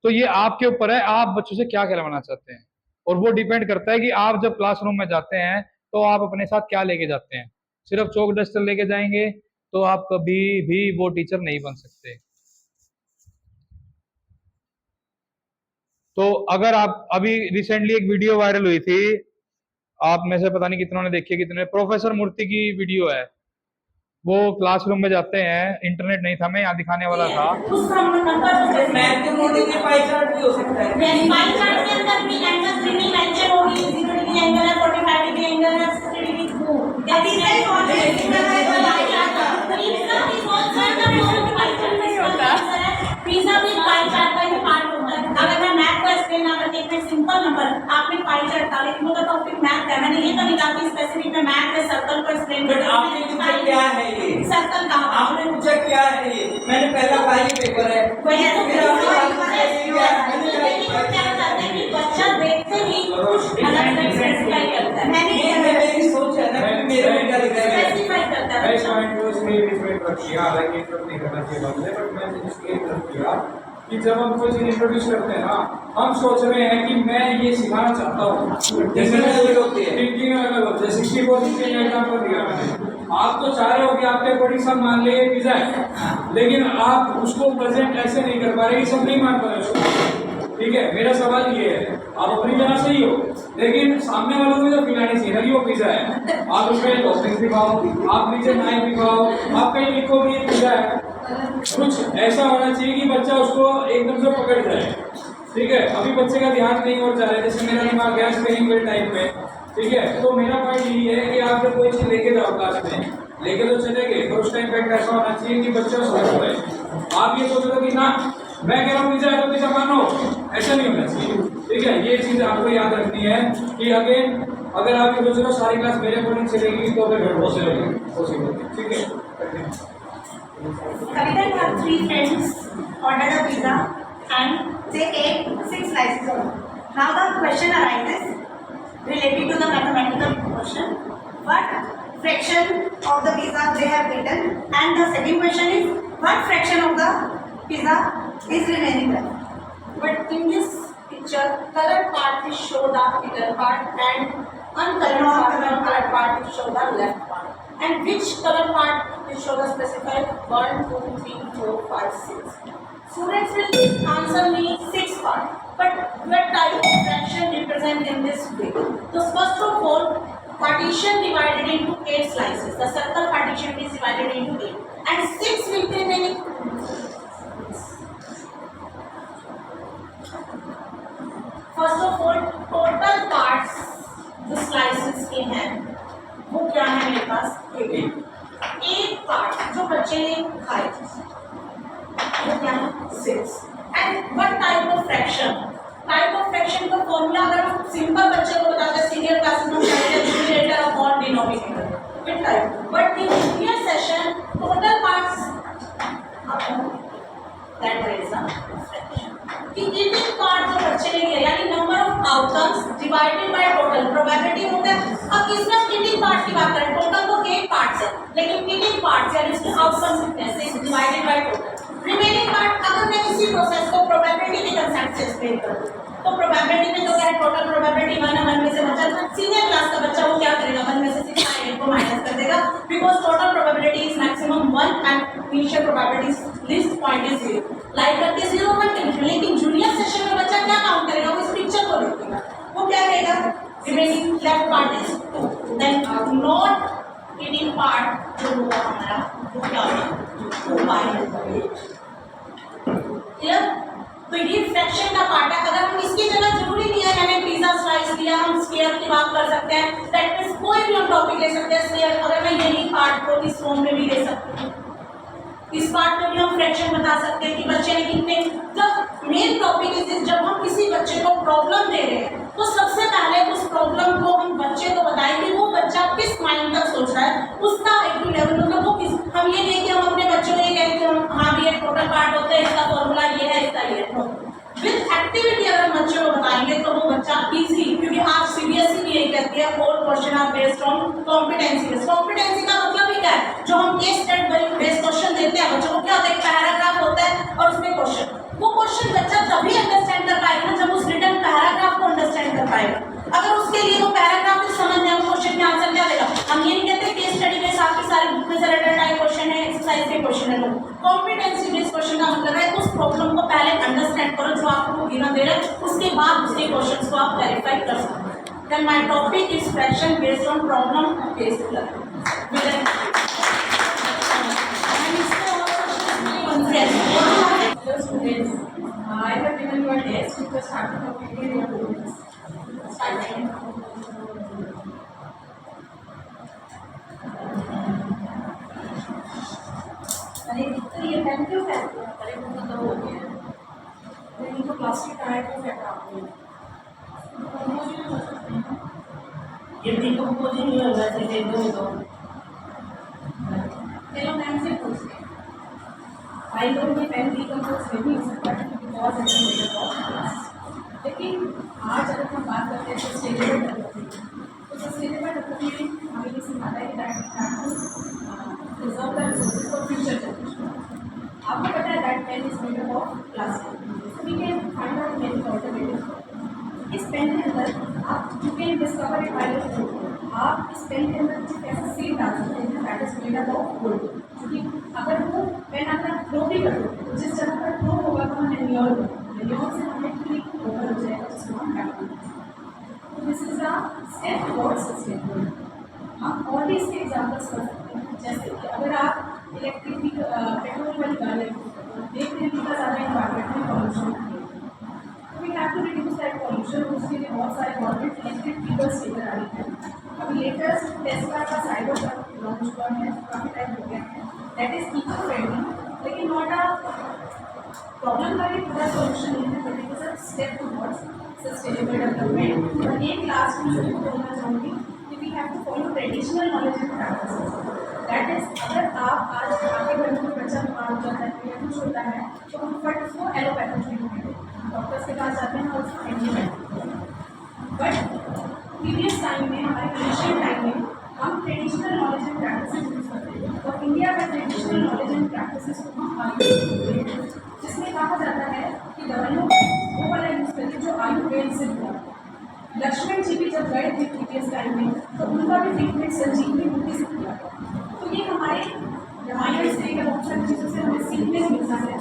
तो ये आपके ऊपर है, आप बच्चों से क्या करवाना चाहते हैं, और वो डिपेंड करता है कि आप जब क्लासरूम में जाते हैं तो आप अपने साथ क्या लेके जाते हैं। सिर्फ चौक डस्टर लेके जाएंगे तो आप कभी भी वो टीचर नहीं बन सकते। तो अगर आप अभी रिसेंटली एक वीडियो वायरल हुई थी, आप में से पता नहीं कितनों ने देखी, कितने, प्रोफेसर मूर्ति की वीडियो है, वो क्लासरूम में जाते हैं, इंटरनेट नहीं था, मैं यहाँ दिखाने वाला था। उस नंबर मैथ के मोड में पाई चार्ट भी हो सकता है। पाई चार्ट के अंदर भी एंगल 3D मेंशन होगी, 0 डिग्री एंगल है, 45 डिग्री एंगल है, 60 degree that is like always pie chart. Pizza is also the pie chart नहीं होता, पिज्जा भी पाई चार्ट का ही पार्ट होता है। अगर मैं मैथ को एक्सप्लेन ना करके एक सिंपल नंबर आपने पाई चार्ट का, लेकिन वो तो टॉपिक मैथ है, मैंने ये तो नहीं कहा कि स्पेसिफिक में मैथ में सर्कल को एक्सप्लेन बट आपने पूछा क्या है ये? सर्कल का आपने पूछा क्या है ये? मैंने पहला पाई पेपर है। वही है, तो फिर आपने पूछा ये क्या है? मैंने कहा ये क्या चाहते हैं कि बच्चा देखते ही अलग अलग स्पेसिफाई करता है। ये मेरी सोच है ना कि मेरे में क्या लिखा है। स्पेसिफाई करता है मैं बच्चा। पॉइंट को इसलिए इसमें रख किया, हालांकि इंटरप्ट नहीं करना चाहिए बात है, बट मैं इसलिए रख किया कि जब हम कोई चीज इंट्रोड्यूस करते हैं ना, हम सोच रहे हैं कि मैं ये सिखाना चाहता हूँ। जैसे अलग होती है। थिंकिंग अलग होती है, 64 थिंकिंग एग्जाम्पल दिया मैंने। आप तो चाह रहे हो कि आपके अकॉर्डिंग सब मान ले पिज्जा है, लेकिन आप उसको प्रेजेंट ऐसे नहीं कर पा रहे कि सब नहीं मान पा रहे उसको। ठीक है, मेरा सवाल ये है, आप अपनी जगह सही हो, लेकिन सामने वालों को भी तो खिलानी चाहिए ना कि वो पिज्जा है। आप उसमें टॉपिंग दिखाओ, आप नीचे नाइफ दिखाओ, आप कहीं लिखो कि ये पिज्जा है। कुछ ऐसा होना चाहिए कि बच्चा उसको एकदम से पकड़ जाए। ठीक है, अभी बच्चे का ध्यान कहीं और जा रहा है, जैसे मेरा दिमाग गया स्पेलिंग के टाइम में। ठीक है, तो मेरा पॉइंट यही है कि आप जब कोई चीज लेके जाओ क्लास में, लेके तो चले गए, पर उसका इम्पैक्ट ऐसा होना चाहिए कि बच्चे उसको समझे। आप ये सोच रहे हो कि ना मैं कह रहा हूँ पिज्जा है तो पिज्जा मानो, ऐसा नहीं होना चाहिए। ठीक है, ये चीज आपको याद रखनी है कि अगेन अगर आप ये सोच रहे हो सारी क्लास मेरे अकॉर्डिंग चलेगी तो फिर पॉसिबल। ठीक है, Kavita had 3 friends ordered a pizza and they ate 6 slices of it. Now the question arises related to the mathematical question. What fraction of the pizza they have eaten? And the second question is what fraction of the pizza is remaining left? But in this picture, colored part is show the middle part and uncolored part is show the left part. And which color part will show the specified 1, 2, 3, 4, 5, 6. Students will answer me 6 part. But what type of fraction represent in this way? So first of all, partition divided into 8 slices. The circle partition is divided into 8. And 6 will be remaining. First of all, total parts जो slices के हैं वो क्या है मेरे पास? 8 part जो बच्चे ने खाए वो क्या है? 6. And what type of fraction? Type of fraction का फॉर्मूला अगर हम सिंपल बच्चे को बताते हैं सीनियर क्लासेस में पढ़ते हैं numerator upon denominator it type, but in junior session total parts that is a fraction कि ईटिंग पार्ट जो बच्चे ने लिया यानी number of outcomes divided by total probability होता है। अब इसमें हम ईटिंग पार्ट की बात करें, टोटल तो 8 पार्ट्स है, लेकिन ईटिंग पार्ट यानी इसके आउटकम्स कितने हैं? 6 divided by total. Remaining part अगर मैं इसी प्रोसेस को प्रोबेबिलिटी के कंसेप्ट से एक्सप्लेन करूं तो प्रोबेबिलिटी में तो क्या है? टोटल प्रोबेबिलिटी 1 है, 1 में से बचा सीनियर क्लास का बच्चा वो क्या करेगा? 1 में से 6 8 को माइनस कर देगा because total probability is maximum 1 and initial probability least point is 0। Like करके 0 1 के, लेकिन जूनियर सेशन में बच्चा क्या काउंट करेगा? वो इस पिक्चर को देखेगा, वो क्या कहेगा? Remaining left part is 2, then not eating part जो होगा हमारा वो क्या होगा? 2 बाय 8। क्लियर? तो ये फ्रैक्शन का पार्ट है। अगर हम इसकी जगह जरूरी नहीं है मैंने पिज्जा स्लाइस लिया, हम स्क्वायर की बात कर सकते हैं, दैट मींस कोई भी हम टॉपिक ले सकते हैं स्क्वायर। अगर मैं यही पार्ट को इस फॉर्म में भी ले सकती हूँ, इस पार्ट में भी हम फ्रैक्शन बता सकते हैं कि बच्चे ने कितने। जब मेन टॉपिक इज जब हम किसी बच्चे को प्रॉब्लम दे रहे हैं तो सबसे पहले उस प्रॉब्लम को हम बच्चे को बताएं कि वो बच्चा किस माइंड तक सोच रहा है, उसका IQ लेवल मतलब वो किस। हम ये नहीं कि हम अपने बच्चों को ये कहते हैं हाँ भी ये टोटल पार्ट होते हैं, इसका फॉर्मूला ये है, इसका ये है। विद एक्टिविटी अगर हम बच्चों को बताएंगे तो वो बच्चा इजी, क्योंकि आज CBSE भी यही कहती है all question are based on competency. Competency का मतलब ही क्या है? जो हम केस स्टडी बेस्ड क्वेश्चन देते हैं बच्चों को, क्या होता है? पैराग्राफ होता है और उसमें क्वेश्चन, वो क्वेश्चन बच्चा तभी अंडरस्टैंड कर पाएगा जब उस रिटन पैराग्राफ को अंडरस्टैंड कर पाएगा। अगर उसके लिए वो पैराग्राफ भी समझ नहीं, क्वेश्चन के आंसर क्या देगा? हम ये नहीं कहते केस स्टडी में साथ ही सारे बुक में से रिटन टाइप क्वेश्चन है, एक्सरसाइज के क्वेश्चन है। कॉम्पिटेंसी बेस्ड क्वेश्चन का मतलब है उस प्रॉब्लम को पहले अंडरस्टैंड करो जो आपको गिवन दे रहे हैं, उसके बाद उसके क्वेश्चंस को आप वेरीफाई कर सकते हैं। Then my topic is fraction based on problem based learning. students, I have given you a test. You just have to complete your progress. Start time. अरे तो ये पेन क्यों फेंक दिया? अरे वो तो हो गया। अरे इनको प्लास्टिक का है क्यों फेंका आपने? ये डिकम्पोजिंग नहीं होगा ऐसे दे दो चलो मैम से पूछते हैं। आई नो ये पेन डिकम्पोज नहीं हो सकता क्योंकि बहुत अच्छा मेरे पास, लेकिन आज अगर हम बात करते हैं सस्टेनेबल डेवलपमेंट, तो सस्टेनेबल डेवलपमेंट हमें ये सिखाता है कि that reserve the resources for future generation. आपको पता है that pen is made up of plastic, we can find out many alternative. इस पेन के अंदर आप you can discover it by your own. आप इस पेन के अंदर कुछ ऐसा सीड डाल सकते हैं that is made up of would, क्योंकि अगर वो पेन आप थ्रो भी कर दो तो जिस जगह पर थ्रो होगा तो हमें मैन्योर से हमें क्लिक ओवर हो जाएगा जिसको हम डालेंगे। तो this is a step towards sustainable. हम और भी इसके एग्जाम्पल्स कर सकते हैं, जैसे कि अगर आप इलेक्ट्रिक पेट्रोल वाली गाड़ी देखते हैं कितना ज़्यादा इन्वायरमेंट में पॉल्यूशन है, तो we have to reduce that pollution. उसके लिए बहुत सारे गवर्नमेंट इलेक्ट्रिक व्हीकल्स लेकर आ रही है। अभी लेटेस्ट टेस्ला का साइबर ट्रक लॉन्च हुआ है, काफ़ी टाइम हो गया है, दैट इज इको फ्रेंडली, लेकिन नॉट अ प्रॉब्लम का भी पूरा सोल्यूशन नहीं है, but it is a step towards sustainable development. और एक लास्ट में मैं बोलना चाहूँगी कि we have to follow traditional knowledge and practices. That is अगर आप आज आपके घर में बच्चा बीमार हो जाता है या कुछ होता है तो हम फट उसको एलोपैथी ट्रीटमेंट देते हैं, डॉक्टर्स के पास जाते हैं और उसको एंटीबायोटिक। बट प्रीवियस टाइम में, हमारे एशियन टाइम में, हम traditional knowledge and practices use करते हैं, और इंडिया का ट्रेडिशनल नॉलेज एंड प्रैक्टिसेस को हम आगे बढ़ाते हैं, जिसमें कहा जाता है कि दवाइयों वो वाला यूज करें जो आयुर्वेद से हुआ। लक्ष्मण जी भी जब गए थे प्रीवियस टाइम में तो उनका भी ट्रीटमेंट संजीवनी बूटी से किया। तो ये हमारे रामायण से या बहुत सारी चीज़ों से हमें सीखने को मिलता है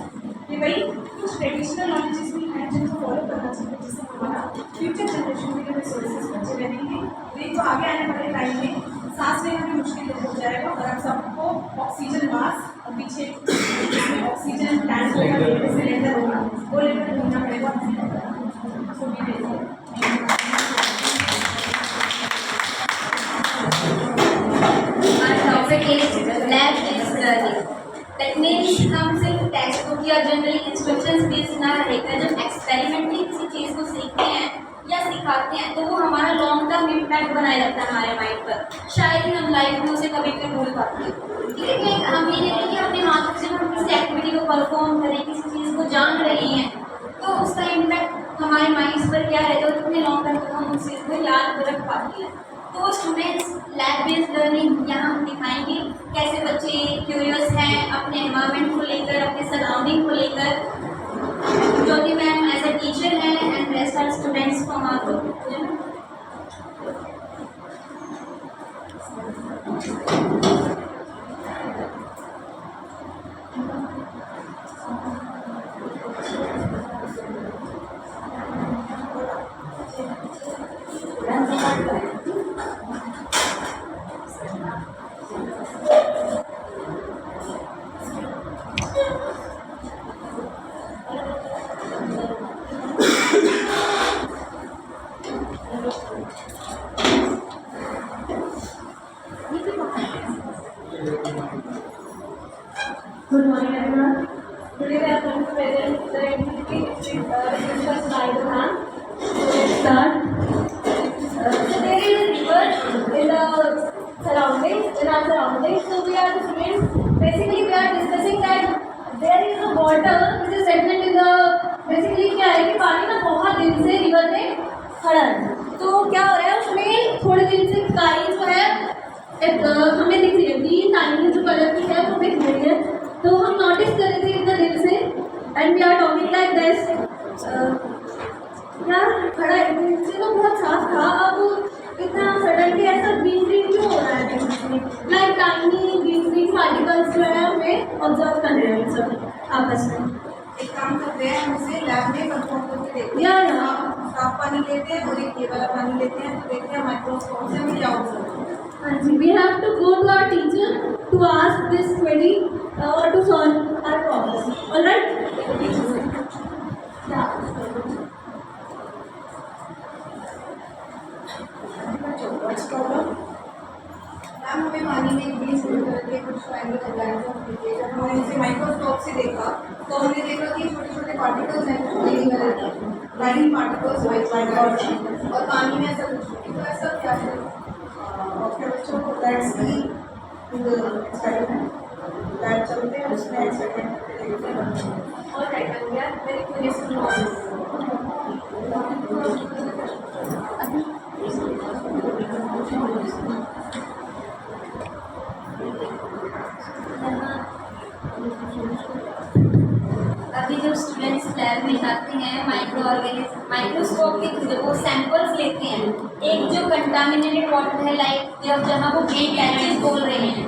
कि भाई कुछ ट्रेडिशनल नॉलेजेस भी हैं जिनको फॉलो करना चाहिए, जिससे हमारा फ्यूचर जनरेशन के लिए रिसोर्सेज बचे रहेंगे। नहीं तो आगे आने वाले टाइम में सांस लेना भी मुश्किल हो जाएगा, और आप सबको ऑक्सीजन मास्क और पीछे ऑक्सीजन टैंक होगा, सिलेंडर होगा, वो लेकर घूमना पड़ेगा। सो भी topic is lab-based learning. That means हम सिर्फ टेक्स्ट बुक या जनरली इंस्ट्रक्शंस बेस्ड ना रहकर जब एक्सपेरिमेंटली किसी चीज़ को सीखते हैं या सिखाते हैं तो वो हमारा लॉन्ग टर्म इम्पैक्ट बनाए रखता है हमारे माइंड पर। शायद ही हम लाइफ में उसे कभी भी भूल पाते हैं। ठीक है कि हम ये देखें कि अपने हाथ से हम किसी एक्टिविटी को परफॉर्म करें, किसी चीज़ को जान रहे हैं, तो उसका इम्पैक्ट हमारे माइंड्स पर क्या रहता है, कितने लॉन्ग टर्म तक हम उस चीज़ को याद रख पाते हैं। तो स्टूडेंट्स लैब बेस्ड लर्निंग यहाँ हम दिखाएंगे कैसे बच्चे क्यूरियस हैं अपने एनवायरनमेंट को लेकर, अपने सराउंडिंग को लेकर। Jyoti ma'am as a teacher हैं and rest are students from our group. Good morning, everyone. Today we are going to present the activity discussed by the ma'am. So let's start. So there is a river in the surroundings, in our surroundings. So we are the students. Basically, we are discussing that there is a water which is stagnant in the. Basically क्या है कि पानी ना बहुत दिन से river में खड़ा है, तो क्या हो रहा है उसमें थोड़े दिन से काई जो है एक हमें दिख रही है, ग्रीन टाइनी जो कलर की है वो दिख रही है, तो हम नोटिस कर रहे थे इतना दिन से and we are talking like this. यार खड़ा है दिन से तो बहुत साफ था, अब इतना सडनली ऐसा ग्रीन ग्रीन क्यों हो रहा है? Like tiny green green particles जो है हमें ऑब्जर्व कर रहे हैं सब आपस में। एक काम करते हैं, हम इसे लैब में परफॉर्म करके देखते या हैं। साफ पानी लेते हैं और एक ये वाला पानी लेते हैं, तो देखते हैं माइक्रोस्कोप से हमें क्या ऑब्जर्व होता है। हाँ जी, we have to go to our teacher to ask this query or to solve our problem. All right? हमने इसे माइक्रोस्कोप से देखा तो हमने देखा कि छोटे छोटे पार्टिकल्स हैं लाइनिंग पार्टिकल्स वाइट और पानी में ऐसा कुछ नहीं। तो ऐसा क्या है ओके बच्चों, let's see in the experiment lab चलते हैं, उसमें एक्सपेरिमेंट करके देखते हैं। Alright, we are very curious to know. अभी जब स्टूडेंट्स लैब में जाते हैं माइक्रोस्कोप के थ्रू वो सैंपल्स लेते हैं, एक जो कंटामिनेटेड वाटर है लाइक जहाँ वो ग्रीन पैचेस बोल रहे हैं,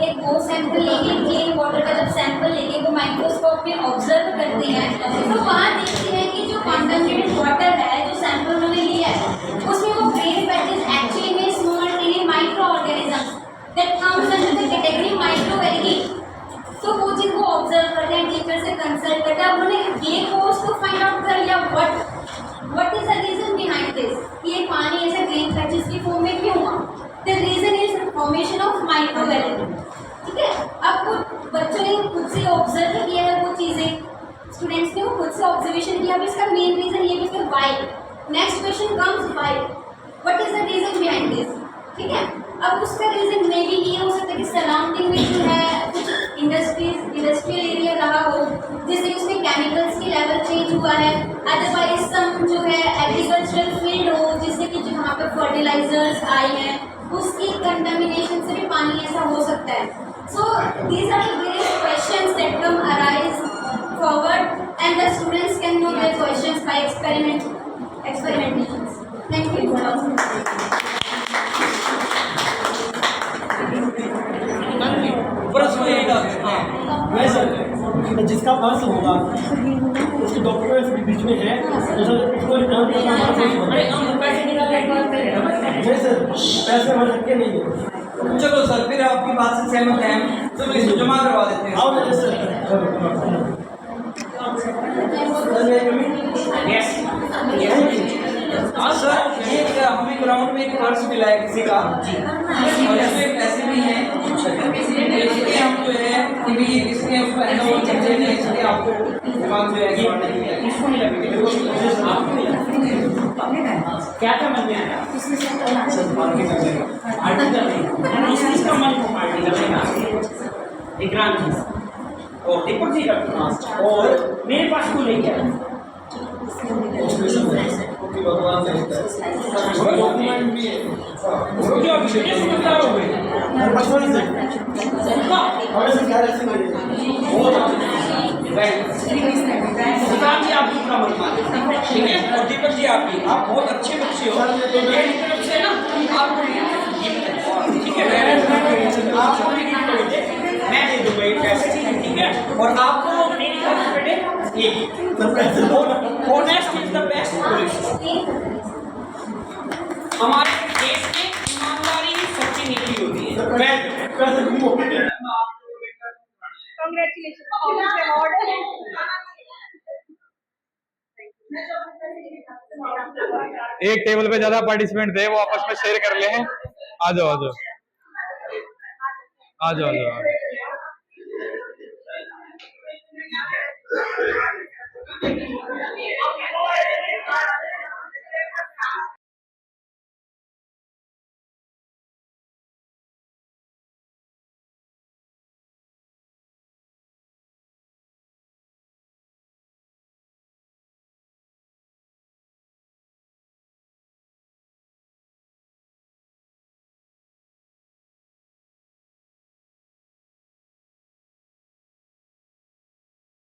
एक वो सैंपल लेके क्लीन वाटर का जब सैंपल लेके वो माइक्रोस्कोप में ऑब्जर्व करते हैं तो वहाँ देखते हैं कि जो कंटामिनेटेड वाटर है जो सैंपल उन्होंने लिया है उसमें वो ग्रीन पैचेस एक्चुअली में small tiny microorganisms that comes under the category microalgae. तो वो चीज़ को ऑब्जर्व करते हैं, टीचर से कंसल्ट करते हैं। उन्होंने ये कोर्स तो फाइंड आउट कर लिया what is the reason behind this, ये पानी ऐसे ग्रीन पैचेस की फॉर्म में क्यों हुआ। The reason is formation of microalgae. ठीक है, अब वो बच्चों ने खुद से ऑब्जर्व किया है वो चीज़ें, स्टूडेंट्स ने वो खुद से ऑब्जर्वेशन किया। अब इसका मेन रीजन ये भी कि why, next question comes why, what is the reason behind this. ठीक है, अब उसका रीजन मे भी ये हो सकता है कि सराउंडिंग में जो है कुछ इंडस्ट्रियल एरिया रहा हो जिससे उसमें केमिकल्स की लेवल चेंज हुआ है, अदरवाइज सम जो है एग्रीकल्चरल फील्ड हो जिससे कि जो वहाँ पर फर्टिलाइजर्स आए हैं उसकी कंटामिनेशन से भी पानी ऐसा हो सकता है। So these are the various questions that come arise forward and the students can know their questions by experimentations. Thank you. प्रश्न यही डालते हैं मैं सर, जिसका पास होगा उसके डॉक्यूमेंट्स भी बीच में है तो सर उसको रिटर्न करना हमारा फर्ज होगा। नहीं सर, पैसे हमारे हक के नहीं है। चलो सर, फिर आपकी बात से सहमत हैं तो इसको जमा करवा देते हैं। आओ मेरे सर। हाँ सर, ये हमें ग्राउंड में एक पर्स मिला है किसी का और इसमें पैसे भी हैं, इसलिए हम जो है कि भी इसने उसको ऐसा वो समझे नहीं, इसलिए आपको दिमाग जो है क्या क्या मन में आया और दीपक जी का और मेरे पास को लेके आया भगवान आपकी पूरा मत माने, ठीक है। और दीपक जी आपकी, आप बहुत अच्छे बच्चे हो, तो मेरी तरफ से ना आपको ठीक है, आपको मैं दे दूंगा एक पैसे, ठीक है। और आपको मेरी तरफ से honest is the best policy. हमारे देश में ईमानदारी ही सबसे नीति होती है। एक टेबल पे ज्यादा पार्टिसिपेंट थे, वो आपस में शेयर कर ले हैं। आ जाओ आ जाओ आ जाओ आ जाओ।